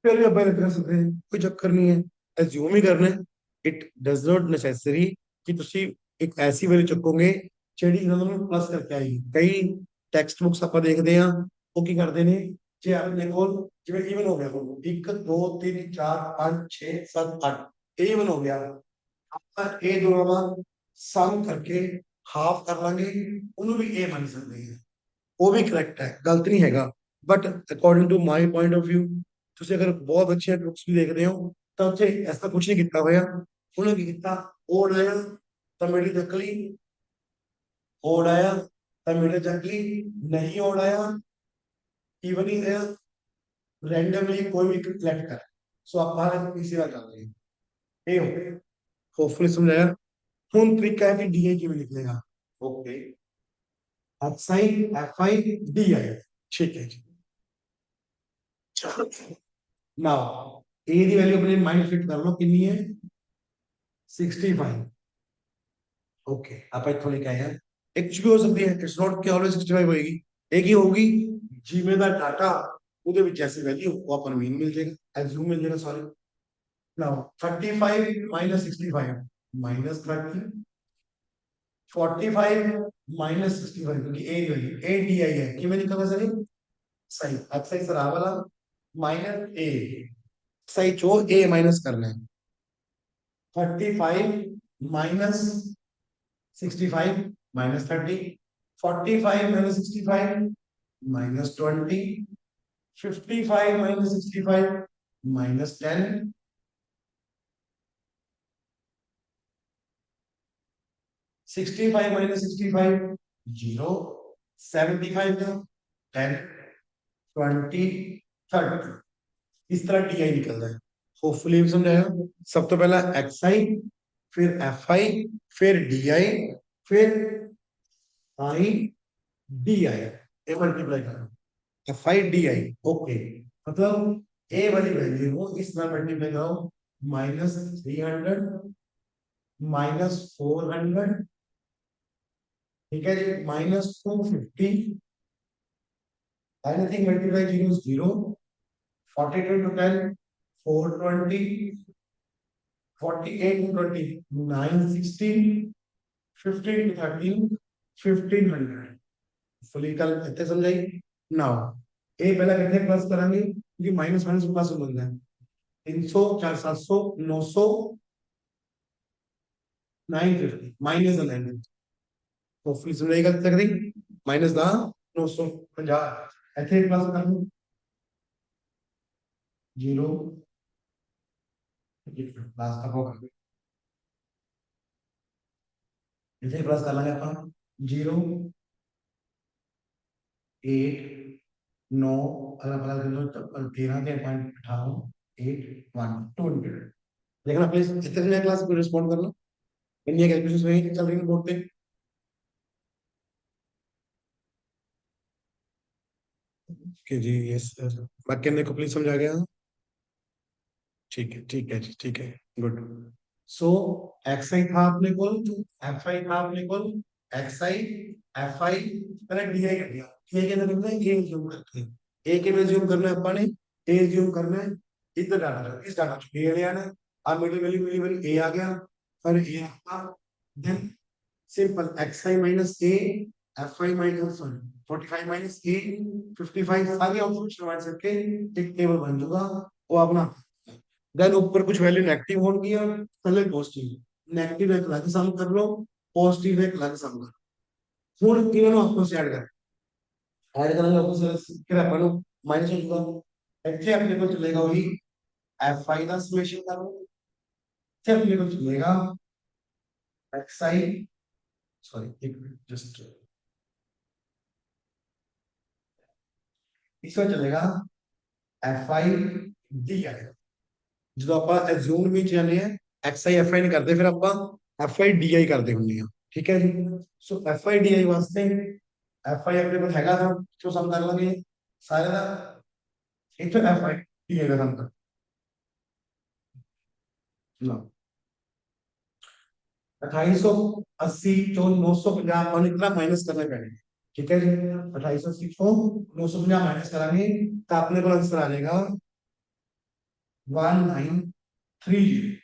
फिर भी अपन कर सकते हैं, कोई चक्कर नहीं है, एज्यूम ही करना है। इट डज नॉट नेसेसरी कि ਤੁਸੀਂ ਇੱਕ ਐਸੀ ਵੈਲਿਊ ਚੱਕੋਗੇ ਜਿਹੜੀ ਇਹਨਾਂ ਨੂੰ ਪਲੱਸ ਕਰਕੇ ਆਏਗੀ। ਕਈ ਟੈਕਸਟ ਬੁੱਕਸ ਆਪਾਂ ਦੇਖਦੇ ਆ, ਉਹ ਕੀ ਕਰਦੇ ਨੇ, ਜੇ ਆਪਣੇ ਕੋਲ ਜਿਵੇਂ ਈਵਨ ਹੋ ਗਿਆ, 1 2 3 4 5 6 7 8 ਇਹ ਈਵਨ ਹੋ ਗਿਆ, ਆਪਾਂ ਇਹ ਦੋਨਾਂ ਦਾ ਸਮ ਕਰਕੇ ਹਾਫ ਕਰ ਲਾਂਗੇ, ਉਹਨੂੰ ਵੀ ਇਹ ਮੰਨ ਸਕਦੇ ਹਾਂ। वो भी करेक्ट है, गलत नहीं हैगा। But according to my point of view, ਤੁਸੀਂ ਅਗਰ ਬਹੁਤ ਅੱਛੇ ਬੁੱਕਸ ਵੀ ਦੇਖਦੇ ਹੋ ਤਾਂ ਉੱਥੇ ਐਸਾ ਕੁਝ ਨਹੀਂ ਕੀਤਾ ਹੋਇਆ। ਉਹਨੇ ਕੀ ਕੀਤਾ, ਓਡ ਆਇਆ ਤਾਂ ਮਿਡਲ ਚੱਕ ਲਈ, ਓਡ ਆਇਆ ਤਾਂ ਮਿਡਲ ਚੱਕ ਲਈ, ਨਹੀਂ ਓਡ ਆਇਆ ਈਵਨ ਹੀ ਆਇਆ, रैंडमली कोई भी सिलेक्ट कर। सो आप बाहर इसी बात जाते हैं, ये हो गया। होपफुली समझाया। ਹੁਣ ਤਰੀਕਾ है कि डी आई ਕਿਵੇਂ ਨਿਕਲੇਗਾ। Okay, F I F i d आई, ठीक है जी। नाउ ए दी वैल्यू अपने माइंड फिट कर लो कितनी है 65। ओके, आप इथों लेके आए हैं, एक कुछ भी हो सकती है, इट्स नॉट कि ऑलवेज 65 होएगी। एक ही होगी जिਵੇਂ ਦਾ डाटा ਉਹਦੇ ਵਿੱਚ ऐसी वैल्यू वो अपन मीन मिल जाएगा, एज्यूम मिल जाएगा sorry. Now 35 minus 65 minus 30, 45 minus 65 क्योंकि ए वैल्यू ए डी आई है कि मैं निकलना सही सही अच्छा सर आ वाला माइनस ए, सही चो ए माइनस करना है। 35 minus 65 minus 30, 45 minus 65 minus 20, 55 minus 65 minus 10, 65 minus 65 0, 75 का 10 20 30। इस तरह टी आई निकलता है। होपफुली समझाया। सब तो पहला एक्स आई, फिर एफ आई, फिर डी आई, फिर i d i, a multiply करो F i d i. Okay, मतलब ए वाली वैल्यू को इस तरह मल्टीप्लाई करो, -300 -400, ठीक है जी, -250, anything multiply zero zero, 42 to 10 420, 48 to 20 916, 15 to 13 1500। Fully कल इतने समझाई। नाउ ए पहला कितने प्लस करेंगे क्योंकि माइनस माइनस प्लस हो बन है, 300 4 700 900 950 माइनस 11, तो फिर समझाई गलत कर दी, माइनस दा 950 ऐसे प्लस कर दूं जीरो, लास्ट तक होगा इसे प्लस कर लेंगे अपन, जीरो 8 9 अलग अलग कर लो, तो 13 के पॉइंट 18 8 1 200। देखना प्लीज इतने क्लास को रिस्पॉन्ड करना, इंडिया कैलकुलेशन में चल रही है बोर्ड पे। कि जी यस सर, बाकी हमने को प्लीज समझा गया। ठीक है जी, ठीक है, गुड। सो एक्स आई था अपने को, एफ आई था अपने को, एक्स आई एफ आई मैंने डी आई कर दिया, डी आई के अंदर लिखना है ए एज्यूम करते हैं, ए के में एज्यूम करना है अपन ने, ए एज्यूम करना है, इतना डाटा इस डाटा ए ले आना है, अब middle value middle value a आ गया, फिर ए आ, then simple x i minus a, f i minus 45 minus a, 55 सारे ऑप्शन मान सकते एक टेबल बन जाएगा वो अपना। देन ऊपर कुछ वैल्यू नेगेटिव होगी और पहले पॉजिटिव, नेगेटिव एक अलग सम कर लो, पॉजिटिव एक अलग सम कर लो, फिर तीनों आपस में ऐड करेंगे आपस में फिर अपन माइनस हो जाएगा, ऐसे अपने को चलेगा वही एफ आई का समेशन करो, फिर अपने को चलेगा एक्स आई, सॉरी एक मिनट जस्ट, इसमें चलेगा एफ आई डी आई, जो आप एज्यूम भी जाने हैं, एक्स आई एफ आई नहीं करते, फिर आप एफ आई डी आई करते होंगे, ठीक है जी। सो एफ आई डी आई वास्ते एफ आई अपने पास हैगा था, तो सम कर लेंगे सारे का, एक तो एफ आई डी आई का सम कर लो, 2880 तो 950 अपन इतना माइनस करने पड़ेगा, ठीक है जी। 2880 को 950 माइनस कराएंगे तो अपने को आंसर आ जाएगा 1930,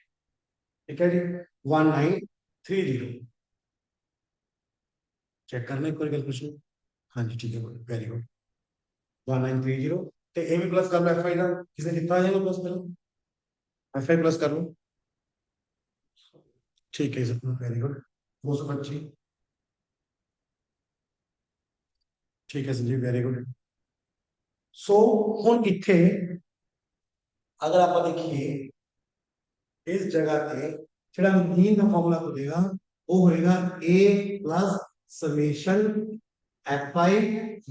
ठीक है जी, 1930, चेक करना एक बार कैलकुलेशन। हाँ जी ठीक है, वेरी गुड, 1930, तो ए भी प्लस कर लो एफ आई का, किसने कितना आ जाएगा प्लस करो, एफ आई प्लस कर लो, ठीक है सर, वेरी गुड, 225, ठीक है सर जी, वेरी गुड। सो हम इतने अगर आप देखिए इस जगह पे ਜਿਹੜਾ मीन का फॉर्मूला खुलेगा वो होएगा a plus summation F i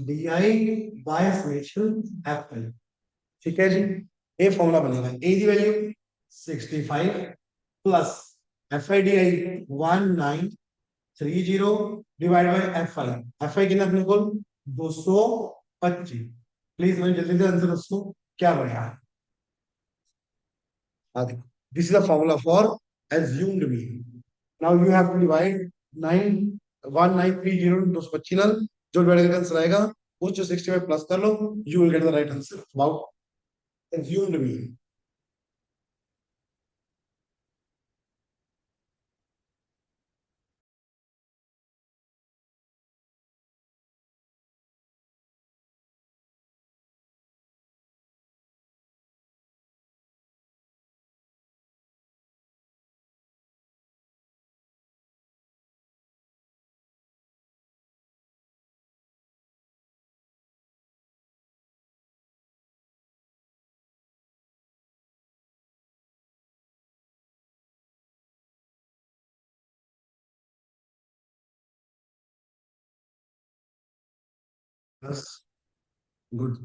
d i by summation F i, ठीक है जी। ये फॉर्मूला बनेगा, ए की वैल्यू 65 plus F i d i 1930 divide by F i कितना अपने को 225। प्लीज मैं जल्दी से आंसर दोस्तों क्या बनेगा, this is the formula for assumed mean. Now you have to divide 1930 into 225, जो डिवाइड करके आंसर आएगा उस जो 65 प्लस कर लो, you will get the right answer about assumed mean। बस गुड,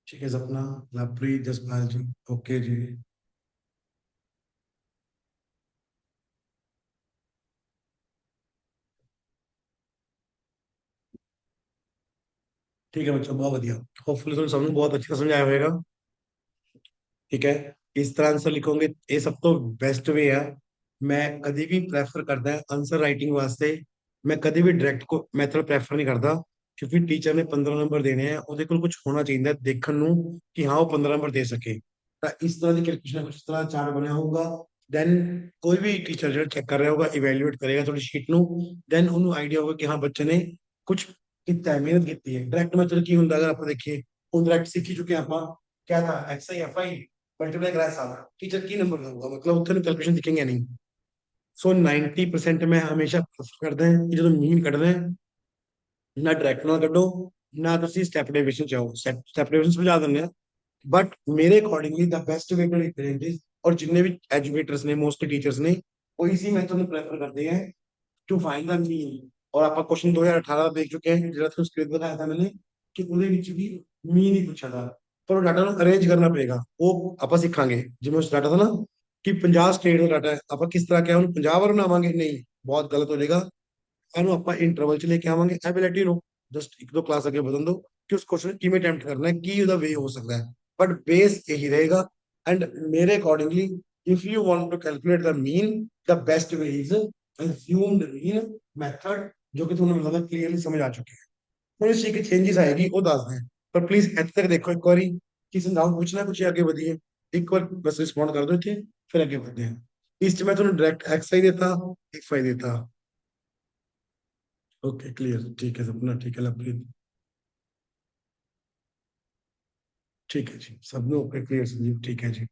ठीक है सपना, लवप्रीत जसपाल जी, ओके जी। ठीक है बच्चों, बहुत बढ़िया। होपफुली तुम सबने बहुत अच्छे से समझाया होगा। ठीक है, इस तरह आंसर लिखोगे ये सब तो बेस्ट वे है। मैं कभी भी प्रेफर करता है आंसर राइटिंग वास्ते, मैं कभी भी डायरेक्ट को मेथड प्रेफर नहीं करता। क्योंकि टीचर ने 15 नंबर देने हैं, ਉਹਦੇ ਕੋਲ ਕੁਝ ਹੋਣਾ ਚਾਹੀਦਾ ਦੇਖਣ ਨੂੰ ਕਿ ਹਾਂ ਉਹ 15 ਨੰਬਰ ਦੇ ਸਕੇ। ਤਾਂ ਇਸ ਤਰ੍ਹਾਂ ਦੀ ਕੈਲਕੂਲੇਸ਼ਨ ਕੁਝ ਇਸ ਤਰ੍ਹਾਂ ਚਾਰਟ ਬਣਿਆ ਹੋਊਗਾ। ਦੈਨ ਕੋਈ ਵੀ ਟੀਚਰ ਜਿਹੜਾ ਚੈੱਕ ਕਰ ਰਿਹਾ ਹੋਗਾ, ਇਵੈਲੂਏਟ ਕਰੇਗਾ ਤੁਹਾਡੀ ਸ਼ੀਟ ਨੂੰ। ਦੈਨ ਉਹਨੂੰ ਆਈਡੀਆ ਹੋਗਾ ਕਿ ਹਾਂ ਬੱਚੇ ਨੇ ਕੁਝ ਕੀਤਾ ਹੈ, ਮਿਹਨਤ ਕੀਤੀ ਹੈ। ਡਾਇਰੈਕਟ ਮੈਥਡ ਕੀ ਹੁੰਦਾ, ਅਗਰ ਆਪਾਂ ਦੇਖੀਏ, ਹੁਣ ਡਾਇਰੈक्ट सीख ही चुके हैं ਆਪਾਂ। क्या था, x i F I multiply करा सारा, टीचर की नंबर दूंगा मतलब उत्थे कैलकुलेशन दिखेंगे नहीं। सो 90% में हमेशा प्रेफर करते हैं कि जो मीन ਕੱਢਣਾ ਹੈ ਨਾ ਡਾਇਰੈਕਟ ਨਾਲ ਕੱਢੋ, ਨਾ ਤੁਸੀਂ ਸਟੈਪ ਡੇਵੀਏਸ਼ਨ ਚਾਹੋ। ਸਟੈਪ ਡੇਵੀਏਸ਼ਨ ਸਮਝਾ ਦਿੰਦੇ ਆ, बट मेरे accordingly the best way to represent is, और जितने भी एजुकेटर्स ने मोस्टली टीचर्स ने वो इसी मेथड में प्रेफर करते हैं टू फाइंड द मीन। और आप क्वेश्चन 2018 देख चुके हैं, ਜਿਹੜਾ ਤੁਹਾਨੂੰ ਸਕਰੀਨ ਦਿਖਾਇਆ था मैंने, ਕਿ ਉਹਦੇ ਵਿੱਚ ਵੀ ਮੀਨ ਹੀ ਪੁੱਛਿਆ था। ਪਰ ਉਹ ਡਾਟਾ ਨੂੰ ਅਰੇਂਜ ਕਰਨਾ ਪਏਗਾ, ਉਹ ਆਪਾਂ ਸਿੱਖਾਂਗੇ। ਜਿਵੇਂ ਉਸ ਡਾਟਾ था ना ਕਿ 50 ਸਟੇਟ ਦਾ ਡਾਟਾ ਹੈ, ਆਪਾਂ ਕਿਸ ਤਰ੍ਹਾਂ ਕਿਹਾ ਉਹਨੂੰ 50 ਵਾਰ ਬਣਾਵਾਂਗੇ, ਨਹੀਂ, ਬਹੁਤ ਗਲਤ ਹੋ ਜਾਏਗਾ। ਇਹਨੂੰ ਆਪਾਂ ਇੰਟਰਵਲ ਚ ਲੈ ਕੇ ਆਵਾਂਗੇ। ਇਹ will let you know, just ਇੱਕ ਦੋ ਕਲਾਸ ਅੱਗੇ ਵਧਣ ਦਿਓ ਕਿ ਉਸ ਕੁਐਸਚਨ ਕਿਵੇਂ ਅਟੈਂਪਟ ਕਰਨਾ ਹੈ, ਕੀ ਉਹਦਾ ਵੇ ਹੋ ਸਕਦਾ ਹੈ। बट बेस यही रहेगा। एंड मेरे accordingly, if you want to calculate the mean, the best way is assumed mean method, जो कि तुम्हें मतलब क्लियरली समझ आ चुके हैं। थोड़ी सी की चेंजेस आएगी वो दस दें, पर प्लीज एथ तक देखो एक बारी, किसी डाउट पूछना कुछ आगे बढ़िए, एक बार बस रिस्पॉन्ड कर दो थे, फिर आगे बढ़ते हैं। इस मैं तुम्हें डायरेक्ट एक्स आई देता, एफ आई देता। ओके क्लियर, ठीक है सपना, ठीक है लवप्रीत, ठीक है जी, सब लोग ओके क्लियर संजीव, ठीक है जी।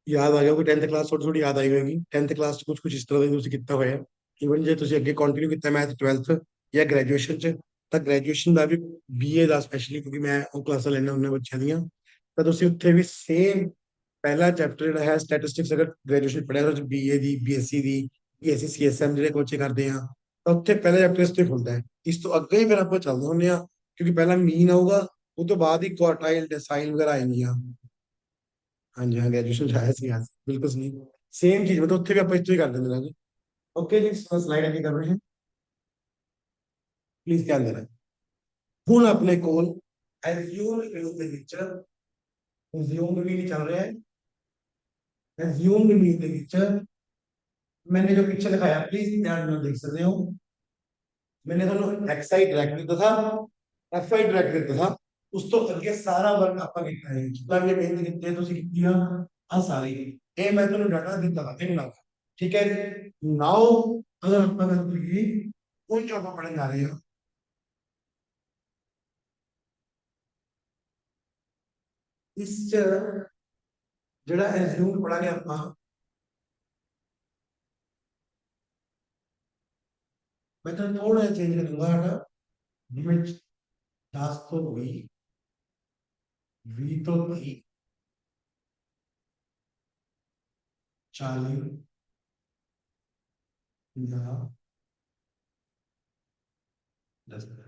याद आ गया होगा, 10th क्लास थोड़ी थोड़ी याद आई होगी। 10th क्लास कुछ कुछ इस तरह ਤੁਸੀਂ ਕੀਤਾ ਹੋਇਆ। ਇਵਨ ਜੇ ਤੁਸੀਂ ਅੱਗੇ ਕੰਟੀਨਿਊ ਕੀਤਾ ਮੈਥ 12th ਜਾਂ ਗ੍ਰੈਜੂਏਸ਼ਨ ਚ, ਤਾਂ ਗ੍ਰੈਜੂਏਸ਼ਨ ਦਾ ਵੀ ਬੀਏ ਦਾ ਸਪੈਸ਼ਲੀ, ਕਿਉਂਕਿ ਮੈਂ ਉਹ ਕਲਾਸਾਂ ਲੈਣਾ ਹੁੰਦੀਆਂ ਬੱਚਿਆਂ ਦੀਆਂ, ਤਾਂ ਤੁਸੀਂ ਉੱਥੇ ਵੀ ਸੇਮ ਪਹਿਲਾ ਚੈਪਟਰ ਜਿਹੜਾ ਹੈ ਸਟੈਟਿਸਟਿਕਸ, ਅਗਰ ਗ੍ਰੈਜੂਏਸ਼ਨ ਪੜਿਆ ਤਾਂ ਬੀਏ ਦੀ, ਬੀਐਸਸੀ ਦੀ, ਬੀਐਸਸੀ ਸੀਐਸਐਮ ਜਿਹੜੇ ਬੱਚੇ ਕਰਦੇ ਆ, ਤਾਂ ਉੱਥੇ ਪਹਿਲਾ ਚੈਪਟਰ ਇਸ ਤੇ ਖੁੱਲਦਾ ਹੈ। ਇਸ ਤੋਂ ਅੱਗੇ ਹੀ ਫਿਰ ਆਪਾਂ ਚੱਲਦੇ ਹੁੰਦੇ ਆ, ਕਿਉਂਕਿ ਪਹਿਲਾਂ ਮੀਨ ਆਊਗਾ, ਉਹ ਤੋਂ ਬਾਅਦ ਹੀ ਕੁਆਰਟਾਈਲ ਡੈਸਾਈਲ ਵਗੈਰਾ ਆएंਗੀਆਂ। हाँ जी हाँ, ग्रेजुएशन है सी हाँ, बिल्कुल सही। सेम चीज मतलब उत्थे भी ਆਪਾਂ ਇਸ ਤੋਂ ਹੀ ਕਰ ਦਿੰਦੇ ਹਾਂ। ओके जी, स्लाइड आगे कर रहे हैं, प्लीज ध्यान देना। ਹੁਣ ਆਪਣੇ ਕੋਲ assume mean ਦੇ ਵਿੱਚ, assume ਵੀ ਨਹੀਂ ਚੱਲ ਰਿਹਾ ਹੈ। assume mean ਦੇ ਵਿੱਚ मैंने जो पिक्चर दिखाया, प्लीज ध्यान ਨਾਲ देख सकते हो। मैंने ਤੁਹਾਨੂੰ एक्स आई डायरेक्ट ਦਿੱਤਾ था, एफ आई डायरेक्ट ਦਿੱਤਾ था, ਉਸ ਤੋਂ ਅੱਗੇ ਸਾਰਾ ਵਰਕ ਆਪਾਂ ਕੀਤਾ ਹੈ। ਜਿੰਨਾ ਵੀ ਮਿਹਨਤ ਕੀਤੀ ਹੈ ਤੁਸੀਂ ਕੀਤੀਆਂ ਆ ਸਾਰੀ, ਇਹ ਮੈਂ ਤੁਹਾਨੂੰ ਡਾਟਾ ਦਿੱਤਾ था ਇਹਨੂੰ ਨਾਲ। ठीक है, नाउ अगर ਆਪਾਂ ਗੱਲ ਕਰੀਏ ਉਹ ਜੋ ਆਪਾਂ ਪੜਨ ਜਾ ਰਹੇ ਹਾਂ, ਇਸ ਚ ਜਿਹੜਾ ਐਜ਼ਿਊਮ ਪੜਾਂਗੇ ਆਪਾਂ, मैं तो थोड़ा चेंज कर दूंगा हटा, जिसमें 10 तो 20, 20 तो 30, 40, 50, 10।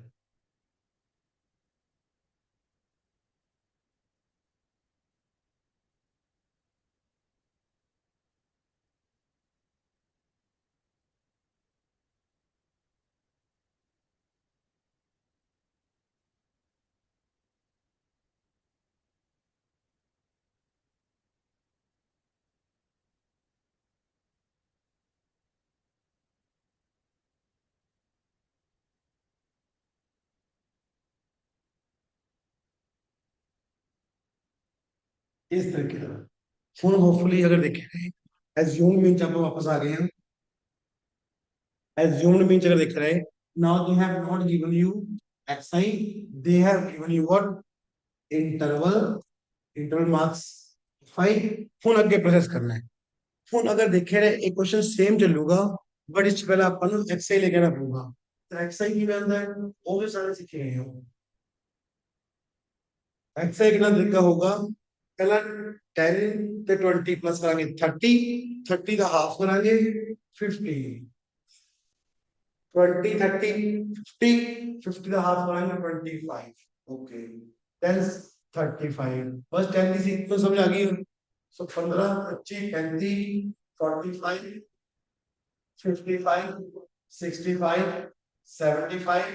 इस तरीके का फोन होपफुली अगर देखें, एज्यूम मीन आप वापस आ गए हैं। एज्यूम्ड मीन अगर देख रहे हैं, now they have not given you xi, they have given you what, interval, interval marks 5। Phone अगे प्रोसेस करना है। फोन अगर देखे रहे एक क्वेश्चन सेम चलूगा, बट इससे पहले अपन xi लेके आना पड़ूगा। तो xi की वैल्यू है वो भी सारे सीखे हैं। xi कितना तरीका होगा, पहला 10 ਤੇ 20 प्लस करांगे 30, 30 ਦਾ ਹਾਫ ਕਰਾਂਗੇ 50, 20 30 50, 50 ਦਾ ਹਾਫ ਕਰਾਂਗੇ 25। ओके 10 35, बस 10 की सीक्वेंस समझ आ गई। सो 15 25 35 45 55 65 75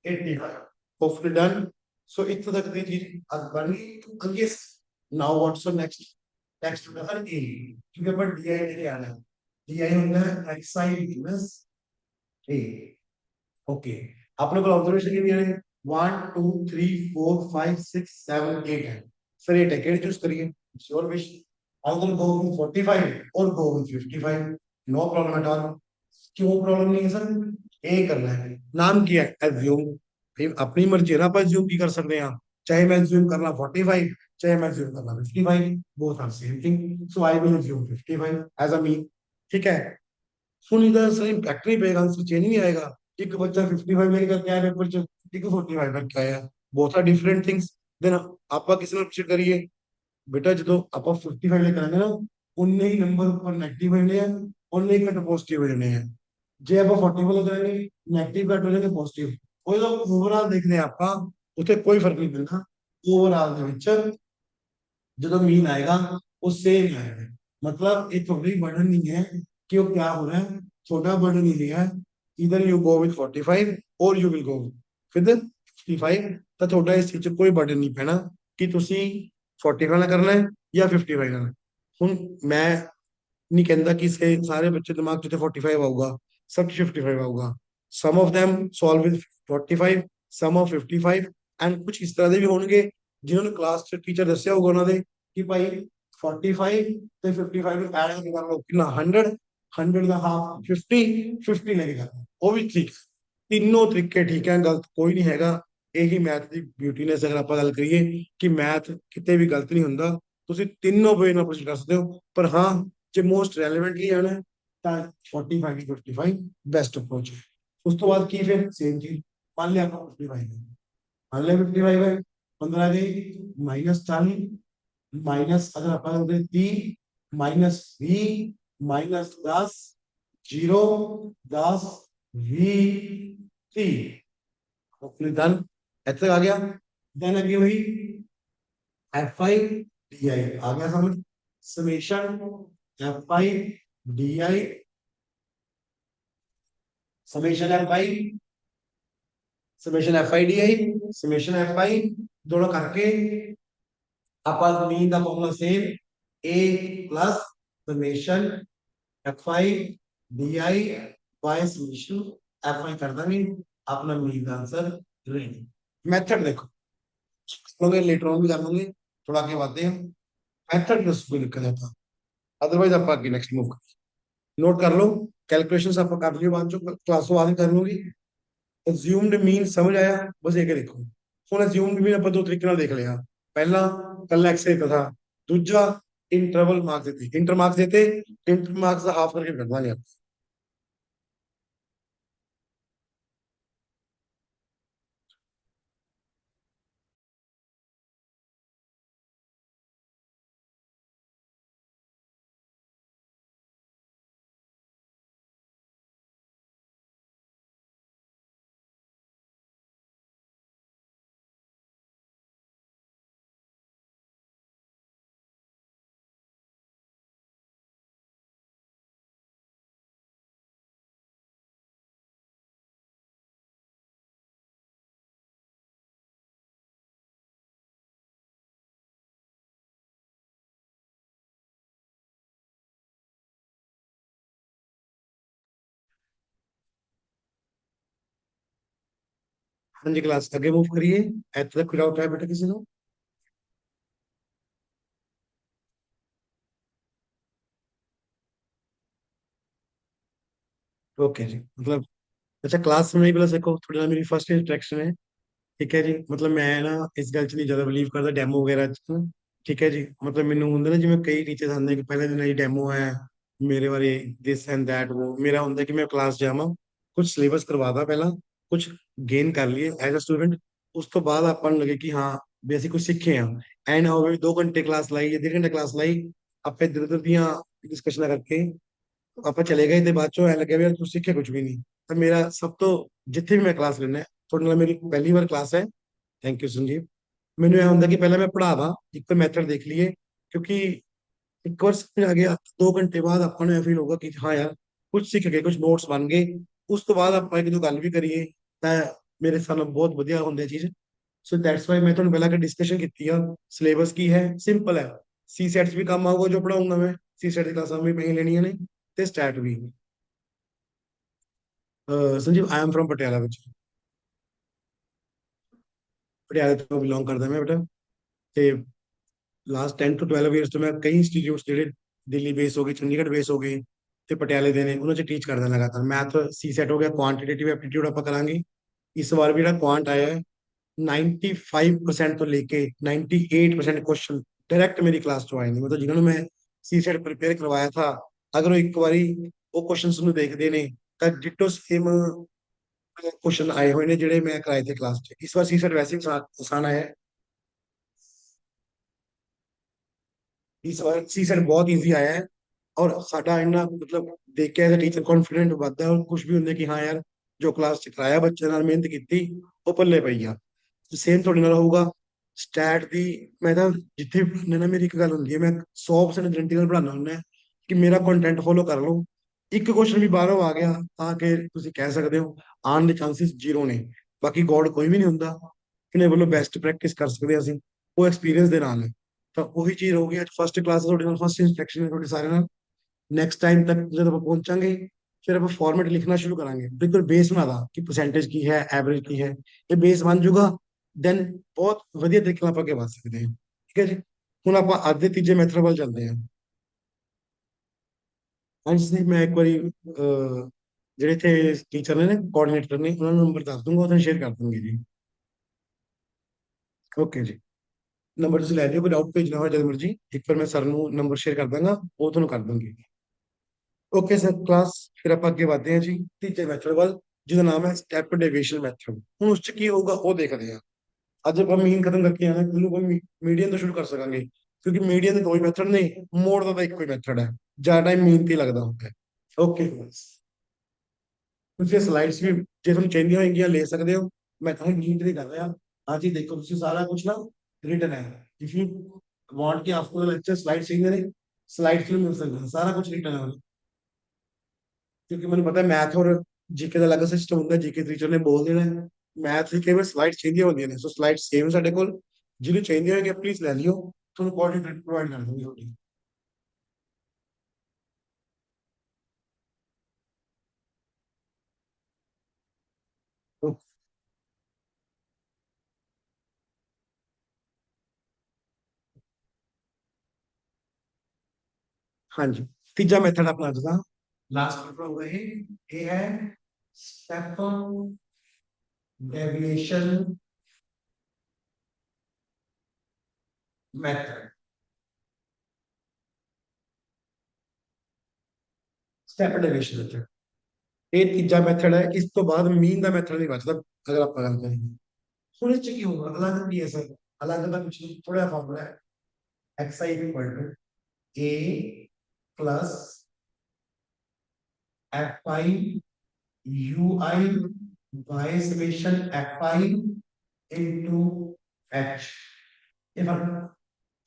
85। Hopefully done. So इतना तक दी चीज बन गई। Yes. Now what's the next? Next होगा सर A, क्योंकि अपन DI लेके आना है। DI होता है XI minus A। ओके, आपने को ऑब्जर्वेशन कितनी है? 1 2 3 4 5 6 7 8 है। सर ये टिकट चूज करिए, sure wish. I will go with 45 और go with 55, no problem at all. क्यों प्रॉब्लम नहीं है सर? ए करना है, नाम किया एज्यूम। अपनी मर्जी है ना, आप एज्यूम भी कर सकते हैं। चाहे मैं एज्यूम करना 45, चाहे मैं एज्यूम करना 55, both are same thing. So I will assume 55 as a mean. ठीक है, सुन, इधर से इम्पैक्ट नहीं पेगा, आंसर चेंज नहीं आएगा। एक बच्चा 55 लेकर के आया पेपर च, एक 45 लेकर आया, both are different things. Then आपका किसी ने पूछा करिए बेटा जो आप 55 लेकर आएंगे ना, उनने ही नंबर ऊपर नेगेटिव होने हैं, उनने ही कट पॉजिटिव होने हैं। जे आप 41 लेकर आएंगे, नेगेटिव कट हो जाएंगे पॉजिटिव। कोई तो ओवरऑल देखने आपका उसे कोई फर्क नहीं पड़ना। ओवरऑल ਦੇ ਵਿੱਚ जो मीन आएगा वो सेम आएगा। मतलब एक थोड़ी बर्डन नहीं है कि वो क्या हो रहा है, छोटा बर्डन ही लिया है। इधर यू गो विद 45 और यू विल गो विद 55। तो थोड़ा इस चीज 'ਚ कोई बर्डन नहीं पैना कि ਤੁਸੀਂ 45 करना है या 55 करना है। ਹੁਣ मैं नहीं कहता कि सारे बच्चे दिमाग 'ਚ 45 आऊगा, सब 55 आऊगा। Sum of them solve with 45, sum of 55। And कुछ इस तरह ਦੇ ਵੀ ਹੋਣਗੇ जिन्होंने क्लास टीचर दसिया होगा उन्होंने कि भाई 45 ਤੇ 55 ਨੂੰ ਐਡ ਕਰ ਲਓ ਕਿੰਨਾ 100, 100 ਦਾ ਹਾਫ 50, 50 ਲੈ ਕੇ ਕਰਨਾ ਉਹ ਵੀ ਠੀਕ। तीनों तरीके ठीक है, गलत कोई नहीं हैगा। यही मैथ की ब्यूटी ने, अगर आप गल करिए कि मैथ कितने भी गलत नहीं होंगे, ਤੁਸੀਂ तीनों वे ਨਾਲ प्रश्न कर सकते हो। पर हाँ, जो मोस्ट रेलेवेंटली आना है तो 45 55 बेस्ट अप्रोच है। उस तो बाद की फिर सेम चीज, मान लिया आपका 55 है, मान लिया 55 है, 15 गई -40, माइनस अगर अपन 3 -20 -10 0 10 20 30 डन। ऐसे आ गया। देन अगे वही FI DI आ गया समझ। Summation FI DI, summation FI, summation FI DI, summation FI दोनों करके अपन मीन का formula same, A plus summation FI DI by summation FI कर देंगे, अपना मीन का आंसर रेडी। मेथड देखो, लोगे लेटर ऑन भी कर लूंगे, थोड़ा आगे बढ़ते हैं। मेथड में कोई दिक्कत है तो अदरवाइज आप आगे नेक्स्ट मूव नोट कर लो। कैलकुलेशंस आप कर लियो, बाद जो क्लास बाद कर लूंगी। assumed मीन समझ आया, बस एक देखो। ਹੁਣ assumed मीन ਆਪਾਂ ਦੋ ਤਰੀਕੇ ਨਾਲ ਦੇਖ ਲਿਆ। ਪਹਿਲਾ ਕੱਲਾ x ਦਿੱਤਾ था, दूजा इंटरवल मार्क्स देते, इंटर मार्क्स देते, इंटर मार्क्स का हाफ करके कर देंगे। हाँ जी, क्लास आगे मूव करिए। ऐसे तक कोई डाउट है बेटा किसी को? ओके जी, मतलब अच्छा क्लास में नहीं पहले देखो, थोड़ी ना मेरी फर्स्ट इंस्ट्रक्शन है। ठीक है जी, मतलब मैं ना इस गल च नहीं ज्यादा बिलीव करता डेमो वगैरह च ना। ठीक है जी, मतलब मैनू होंगे ना जिवें कई टीचर्स आते कि पहले दिन ही डेमो है मेरे बारे, दिस एंड दैट। वो मेरा होंगे कि मैं क्लास जावा, कुछ सिलेबस करवादा पहला, कुछ गेन कर लिए एज अ स्टूडेंट। उस तो बाद अपन लगे कि हाँ भी ਅਸੀਂ कुछ सीखे हैं। एंड हो 2 घंटे क्लास लाई या 1.5 घंटे क्लास लाई, आप इधर उधर ਦੀਆਂ डिस्कशन करके ਆਪਾਂ चले गए ਤੇ ਬਾਅਦ ਚੋਂ ਐ ਲੱਗਿਆ ਵੀ ਯਾਰ ਤੂੰ ਸਿੱਖਿਆ ਕੁਝ ਵੀ ਨਹੀਂ। ਤਾਂ ਮੇਰਾ ਸਭ ਤੋਂ ਜਿੱਥੇ ਵੀ ਮੈਂ ਕਲਾਸ ਲੈਣਾ ਤੁਹਾਡੇ ਨਾਲ ਮੇਰੀ ਪਹਿਲੀ ਵਾਰ ਕਲਾਸ ਹੈ। Thank you Sanjeev. ਮੈਨੂੰ ਇਹ ਹੁੰਦਾ ਕਿ ਪਹਿਲਾਂ ਮੈਂ ਪੜ੍ਹਾਵਾ, ਇੱਕ ਤਾਂ ਮੈਥਡ ਦੇਖ ਲਈਏ, ਕਿਉਂਕਿ ਇੱਕ ਵਾਰ ਸਮਝ ਆ ਗਿਆ 2 ਘੰਟੇ ਬਾਅਦ ਆਪਾਂ ਨੂੰ ਇਹ ਫੀਲ ਹੋਗਾ ਕਿ ਹਾਂ ਯਾਰ ਕੁਝ ਸਿੱਖ ਗਏ, ਕੁਝ ਨੋਟਸ ਬਣ ਗਏ। ਉਸ ਤੋਂ ਬਾਅਦ ਆਪਾਂ ਇੱਕ ਦੋ ਗੱਲ ਵੀ ਕਰੀਏ ਤਾਂ ਮੇਰੇ ਹਿਸਾਬ ਨਾਲ ਬਹੁਤ ਵਧੀਆ ਹੁੰਦੀ ਹੈ ਚੀਜ਼। ਸੋ ਦੈਟਸ ਵਾਈ ਮੈਂ ਤੁਹਾਨੂੰ ਪਹਿਲਾਂ ਕਿ ਡਿਸਕਸ਼ਨ ਕੀਤੀ ਆ। ਸਿਲੇਬਸ ਕੀ ਹੈ, ਸਿੰਪਲ ਹੈ। ਸੀ ਸੈਟਸ ਵੀ ਕੰਮ ਆਊਗਾ ਜੋ ਪੜਾਉਂਗਾ ਮੈਂ, ਸੀ ਸੈਟ ਦੀ ਕਲਾਸਾਂ ਵੀ ਮੈਂ ਲੈਣੀਆਂ ਨੇ, ਤੇ ਸਟੈਟ ਵੀ। Sanjeev, I am from Patiala ਵਿੱਚ। ਪਟਿਆਲੇ ਤੋਂ ਬਿਲੋਂਗ ਕਰਦਾ ਮੈਂ ਬੇਟਾ। ਤੇ ਲਾਸਟ 10 ਤੋਂ 12 ਇਅਰਸ ਤੋਂ ਮੈਂ ਕਈ ਇੰਸਟੀਚਿਊਟਸ ਜਿਹੜੇ ਦਿੱਲੀ ਬੇਸ ਹੋ ਗਏ, ਚੰਡੀਗੜ੍ਹ ਬੇਸ ਹੋ ਗਏ, ਤੇ ਪਟਿਆਲੇ ਦੇ ਨੇ, ਉਹਨਾਂ 'ਚ ਟੀਚ ਕਰਦਾ ਲਗਾਤਾਰ। ਮੈਥ ਸੀ ਸੈਟ ਹੋ ਗਿਆ, ਕੁਆਂਟੀਟੇਟਿਵ ਐਪਟੀਟਿਊਡ ਆਪਾਂ ਕਰਾਂਗੇ। ਇਸ ਵਾਰ ਵੀ ਜਿਹੜਾ ਕੁਆਂਟ ਆਇਆ ਹੈ, 95% ਤੋਂ ਲੈ ਕੇ 98% ਕੁਐਸਚਨ डायरेक्ट मेरी क्लास ਤੋਂ ਆਏ ਨੇ। ਮਤਲਬ ਜਿਨ੍ਹਾਂ ਨੂੰ ਮੈਂ ਸੀ ਸੈਟ ਪ੍ਰਿਪੇਅਰ ਕਰਵਾਇਆ ਥਾ, ਅਗਰ ਉਹ ਇੱਕ ਵਾਰੀ ਉਹ ਕੁਐਸਚਨਸ ਨੂੰ ਦੇਖਦੇ ਨੇ ਤਾਂ ਡਿਟੋ ਸੇਮ ਕੁਐਸਚਨ ਆਏ ਹੋਏ ਨੇ ਜਿਹੜੇ ਮੈਂ ਕਰਾਏ ਥੇ ਕਲਾਸ 'ਚ। ਇਸ ਵਾਰ ਸੀ ਸੈਟ ਵੈਸੇ ਵੀ ਆਸਾਨ ਆਇਆ ਹੈ। ਇਸ ਵਾਰ ਸੀ ਸੈਟ ਬਹੁਤ ਈਜ਼ੀ ਆਇਆ ਹੈ। ਔਰ ਸਾਡਾ ਇੰਨਾ ਮਤਲਬ ਦੇਖ ਕੇ ਐਜ਼ ਟੀਚਰ ਕੌਨਫੀਡੈਂਟ ਵੱਧਦਾ ਹੈ, ਔਰ ਕੁਝ ਵੀ ਹੁੰਦੇ ਕਿ ਹਾਂ ਯਾਰ ਜੋ ਕਲਾਸ 'ਚ ਕਰਾਇਆ ਬੱਚੇ ਨਾਲ ਮਿਹਨਤ ਕੀਤੀ ਉਹ ਪੱਲੇ ਪਈ ਆ। ਸੇਮ ਤੁਹਾਡੇ ਨਾਲ ਹੋਊਗਾ। ਸਟੈਟ ਦੀ ਮੈਂ ਤਾਂ ਜਿੱਥੇ ਵੀ ਪੜ੍ਹਾਉਂਦਾ ਨਾ, ਮੇਰੀ ਇੱਕ ਗੱਲ ਹੁੰਦੀ ਹੈ, ਮੈਂ 100% ਗਰੰਟੀ ਨਾਲ ਪੜ੍ਹਾਉਂਦਾ ਹੁੰਦਾ ਕਿ ਮੇਰਾ ਕੰਟੈਂਟ ਫੋਲੋ ਕਰ ਲਓ। ਇੱਕ ਕੁਐਸਚਨ ਵੀ ਬਾਹਰੋਂ ਆ ਗਿਆ ਤਾਂ ਕਿ ਤੁਸੀਂ ਕਹਿ ਸਕਦੇ ਹੋ ਆਉਣ ਦੇ ਚਾਂਸਸ ਜ਼ੀਰੋ ਨੇ। ਬਾਕੀ ਗੋਡ ਕੋਈ ਵੀ ਨਹੀਂ ਹੁੰਦਾ, ਕਿਨੇ ਵੱਲੋਂ ਬੈਸਟ ਪ੍ਰੈਕਟਿਸ ਕਰ ਸਕਦੇ ਹਾਂ ਅਸੀਂ, ਉਹ ਐਕਸਪੀਰੀਅੰਸ ਦੇ ਨਾਲ ਹੈ। ਤਾਂ ਉਹੀ ਚੀਜ਼ ਹੋਊਗੀ। ਅੱਜ ਫਸਟ ਕਲਾਸ ਤੁਹਾਡੇ ਨਾਲ, ਫਸਟ ਇੰਸਟਰਕਸ਼ਨ ਹੈ ਤੁਹਾਡੇ ਸਾਰਿਆਂ ਨਾਲ। ਨੈਕਸਟ ਟਾਈਮ ਤੱਕ ਜਦੋਂ ਆਪਾਂ ਪਹੁੰਚਾਂਗੇ, ਫਿਰ ਆਪਾਂ ਫਾਰਮੈਟ ਲਿਖਣਾ ਸ਼ੁਰੂ ਕਰਾਂਗੇ, ਬਿਲਕੁਲ ਬੇਸ ਬਣਾਦਾ ਕਿ ਪਰਸੈਂਟੇਜ ਕੀ ਹੈ, ਐਵਰੇਜ ਕੀ ਹੈ। ਇਹ ਬੇਸ ਬਣ ਜਾਊਗਾ, ਦੈਨ ਬਹੁਤ ਵਧੀਆ ਤਰੀਕੇ ਨਾਲ ਆਪਾਂ ਅੱਗੇ ਵਧ ਸਕਦੇ ਹਾਂ। ਠੀਕ ਹੈ ਜੀ। ਹੁਣ ਆਪਾਂ ਅੱਜ ਦੇ ਤੀਜੇ ਮੈਥਡ ਵੱਲ ਚੱਲਦੇ ਹਾਂ। ਹਾਂਜੀ ਮੈਂ ਇੱਕ ਵਾਰੀ ਜਿਹੜੇ ਇੱਥੇ ਟੀਚਰ ਨੇ, ਕੋਆਰਡੀਨੇਟਰ ਨੇ, ਉਹਨਾਂ ਨੂੰ ਨੰਬਰ ਦੱਸ ਦੂੰਗਾ, ਉਹਨਾਂ ਸ਼ੇਅਰ ਕਰ ਦੂੰਗੀ ਜੀ। ਓਕੇ ਜੀ। ਨੰਬਰ ਤੁਸੀਂ ਲੈ ਲਿਓ, ਕੋਈ ਡਾਊਟ ਭੇਜਣਾ ਹੋਇਆ ਜਦ ਮਰਜੀ, ਇੱਕ ਵਾਰ ਮੈਂ ਸਰ ਨੂੰ ਨੰਬਰ ਸ਼ੇਅਰ ਕਰ ਦਾਂਗਾ, ਉਹ ਤੁਹਾਨੂੰ ਕਰ ਦੂੰਗੀ। ਓਕੇ ਸਰ ਕਲਾਸ, ਫਿਰ ਆਪਾਂ ਅੱਗੇ ਵਧਦੇ ਹਾਂ ਜੀ ਤੀਜੇ ਮੈਥਡ ਵੱਲ, ਜਿਹਦਾ ਨਾਮ ਹੈ ਸਟੈਪ ਡੇਵੀਏਸ਼ਨ ਮੈਥਡ। ਹੁਣ ਉਸ 'ਚ ਕੀ ਹੋਊਗਾ ਉਹ ਦੇਖਦੇ ਹਾਂ। ਅੱਜ ਆਪਾਂ ਮੀਨ ਖਤਮ ਕਰਕੇ ਆਣਾ, ਕੱਲ ਨੂੰ ਆਪਾਂ ਮੀਡੀਅਨ ਤੋਂ ਸ਼ੁਰੂ ਕਰ ਸਕਾਂਗੇ, ਕਿਉਂਕਿ ਮੀਡੀਅਨ ਦੇ ਦੋ ਹੀ ਮੈਥਡ ਨੇ, ਮੋਡ ਦਾ ਤਾਂ ਇੱਕੋ ਹੀ ਮੈਥਡ ਹੈ, ਜ਼ਿਆਦਾ ਟਾਈਮ ਮੀਨ ਤੇ ਹੀ ਲੱਗਦਾ ਹੁੰਦਾ ਹੈ। ਓਕੇ, ਤੁਸੀਂ ਸਲਾਈਡਸ ਵੀ ਜੇ ਤੁਹਾਨੂੰ ਚਾਹੀਦੀਆਂ ਹੋਣਗੀਆਂ ਲੈ ਸਕਦੇ ਹੋ। ਮੈਂ ਤਾਂ ਮੀਨ ਤੇ ਕਰ ਰਿਹਾ। ਹਾਂ ਜੀ ਦੇਖੋ, ਤੁਸੀਂ ਸਾਰਾ ਕੁਝ ਨਾ ਰਿਟਨ ਹੈ। ਇਫ यू वांट कि आपको लेक्चर स्लाइड चाहिए ने, स्लाइड्स में मिल सकता है, सारा कुछ रिटन है। क्योंकि मैंने पता है मैथ और जीके ਦਾ ਅਲੱਗ ਸਿਸਟਮ ਹੁੰਦਾ, ਜੀਕੇ ਟੀਚਰ ਨੇ ਬੋਲ ਦੇਣਾ ਹੈ, ਮੈਥ ਦੀ ਕਈ ਵਾਰ ਸਲਾਈਡ ਚਾਹੀਦੀਆਂ ਹੁੰਦੀਆਂ ਨੇ। ਸੋ ਸਲਾਈਡ ਸੇਮ ਸਾਡੇ ਕੋਲ, ਜਿਹਨੂੰ ਚਾਹੀਦੀਆਂ ਹੋਣਗੀਆਂ ਪਲੀਜ਼ ਲੈ ਲਿਓ, ਤੁਹਾਨੂੰ ਕੋਆਰਡੀਨੇਟਰ ਪ੍ਰੋਵਾਈਡ ਕਰ ਦੂੰਗੀ ਤੁਹਾਡੀ। ਹਾਂਜੀ, ਤੀਜਾ ਮੈਥਡ ਆਪਣਾ ਅੱਜ ਦਾ ਲਾਸਟ ਮੈਥਡ ਹੋਊਗਾ ਇਹ ਹੈ step deviation method. Step deviation method ਇਹ ਤੀਜਾ ਮੈਥਡ ਹੈ। ਇਸ ਤੋਂ ਬਾਅਦ ਮੀਨ ਦਾ ਮੈਥਡ ਨਹੀਂ ਬਚਦਾ ਅਗਰ ਆਪਾਂ ਗੱਲ ਕਰੀਏ। ਹੁਣ ਇਹ 'ਚ ਕੀ ਹੋਊਗਾ, ਅਲੱਗ ਕੀ ਹੈ ਸਰ, ਅਲੱਗ ਦਾ ਕੁਛ ਨਹੀਂ, ਥੋੜਾ ਫਾਰਮੂਲਾ ਹੈ, X I equal to A plus F I you I by summation F I into H. ये फर्क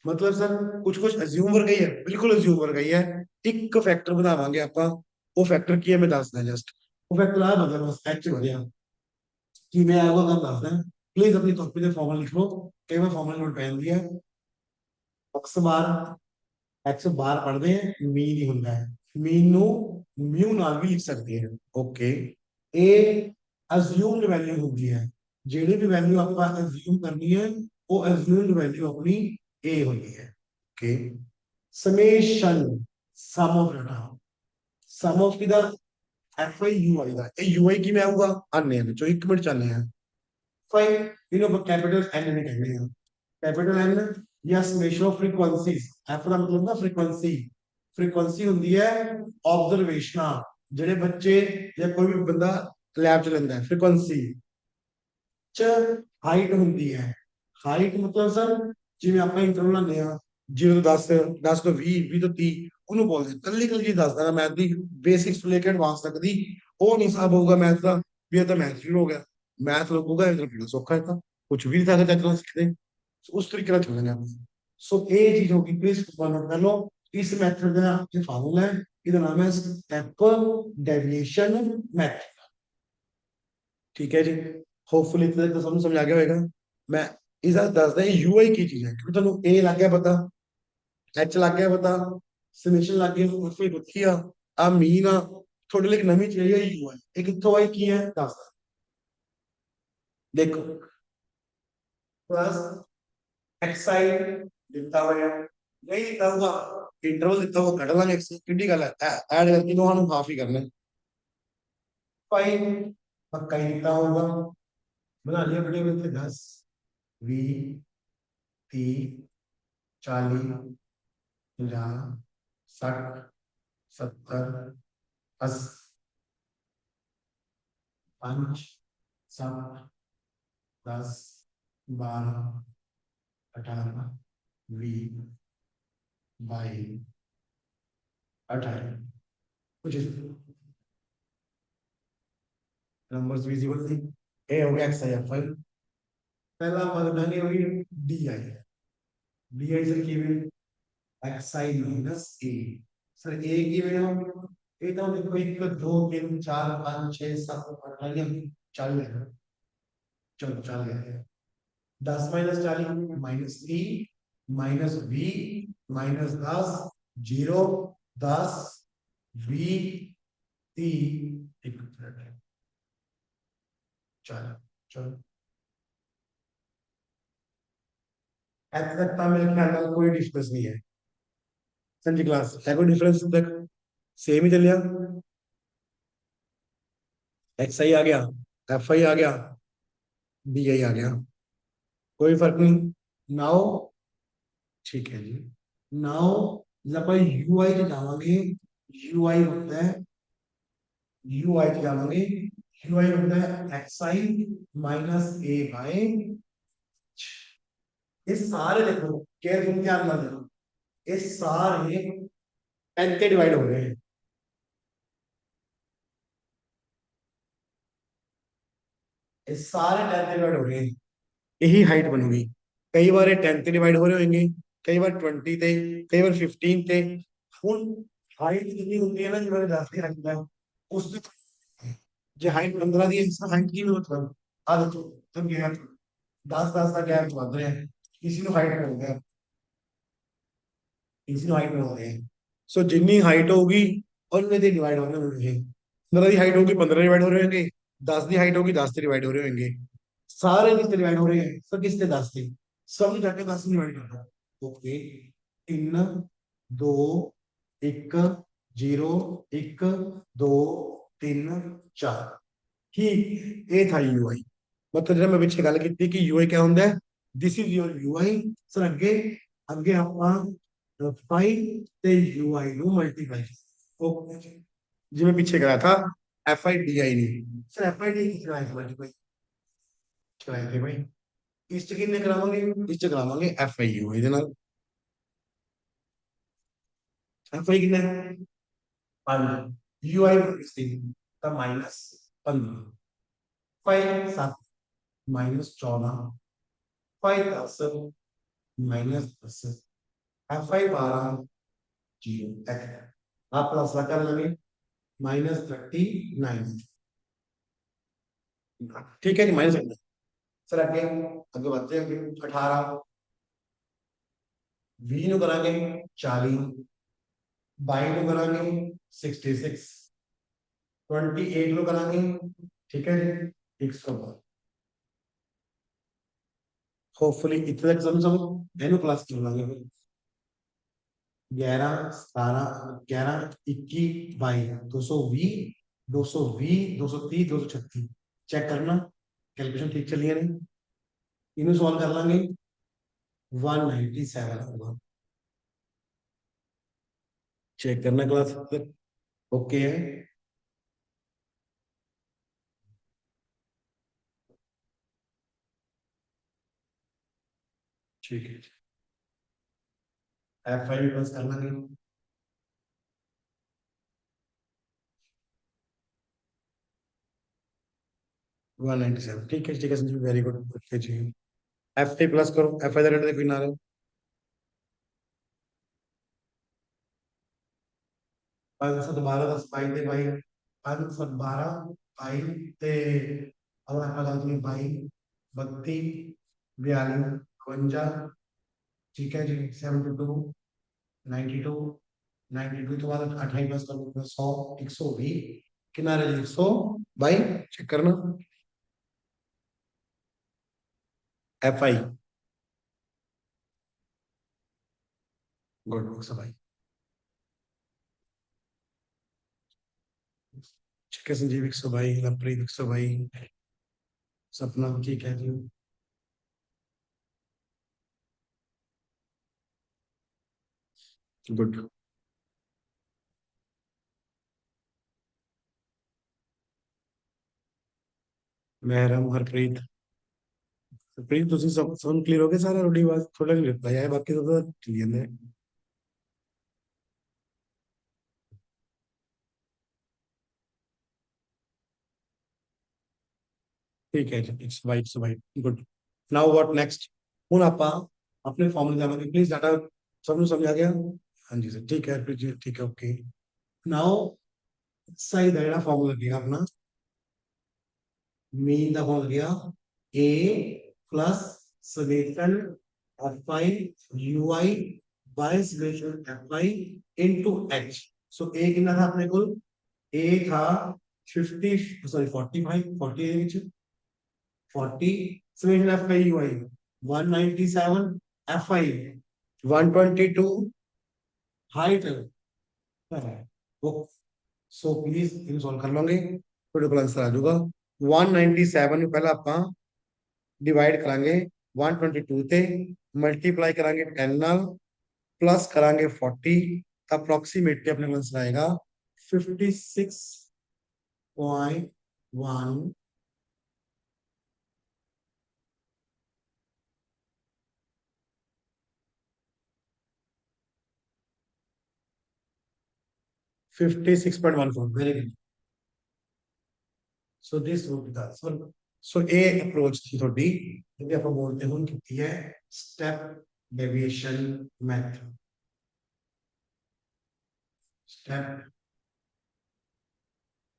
मतलब सर कुछ कुछ अज्यूम वर्गा ही है, बिल्कुल अज्यूम वर्गा ही है। एक फैक्टर बनावांगे ਆਪਾਂ, ਉਹ ਫੈक्टर ਕੀ ਹੈ ਮੈਂ ਦੱਸਦਾ ਜਸਟ। ਉਹ ਫੈक्टर ਆ ਬਦਲ ਬਸ ਐਚ ਵਧਿਆ ਕਿ ਮੈਂ ਆਊਗਾ ਕੰਮ ਦੱਸਦਾ। प्लीज अपनी कॉपी ਤੇ ਫਾਰਮੂਲਾ ਲਿਖ ਲਓ, ਕਈ ਵਾਰ ਫਾਰਮੂਲਾ ਨੋਟ ਪੈ ਜਾਂਦੀ ਹੈ। x ਬਾਰ एक्स बार पढ़ते हैं, मीन ही होता है, मीन नो म्यू नाल भी लिख सकते हैं। ओके, ए अज्यूम्ड वैल्यू होती है, जेडी भी वैल्यू आपका अज्यूम करनी है वो अज्यूम्ड वैल्यू अपनी ए होती है। Okay, summation sum of data, sum of किधर एफ आई यू आई दा, ए यू आई की मैं आऊंगा आने हैं जो एक मिनट चलने हैं। फाइन, इन्हों कैपिटल एन ने कहते हैं, कैपिटल एन या समेशन ऑफ फ्रीक्वेंसीज। एफ का मतलब ना फ्रीक्वेंसी, फ्रीक्वेंसी होती है ऑब्जर्वेशन, ਜਿਹੜੇ ਬੱਚੇ ਜਾਂ ਕੋਈ ਵੀ ਬੰਦਾ ਲੈਬ ਚ ਲੈਂਦਾ ਹੈ ਫ੍ਰੀਕੁਐਂਸੀ ਚ ਹਾਈਟ ਹੁੰਦੀ ਹੈ। ਹਾਈਟ ਮਤਲਬ ਸਰ ਜਿਵੇਂ ਆਪਾਂ ਇੰਟਰਵਲ ਲਾਉਂਦੇ ਆ 0 ਤੋਂ 10, 10 ਤੋਂ 20, 20 ਤੋਂ 30, ਉਹਨੂੰ ਬੋਲਦੇ ਕੱਲੀ ਕੱਲੀ ਚੀਜ਼ ਦੱਸਦਾ ਮੈਥ ਦੀ ਬੇਸਿਕਸ ਤੋਂ ਲੈ ਕੇ ਐਡਵਾਂਸ ਤੱਕ ਦੀ। ਉਹ ਨਹੀਂ ਹਿਸਾਬ ਹੋਊਗਾ ਮੈਥ ਦਾ ਵੀ ਇਹ ਤਾਂ ਮੈਥ ਸ਼ੁਰੂ ਹੋ ਗਿਆ, ਮੈਥ ਲੱਗੂਗਾ ਇਹ ਸੌਖਾ ਹੈ, ਤਾਂ ਕੁਝ ਵੀ ਨਹੀਂ ਸਕਦਾ ਚੱਕਰ ਸਿੱਖਦੇ ਉਸ ਤਰੀਕੇ ਨਾਲ ਚੱਲਣਾ ਆਪਾਂ। ਸੋ ਇਹ ਚੀਜ਼ ਹੋ ਗਈ, ਪਲੀਜ਼ ਫੋਲੋ ਕਰ ਲਓ। ਇਸ ਮੈਥਡ ਦਾ ਜੋ ਫਾਰਮੂਲਾ ਹੈ ਇਹਦਾ ਨਾਮ ਹੈ ਸਟੈਪ ਡੇਵੀਏਸ਼ਨ ਮੈਥਡ। ਠੀਕ ਹੈ ਜੀ। होपफुली इतना तो सबको समझ आ गया होगा। मैं इसका दसदा यूआई की चीज है, क्योंकि ਤੁਹਾਨੂੰ ए ਲੱਗ ਗਿਆ ਪਤਾ, एच ਲੱਗ ਗਿਆ ਪਤਾ, ਸਮੇਸ਼ਨ ਲੱਗ ਗਈ, ਹੋਰ ਕੋਈ ਰੱਖੀ ਆ ਮੀਨ ਆ, ਤੁਹਾਡੇ ਲਈ ਇੱਕ ਨਵੀਂ ਚੀਜ਼ ਹੈ यूआई। ਇਹ ਕਿੱਥੋਂ ਆਈ ਕੀ ਹੈ ਦੱਸਦਾ, ਦੇਖੋ प्लस एक्साई ਦਿੱਤਾ ਹੋਇਆ, ਨਹੀਂ ਦਿੱਤਾ ਹੋਊਗਾ इंटरवल ਦਿੱਤਾ ਹੋਊਗਾ ਕੱਢ ਲਾਂਗੇ x ਕਿੱਡੀ ਗੱਲ ਹੈ, ऐड करके दोनों हाफ ही करना है। फाइव पक्का ही ਦਿੱਤਾ होगा, बना लिया वीडियो में 10 20 30 40 50 60 70 80 5 7 10 12 18 20 22 18 कुछ नंबर्स विजिबल थी। ए हो गया एक्स आई एफ फाइव, पहला पद हुई D i, d I sir की x i minus A, sir ए की वैल्यू ए तो देखो 1 2 3 4 5 6 7 8 9 चल गया, चलो चल गया, 10 - 40 -3 -v -10 0 10 20 30 एक मिनट, चलो चलो एच तक का मेरे ख्याल में कोई डिफरेंस नहीं है। संजी क्लास है कोई डिफरेंस तक, सेम ही चलिया, एक्स आई आ गया, एफ आई आ गया, बी आई आ गया, कोई फर्क नहीं। नाउ ठीक है जी, नाउ जब अपन यू आई पे जावांगे, यू आई होता है, यू आई पे जावांगे, यू आई होता है x i minus A bye, ये सारे देखो क्या तुम ध्यान ना देना, ये सारे टेन के डिवाइड हो रहे हैं, ये सारे टेन के डिवाइड हो रहे हैं, यही हाइट बनूगी। कई बार ये 10 से डिवाइड हो रहे होंगे, कई बार 20 थे, कई बार 15 थे। ਹੁਣ ਹਾਈਟ ਜਿੰਨੀ ਹੁੰਦੀ ਹੈ ਨਾ, ਜਿਵੇਂ 10 ਦੀ ਰੱਖਦਾ ਹੈ ਉਸ ਦੀ, ਜੇ ਹਾਈਟ 15 ਦੀ ਹੈ ਇਸ ਦਾ ਹਾਈਟ ਕੀ ਮਤਲਬ ਆ ਦੇਖੋ, ਤਾਂ ਗੈਪ 10 ਦਾ ਗੈਪ ਵੱਧ ਰਿਹਾ ਹੈ, ਕਿਸੇ ਨੂੰ ਹਾਈਟ ਮਿਲ ਗਿਆ, ਕਿਸੇ ਨੂੰ ਹਾਈਟ ਮਿਲ ਰਹੀ ਹੈ। ਸੋ ਜਿੰਨੀ ਹਾਈਟ ਹੋਊਗੀ ਉਹਨੇ ਦੇ ਡਿਵਾਈਡ ਹੋਣੇ ਹੋਣਗੇ, 15 ਦੀ ਹਾਈਟ ਹੋਊਗੀ 15 डिवाइड हो रहे होंगे, 10 की हाइट होगी 10 से डिवाइड हो रहे होंगे, सारे किससे डिवाइड हो रहे हैं, सब किससे 10 से, सब जाके 10 से डिवाइड कर दो। ओके, 3 2 1 0 1 2 3 4, ठीक ਇਹ था यूआई। मतलब ਜਿਹੜਾ ਮੈਂ ਪਿੱਛੇ ਗੱਲ ਕੀਤੀ ਕਿ यूआई क्या ਹੁੰਦਾ है, this is your UI. Sir ਅੱਗੇ ਅੱਗੇ ਆਪਾਂ फाइव ਤੇ यूआई ਨੂੰ ਮਲਟੀਪਲਾਈ, ओके जिਵੇਂ ਪਿੱਛੇ ਕਰਾਇਆ था एफ आई डी आई नहीं, सर एफ आई डी की कराए थे मल्टीप्लाई, कराए थे भाई, इस च किन्ने करावांगे, इस च करावांगे एफ आई यू ਇਹਦੇ ਨਾਲ, एफ आई किन्ना है 5, यू आई 16 ਤਾਂ माइनस 15, 5 7 -14, 5 10 -10, एफ आई 12 0, आप प्लस ला कर लेंगे -39, ठीक है जी माइनस, सर अगे अगे बढ़ते हैं, 18 20 ਨੂੰ ਕਰਾਂਗੇ 40, 22 ਨੂੰ ਕਰਾਂਗੇ 66, 28 ਨੂੰ ਕਰਾਂਗੇ, ठीक है जी 112। होपफुली इतने तक समझ ਇਹਨੂੰ प्लस कर ਲਾਂਗੇ ਫਿਰ 11 17 11 21 22 220 220 230 236, चेक करना कैलकुलेशन ठीक चली है नहीं, इन्हें सॉल्व कर लांगे 197 होगा, चेक करना क्लास तक ओके है। ठीक है, एफ फाइव प्लस कर लांगे 197, ठीक है संजीव वेरी गुड, ओके जी। एफ आई प्लस करो, एफ आई देखो ना, 512 10 पाई ते भाई 512 पाई ते अब आप लगा देंगे 22 42 52, ठीक है जी, 72 92 92 के बाद 28 प्लस कर लो 100 120 किनारे जी 100 चेक करना FI गुड 122 ठीक है संजीव 122 लवप्रीत 122 सपना ठीक है जी गुड महरम हरप्रीत प्रीत ਤੁਸੀਂ ਸਭ ਸਾਊਂਡ ਕਲੀਅਰ ਹੋ ਗਿਆ ਸਾਰਾ ਤੁਹਾਡੀ ਆਵਾਜ਼ ਥੋੜਾ ਜਿਹਾ ਰਿਪਲਾਈ ਆਇਆ ਬਾਕੀ ਤਾਂ ਕਲੀਅਰ ਨੇ ਠੀਕ ਹੈ ਜੀ it's white good now what next ਹੁਣ ਆਪਾਂ ਆਪਣੇ ਫਾਰਮੂਲੇ ਜਾਵਾਂਗੇ ਪਲੀਜ਼ ਡਾਟਾ ਸਭ ਨੂੰ ਸਮਝ ਆ ਗਿਆ ਹਾਂਜੀ ਸਰ ਠੀਕ ਹੈ ਹਰਪ੍ਰੀਤ ਜੀ ਠੀਕ ਹੈ ਓਕੇ ਨਾਓ ਸਹੀ ਦਾ ਜਿਹੜਾ ਫਾਰਮੂਲਾ ਲੱਗੇਗਾ ਆਪਣਾ ਮੀਨ ਦਾ ਹੋ ਗਿਆ a plus summation fi ui by summation fi into h so a कितना था अपने को a था 50 sorry 45 40 40 summation fi ui 197 fi 122 height है वो सो प्लीज इन सॉल्व कर लोगे ਤੁਹਾਡੇ ਕੋਲ ਆंसर आ जाऊगा 197 ਨੂੰ ਪਹਿਲਾਂ ਆਪਾਂ डिवाइड करांगे 122 ते मल्टीप्लाई करांगे 10 नाल प्लस करांगे 40 अप्रोक्सीमेटली अपने को आंसर आएगा 56.1 56.14 very good so this would be the answer so a approach थी थोड़ी जिसे आप बोलते हैं कितनी है step deviation method step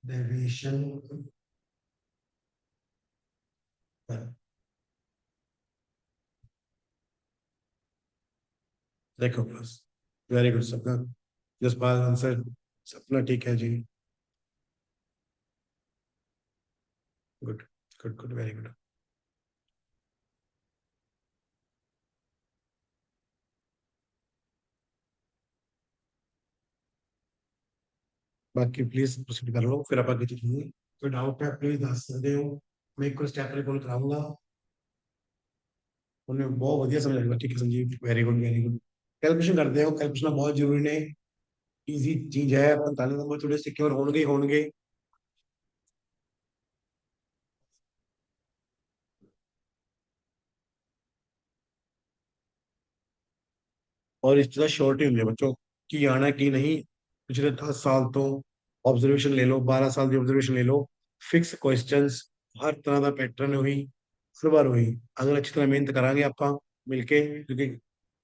deviation देखो plus very good Sapna Jaspal answer Sapna ठीक है जी good good good very good बाकी प्लीज प्रोसीड कर लो फिर आप आगे चलेंगे कोई डाउट है प्लीज दस सकते हो मैं एक स्टेप रिकॉल कराऊंगा उन्हें बहुत बढ़िया समझ आएगा ठीक है संजीव वेरी गुड कैलकुलेशन करते हो कैलकुलेशन बहुत जरूरी ने इजी चीज है 45 नंबर थोड़े सिक्योर होंगे ही होंगे और इस तरह श्योरिटी होनी है बच्चों कि आना की नहीं पिछले 10 साल तो ऑब्जर्वेशन ले लो 12 साल की ऑब्जर्वेशन ले लो फिक्स क्वेश्चंस हर तरह का पैटर्न हुई हर बार हुई अगर अच्छी तरह मेहनत करांगे ਆਪਾਂ ਮਿਲਕੇ क्योंकि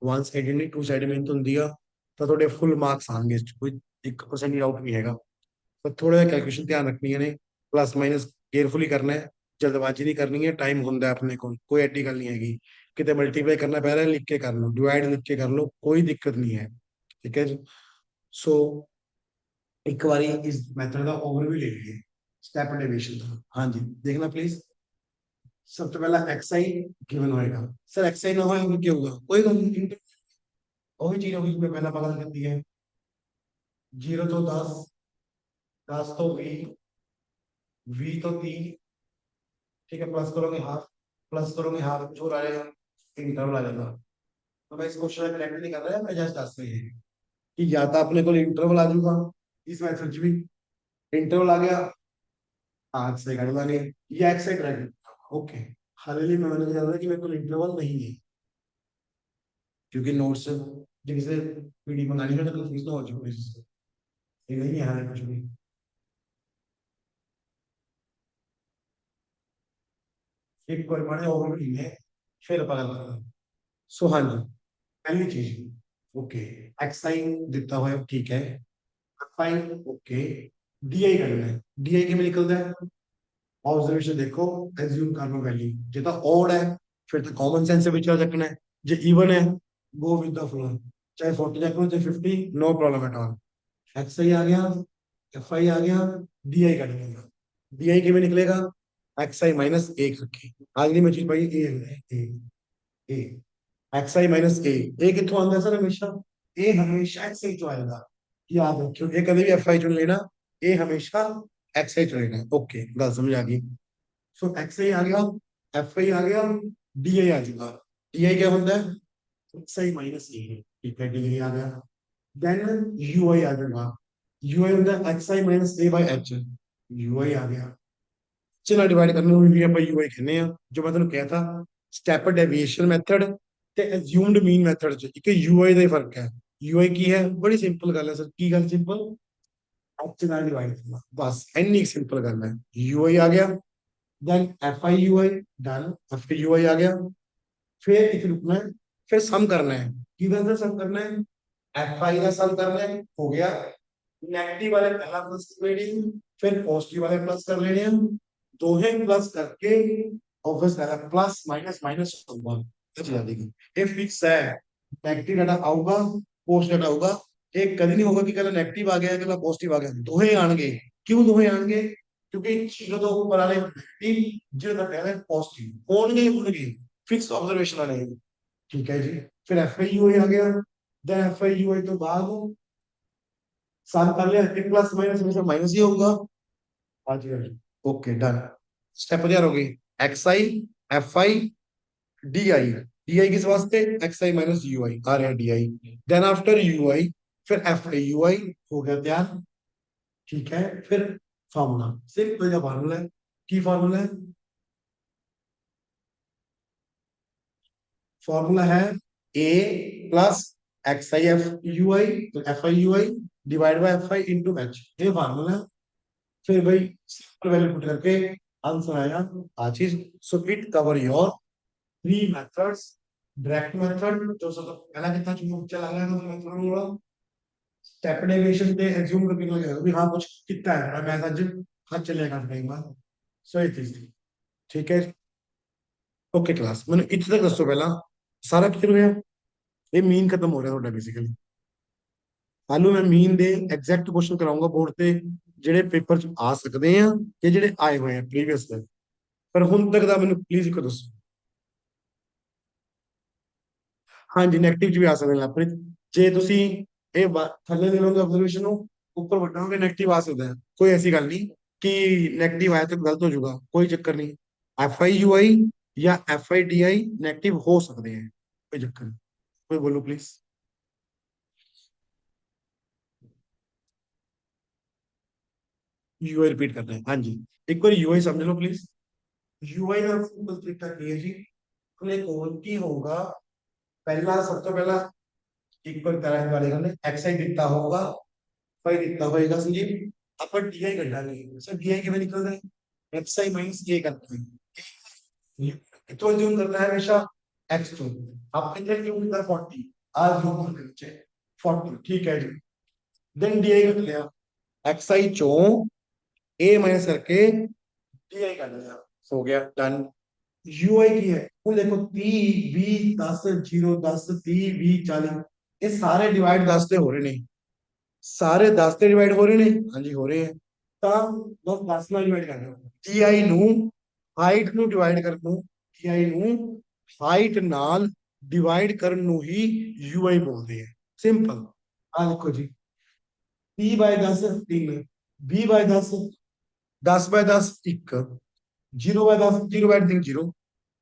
वन साइडेड नहीं टू साइडेड मेहनत ਹੁੰਦੀ ਆ ਤਾਂ ਤੁਹਾਡੇ ਫੁੱਲ ਮਾਰਕਸ ਆਣਗੇ ਇਸ 'ਚ ਕੋਈ 1% ਵੀ ਆਊਟ ਨਹੀਂ ਹੈਗਾ पर थोड़ा ਜਿਹਾ कैलकुलेशन ध्यान रखनी है ने प्लस माइनस केयरफुली करना है जल्दबाजी नहीं करनी है टाइम ਹੁੰਦਾ है अपने को कोई एडी गल नहीं हैगी कितने मल्टीप्लाई करना पह रहा है लिख के कर लो डिवाइड लिख के कर लो कोई दिक्कत नहीं है ठीक है जी सो एक बारी इस मेथड का ओवरव्यू ले लीजिए स्टेप डेविएशन का हाँ जी देखना प्लीज सबसे पहला एक्सआई गिवन होएगा सर एक्सआई ना होए क्या होगा कोई गल नहीं वही चीज होगी जो पहला पता करती है 0 तो 10 10 तो 20 तो 3 ठीक है प्लस करोगे हाफ जो आ जाएगा इंटरवल आ जाएगा तो मैं इस क्वेश्चन में करेक्ट नहीं कर रहा है मैं जस्ट दस रही है कि या तो अपने को इंटरवल आ जाऊंगा इस मेथड भी इंटरवल आ गया आज से करना नहीं ये एक्स से करेक्ट ओके हालांकि मैं मैंने जाना कि मेरे को इंटरवल नहीं है क्योंकि नोट्स जैसे पीडी मंगानी है तो कंफ्यूज ना हो जाओ इससे ये नहीं है हालांकि कुछ भी एक कोई बड़े ओवर नहीं है फिर पता लगा सो हाँ जी पहली चीज ओके एक्स साइन दिता हुआ है ठीक है फाइन ओके डीआई करना है डीआई के में निकलता है ऑब्जर्वेशन देखो, एज्यूम कर लो वैल्यू, जो तो ओड है फिर तो कॉमन सेंस से विचला चकना है, जो इवन है गो विद द फ्लो, चाहे 40 चक लो चाहे 50, no problem at all. X i आ गया, एफ आई आ गया, डी आई कट लेगा। डी आई किमें निकलेगा, एक्स आई माइनस ए करके, आखिरी में चीज पाई ए है, ए एक्स आई माइनस ए कितों आंदा सर हमेशा, ए हमेशा एक्स आई चो आएगा, याद रखियो, ए कभी भी एफ आई चुन लेना, ए हमेशा एक्स आई चुन लेना। ओके गल समझ आ गई। सो एक्स आई आ गया, एफ आई आ गया, डी आई आ जाएगा। डी आई क्या बनता है, एक्स आई माइनस ए, ठीक है डी आई आ गया। देन यू आई आ जाएगा, यू आई होता है x i minus a by h, u i आ गया। चलो डिवाइड करने में भी ਆਪਾਂ ਯੂਆਈ ਕਹਿੰਦੇ ਆ, ਜੋ ਮੈਂ ਤੁਹਾਨੂੰ ਕਿਹਾ था ਸਟੈਪ ਡੇਵੀਏਸ਼ਨ ਮੈਥਡ ਤੇ ਅਸਿਊਮਡ ਮੀਨ ਮੈਥਡ ਚ ਇੱਕ ਯੂਆਈ ਦਾ ਹੀ ਫਰਕ ਹੈ। ਯੂਆਈ ਕੀ ਹੈ, ਬੜੀ ਸਿੰਪਲ ਗੱਲ ਹੈ ਸਰ, ਕੀ ਗੱਲ ਸਿੰਪਲ, ਐਚ ਨਾਲ ਡਿਵਾਈਡ ਕਰਨਾ, ਬਸ ਇੰਨੀ ਸਿੰਪਲ ਗੱਲ ਹੈ। ਯੂਆਈ ਆ ਗਿਆ, then f I you i, done, f u i आ गया। फिर इसे रुकना है, फिर सम करना है, किधर से सम करना है, एफ आई का सम करना है, हो गया। नेगेटिव वाले पहला प्लस कर लेने हैं, फिर पॉजिटिव वाले प्लस कर लेने हैं, दोहे प्लस करके और फिर सारा प्लस माइनस माइनस होगा, चला देगी। ये फिक्स है, नेगेटिव डाटा आऊगा, पॉजिटिव डाटा आऊगा। एक कभी नहीं होगा कि कल नेगेटिव आ गया कल पॉजिटिव आ गया, दोहे आएंगे। क्यों दोहे आएंगे, क्योंकि जीरो तो ऊपर वाले नेगेटिव, जीरो तक पहले पॉजिटिव होंगे फिक्स ऑब्जर्वेशन वाले हैं। ठीक है जी। फिर एफ आई यू आ गया, देन एफ आई यू तो बाद साल कर लिया, एक प्लस माइनस में से माइनस ही होगा। हाँ जी हाँ जी, ओके डन। स्टेप तैयार हो गई, x i, F i, d i, d i किस वास्ते, x i minus u i आ रहा है d i, then after u i फिर एफ आई यू आई, हो गया तैयार। ठीक है, फिर फार्मूला, सिंपल सा फार्मूला है, की फार्मूला है, फॉर्मूला है a plus x i f u i, तो f I you i divide by F i into h, ये फार्मूला है। फिर भाई सिंपल वैल्यू पुट करके आंसर आया आ चीज। So it cover your three methods, direct method जो सब पहला कितना चुन चला गया तो मेथड होगा, स्टेप डेविएशन पे एज्यूम करके लगेगा भी हाँ कुछ कितना है, मैं आज हाथ चलेगा कहीं बार। सो ये चीज थी, ठीक है। ओके क्लास मैंने इतने तक दसो पहला, सारा क्लियर होया, ये मीन खत्म हो रहा है ਤੁਹਾਡਾ बेसिकली। ਹਾਲੂ ਮੈਂ ਮੀਨ ਦੇ ਐਗਜ਼ੈਕਟ ਕੁਐਸਚਨ ਕਰਾਉਂਗਾ ਬੋਰਡ ਤੇ, ਜਿਹੜੇ ਪੇਪਰ ਚ ਆ ਸਕਦੇ ਆ ਤੇ ਜਿਹੜੇ ਆਏ ਹੋਏ ਆ ਪ੍ਰੀਵੀਅਸ ਦੇ। ਪਰ ਹੁਣ ਤੱਕ ਦਾ ਮੈਨੂੰ ਪਲੀਜ਼ ਇੱਕ ਦੱਸੋ। ਹਾਂਜੀ ਨੈਗੇਟਿਵ ਚ ਵੀ ਆ ਸਕਦੇ ਨੇ ਆਪਣੇ, ਜੇ ਤੁਸੀਂ ਇਹ ਥੱਲੇ ਦੇ ਲਓਗੇ ਆਬਜ਼ਰਵੇਸ਼ਨ ਨੂੰ, ਉੱਪਰ ਵੱਟਾਂਗੇ ਨੈਗੇਟਿਵ ਆ ਸਕਦਾ ਹੈ, ਕੋਈ ਐਸੀ ਗੱਲ ਨਹੀਂ ਕਿ ਨੈਗੇਟਿਵ ਆਇਆ ਤਾਂ ਗਲਤ ਹੋ ਜਾਊਗਾ, ਕੋਈ ਚੱਕਰ ਨਹੀਂ। एफ आई यू आई या F i d I negative हो सकते हैं, कोई चक्कर नहीं। कोई बोलो प्लीज। यूआई रिपीट करते हैं, हाँ जी, एक बार यूआई समझ लो प्लीज। यूआई का सिंपल तरीका ये है जी, क्लिक ऑन की होगा, पहला सब तो पहला एक बार करंट वाले ने एक्सआई दिखता होगा, फाई दिखता होगा संजीव, अपन डीआई कर डालेंगे सर, डीआई के में निकल रहा है एक्सआई माइनस ए करते हैं, तो जो करना है हमेशा एक्स टू, आप इधर क्यों लिखा 40, आज जो कर नीचे 40, ठीक है जी। देन डीआई कर लिया, एक्सआई चो ए माइनस करके डीआई कर लिया, हो गया डन। यूआई की है वो देखो, 30 20 10 0 10 30 20 40, ये सारे डिवाइड 10 से हो रहे ने, सारे 10 से डिवाइड हो रहे ने, हाँ जी हो रहे हैं। ਤਾਂ ਬਸ 10 ਨਾਲ ਡਿਵਾਈਡ ਕਰਨਾ, टीआई ਨੂੰ ਹਾਈਟ ਨੂੰ ਡਿਵਾਈਡ ਕਰਨ ਨੂੰ, टीआई ਨੂੰ ਹਾਈਟ ਨਾਲ ਡਿਵਾਈਡ ਕਰਨ ਨੂੰ ਹੀ यूआई ਬੋਲਦੇ ਆ, ਸਿੰਪਲ। ਆ ਦੇਖੋ ਜੀ, 30/10 3, 20/10 10/10 1, 0/10 0/3 0,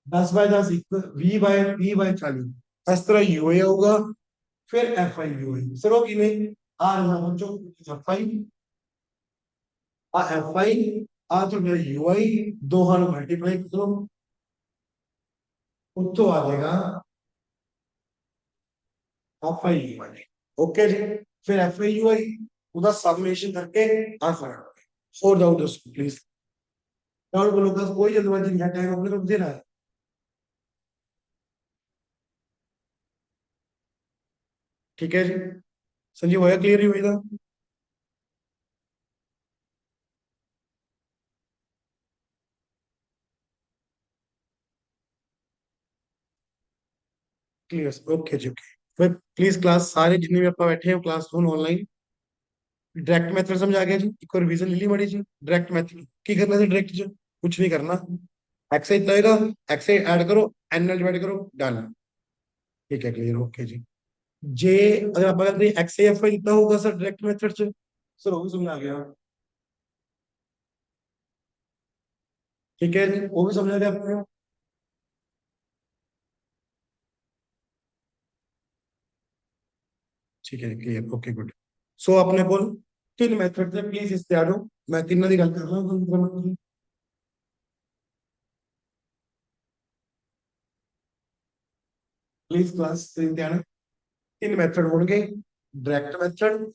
10/10 1, 20/30/40, इस तरह यूआई आऊगा। फिर एफ आई यूआई सर वो किमें आ रहा बच्चों, F i uh F i आ तो मेरा यूआई, दोहां मल्टीप्लाई करो, उत्तो आ जाएगा एफ आई यूआई। ओके जी, फिर एफ आई यूआई उदा सबमिशन करके आंसर फोर डाउट दोस्तों प्लीज, डाउट बोलो बस, कोई जल्दबाजी नहीं है, टाइम अपने को दे रहा है। ठीक है जी, संजीव होया क्लियर ही हुई था। क्लियर, ओके जी ओके। फिर प्लीज क्लास सारे जितने भी आप बैठे हैं class phone online, direct method समझ आ गया जी, एक और रिवीजन ले ली बड़ी जी। डायरेक्ट मेथड की करना है डायरेक्ट जो, कुछ नहीं करना। एक्साइज लगेगा, एक्साइज ऐड करो, एन डिवाइड करो, डन। ठीक है, क्लियर, ओके जी। जे, अगर आप अगर एक्स एफ आई कितना होगा सर डायरेक्ट मेथड से? सर वो भी समझ आ गया। ठीक है जी, वो भी समझ आ गया आपको। ठीक है, क्लियर, ओके गुड। सो अपने को तीन मेथड थे, प्लीज इस तैयार हो। मैं तीनों की गल कर रहा हूँ। प्लीज क्लास तीन तैयार है। तीन मेथड होंगे, direct method,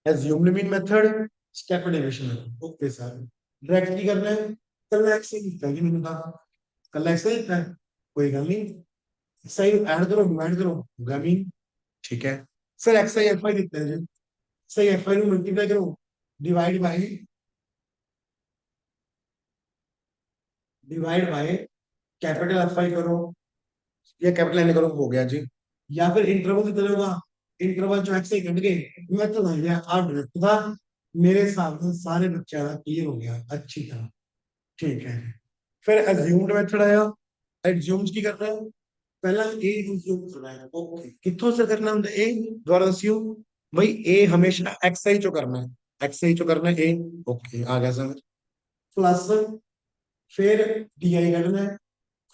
assumed mean method, step deviation method. Okay sir, direct की करना है, कल एक्स से लिखता है मैंने कहा, कल एक्स से लिखता है, कोई गल नहीं, सही ऐड करो डिवाइड करो, होगा मीन। ठीक है sir, x i F I लिखते हैं जी, सही एफ आई मल्टीप्लाई करो, divide by, divide by capital F I करो, या कैपिटल एन करो, हो गया जी। या फिर इंटरवल कितने होगा, इंटरवल जो एक्स से कट गए, मैं तो भाई यार आठ मिनट था, मेरे हिसाब से सारे बच्चा का क्लियर हो गया अच्छी तरह। ठीक है, फिर एज्यूम्ड मेथड आया। एज्यूम्स की करना है, पहला ए एज्यूम करना है, ओके कितों से करना है ए, द्वारा दस्यू। भाई ए हमेशा एक्स आई चो करना है, एक्स आई चो करना है ए, ओके आ गया समझ। प्लस, फिर डी आई करना है,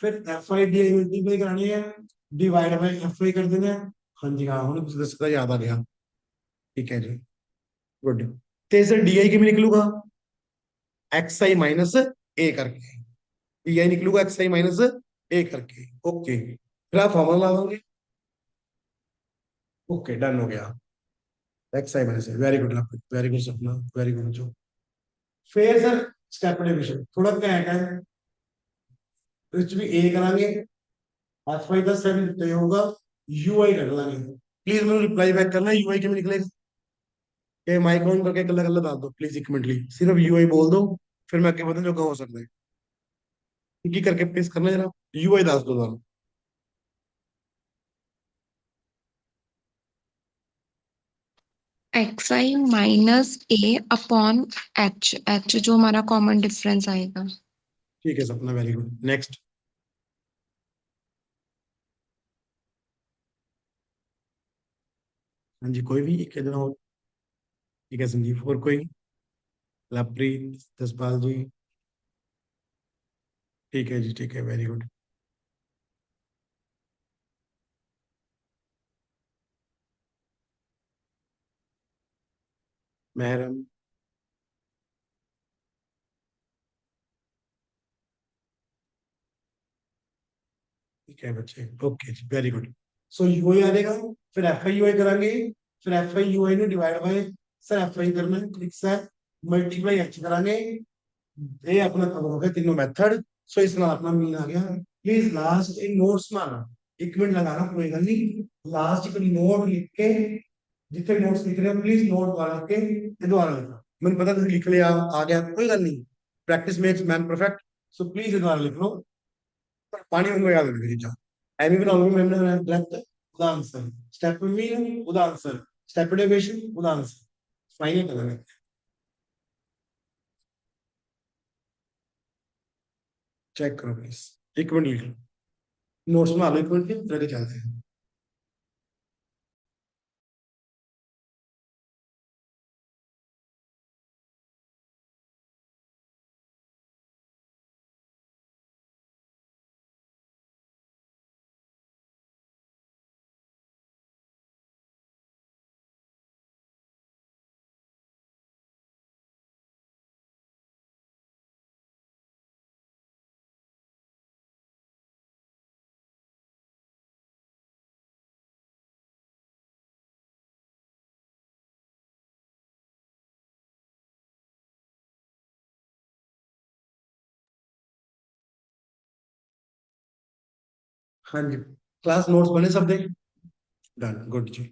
फिर f i d I multiply करानी है, डिवाइड बाई एफ आई कर देना है। हाँ जी हाँ, हमने कुछ दस याद आ गया। ठीक है जी, गुड। तो सर डी आई के में निकलूंगा एक्स आई माइनस ए करके, डी आई निकलूंगा एक्स आई माइनस ए करके, ओके फिर आप फॉर्मूला लगाओगे। ओके डन हो गया, x i minus A, very good, very good सपना, वेरी गुड जो। फिर सर स्टेप डिवीजन थोड़ा क्या है, कुछ भी ए करांगे, एफ आई का सेवन तो होगा, यू आई कर लांगे। प्लीज मेरे रिप्लाई बैक करना, यू आई के में निकले, ये माइक ऑन करके कल्ला कल्ला डाल दो प्लीज, एक मिनट ली सिर्फ यूआई बोल दो, फिर मैं आगे बताऊं जो कहा हो सकता है। एक ही करके पेश करना जरा, यूआई दास दो दाम। X i minus A upon H, H जो हमारा कॉमन डिफरेंस आएगा। ठीक है सपना, वेरी गुड, नेक्स्ट। हाँ जी, कोई भी एक कहना हो। ठीक है संजीव, और कोई? लवप्रीत, जसपाल जी। ठीक है जी, ठीक है, वेरी गुड। महरम। ठीक है बच्चे, ओके जी, वेरी गुड। सो यूआई आ जाएगा, फिर एफ आई यूआई करांगे, फिर एफ आई यूआई ने divide by, sir F I करना है क्लिक सर, मल्टीप्लाई एच करांगे, ये अपना कवर हो गया तीनों मेथड। सो इस नाल अपना मीन आ गया। प्लीज लास्ट इन नोट्स में आना, एक मिनट लगाना कोई गल नहीं, लास्ट एक नोट लिख के, जितने नोट्स लिख रहे हो प्लीज नोट दोबारा लिख के ये दोबारा लिखना। मैंने पता तुम लिख लिया, आ गया, कोई गल नहीं, practice makes man perfect. So please ये दोबारा लिख लो, पानी में याद रखिए चीजा। एमी बना लो, मैंने डेप्थ उदा आंसर, स्टेप मीन उदा आंसर, स्टेप डेविएशन उदा आंसर, फाइनल करना है। चेक करो प्लीज, एक मिनट लिख लो, नोट्स में आ लो, एक मिनट के फिर आगे चलते हैं। हाँ जी, क्लास नोट्स बने सब दे, डन गुड जी।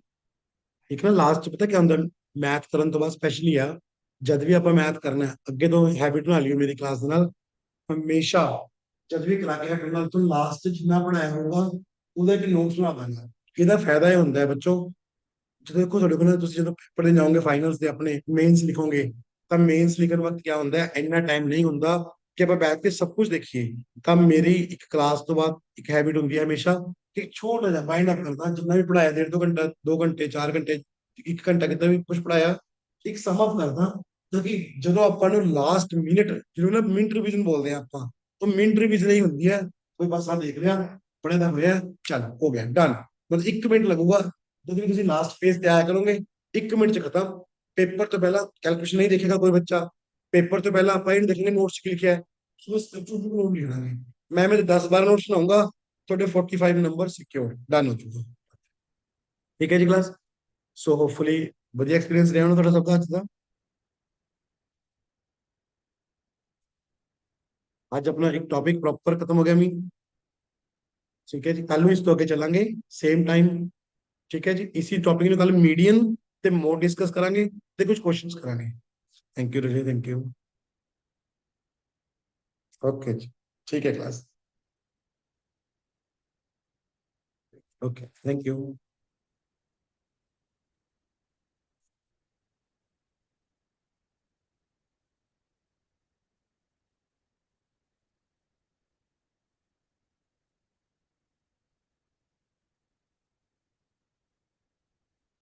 एक ना लास्ट पता क्या ਹੁੰਦਾ, ਮੈਥ ਕਰਨ ਤੋਂ ਬਾਅਦ ਸਪੈਸ਼ਲੀ ਆ, ਜਦ ਵੀ ਆਪਾਂ ਮੈਥ ਕਰਨਾ ਹੈ, ਅੱਗੇ ਤੋਂ ਹੈਬਿਟ ਬਣਾ ਲਿਓ ਮੇਰੀ ਕਲਾਸ ਦੇ ਨਾਲ, ਹਮੇਸ਼ਾ ਜਦ ਵੀ ਕਰਾ ਕੇ ਹਟਣ ਨਾਲ ਤੋਂ ਲਾਸਟ ਜਿੰਨਾ ਬਣਾਇਆ ਹੋਊਗਾ ਉਹਦਾ ਇੱਕ ਨੋਟਸ ਬਣਾ ਦਾਂਗਾ। ਇਹਦਾ ਫਾਇਦਾ ਇਹ ਹੁੰਦਾ ਹੈ ਬੱਚੋ, ਜਦੋਂ ਦੇਖੋ ਤੁਹਾਡੇ ਕੋਲ ਤੁਸੀਂ ਜਦੋਂ ਪੇਪਰ ਦੇਣ ਜਾਓਗੇ ਫਾਈਨਲਸ ਦੇ ਆਪਣੇ ਮੇਨਸ ਲਿਖੋਗੇ, ਤਾਂ ਮੇਨਸ ਲਿਖਣ ਵਕਤ ਕੀ ਹੁੰਦਾ ਹੈ, ਇੰਨਾ ਟਾਈਮ ਨਹੀਂ ਹੁੰਦਾ ਕਿ ਆਪਾਂ ਬੈਠ ਕੇ ਸਭ ਕੁਝ ਦੇਖੀਏ। ਤਾਂ ਮੇਰੀ ਇੱਕ ਕਲਾਸ ਤੋਂ ਬਾਅਦ ਇੱਕ ਹੈਬਿਟ ਹੁੰਦੀ ਹੈ ਹਮੇਸ਼ਾ ਕਿ ਇੱਕ ਛੋਟਾ ਜਿਹਾ ਮਾਈਂਡ ਅਪ ਕਰਦਾ, ਜਿੰਨਾ ਵੀ ਪੜਾਇਆ 1.5 2 ਘੰਟਾ 2 ਘੰਟੇ 4 ਘੰਟੇ 1 ਘੰਟਾ ਕਿੱਦਾਂ ਵੀ ਕੁਝ ਪੜਾਇਆ, ਇੱਕ ਸਮ ਅਪ ਕਰਦਾ, ਕਿਉਂਕਿ ਜਦੋਂ ਆਪਾਂ ਨੂੰ ਲਾਸਟ ਮਿੰਟ, ਜਿਹਨੂੰ ਨਾ ਮਿੰਟ ਰਿਵੀਜ਼ਨ ਬੋਲਦੇ ਆ ਆਪਾਂ, ਉਹ ਮਿੰਟ ਰਿਵੀਜ਼ਨ ਹੀ ਹੁੰਦੀ ਹੈ। ਕੋਈ ਬਸ ਆ ਦੇਖ ਲਿਆ, ਪੜਿਆ ਤਾਂ ਹੋਇਆ, ਚੱਲ ਹੋ ਗਿਆ ਡਨ। ਮਤਲਬ 1 ਮਿੰਟ ਲੱਗੂਗਾ, ਜਦੋਂ ਵੀ ਤੁਸੀਂ ਲਾਸਟ ਪੇਜ ਤੇ ਆਇਆ ਕਰੋਗੇ 1 ਮਿੰਟ ਚ ਖਤਮ। ਪੇਪਰ ਤੋਂ ਪਹਿਲਾਂ ਕੈਲਕੂਲੇਸ਼ਨ ਨਹੀਂ ਦੇਖੇਗਾ ਕੋਈ ਬੱਚਾ, ਪੇਪਰ ਤੋਂ ਪਹਿਲਾਂ ਆਪਾਂ ਇਹ ਨਹੀਂ ਦੇਖेंगे ਨੋਟਸ ਕੀ ਲਿਖਿਆ ਹੈ, ਸੋ ਸਟਰਕਚਰ ਨੂੰ ਨੋਟ ਲਿਖਣਾ ਹੈ। ਮੈਂ ਮੇਰੇ 10 12 ਨੋਟਸ ਬਣਾਉਂਗਾ, ਤੁਹਾਡੇ 45 ਨੰਬਰ ਸਿਕਿਉਰ ਡਨ ਹੋ ਚੁੱਕਾ। ਠੀਕ ਹੈ ਜੀ ਕਲਾਸ। ਸੋ ਹੋਪਫੁਲੀ ਵਧੀਆ ਐਕਸਪੀਰੀਅੰਸ ਰਿਹਾ ਹੋਣਾ ਤੁਹਾਡਾ ਸਭ ਦਾ ਅੱਜ ਦਾ। ਅੱਜ ਆਪਣਾ ਇੱਕ ਟੌਪਿਕ ਪ੍ਰੋਪਰ ਖਤਮ ਹੋ ਗਿਆ ਮੀ। ਠੀਕ ਹੈ ਜੀ, ਕੱਲ ਨੂੰ ਇਸ ਤੋਂ ਅੱਗੇ ਚੱਲਾਂਗੇ ਸੇਮ ਟਾਈਮ। ਠੀਕ ਹੈ ਜੀ, ਇसी ਟੌਪਿਕ ਨੂੰ ਕੱਲ ਮੀਡੀਅਨ ਤੇ ਮੋਰ ਡਿਸਕਸ ਕਰਾਂਗੇ ਤੇ ਕੁਝ ਕੁਐਸਚਨਸ ਕਰਾਂਗੇ। ਥੈਂਕ ਯੂ ਰਜੇ, ਥੈਂਕ ਯੂ। ਓਕੇ ਜੀ, ਠੀਕ ਹੈ ਕਲਾਸ। Okay, thank you.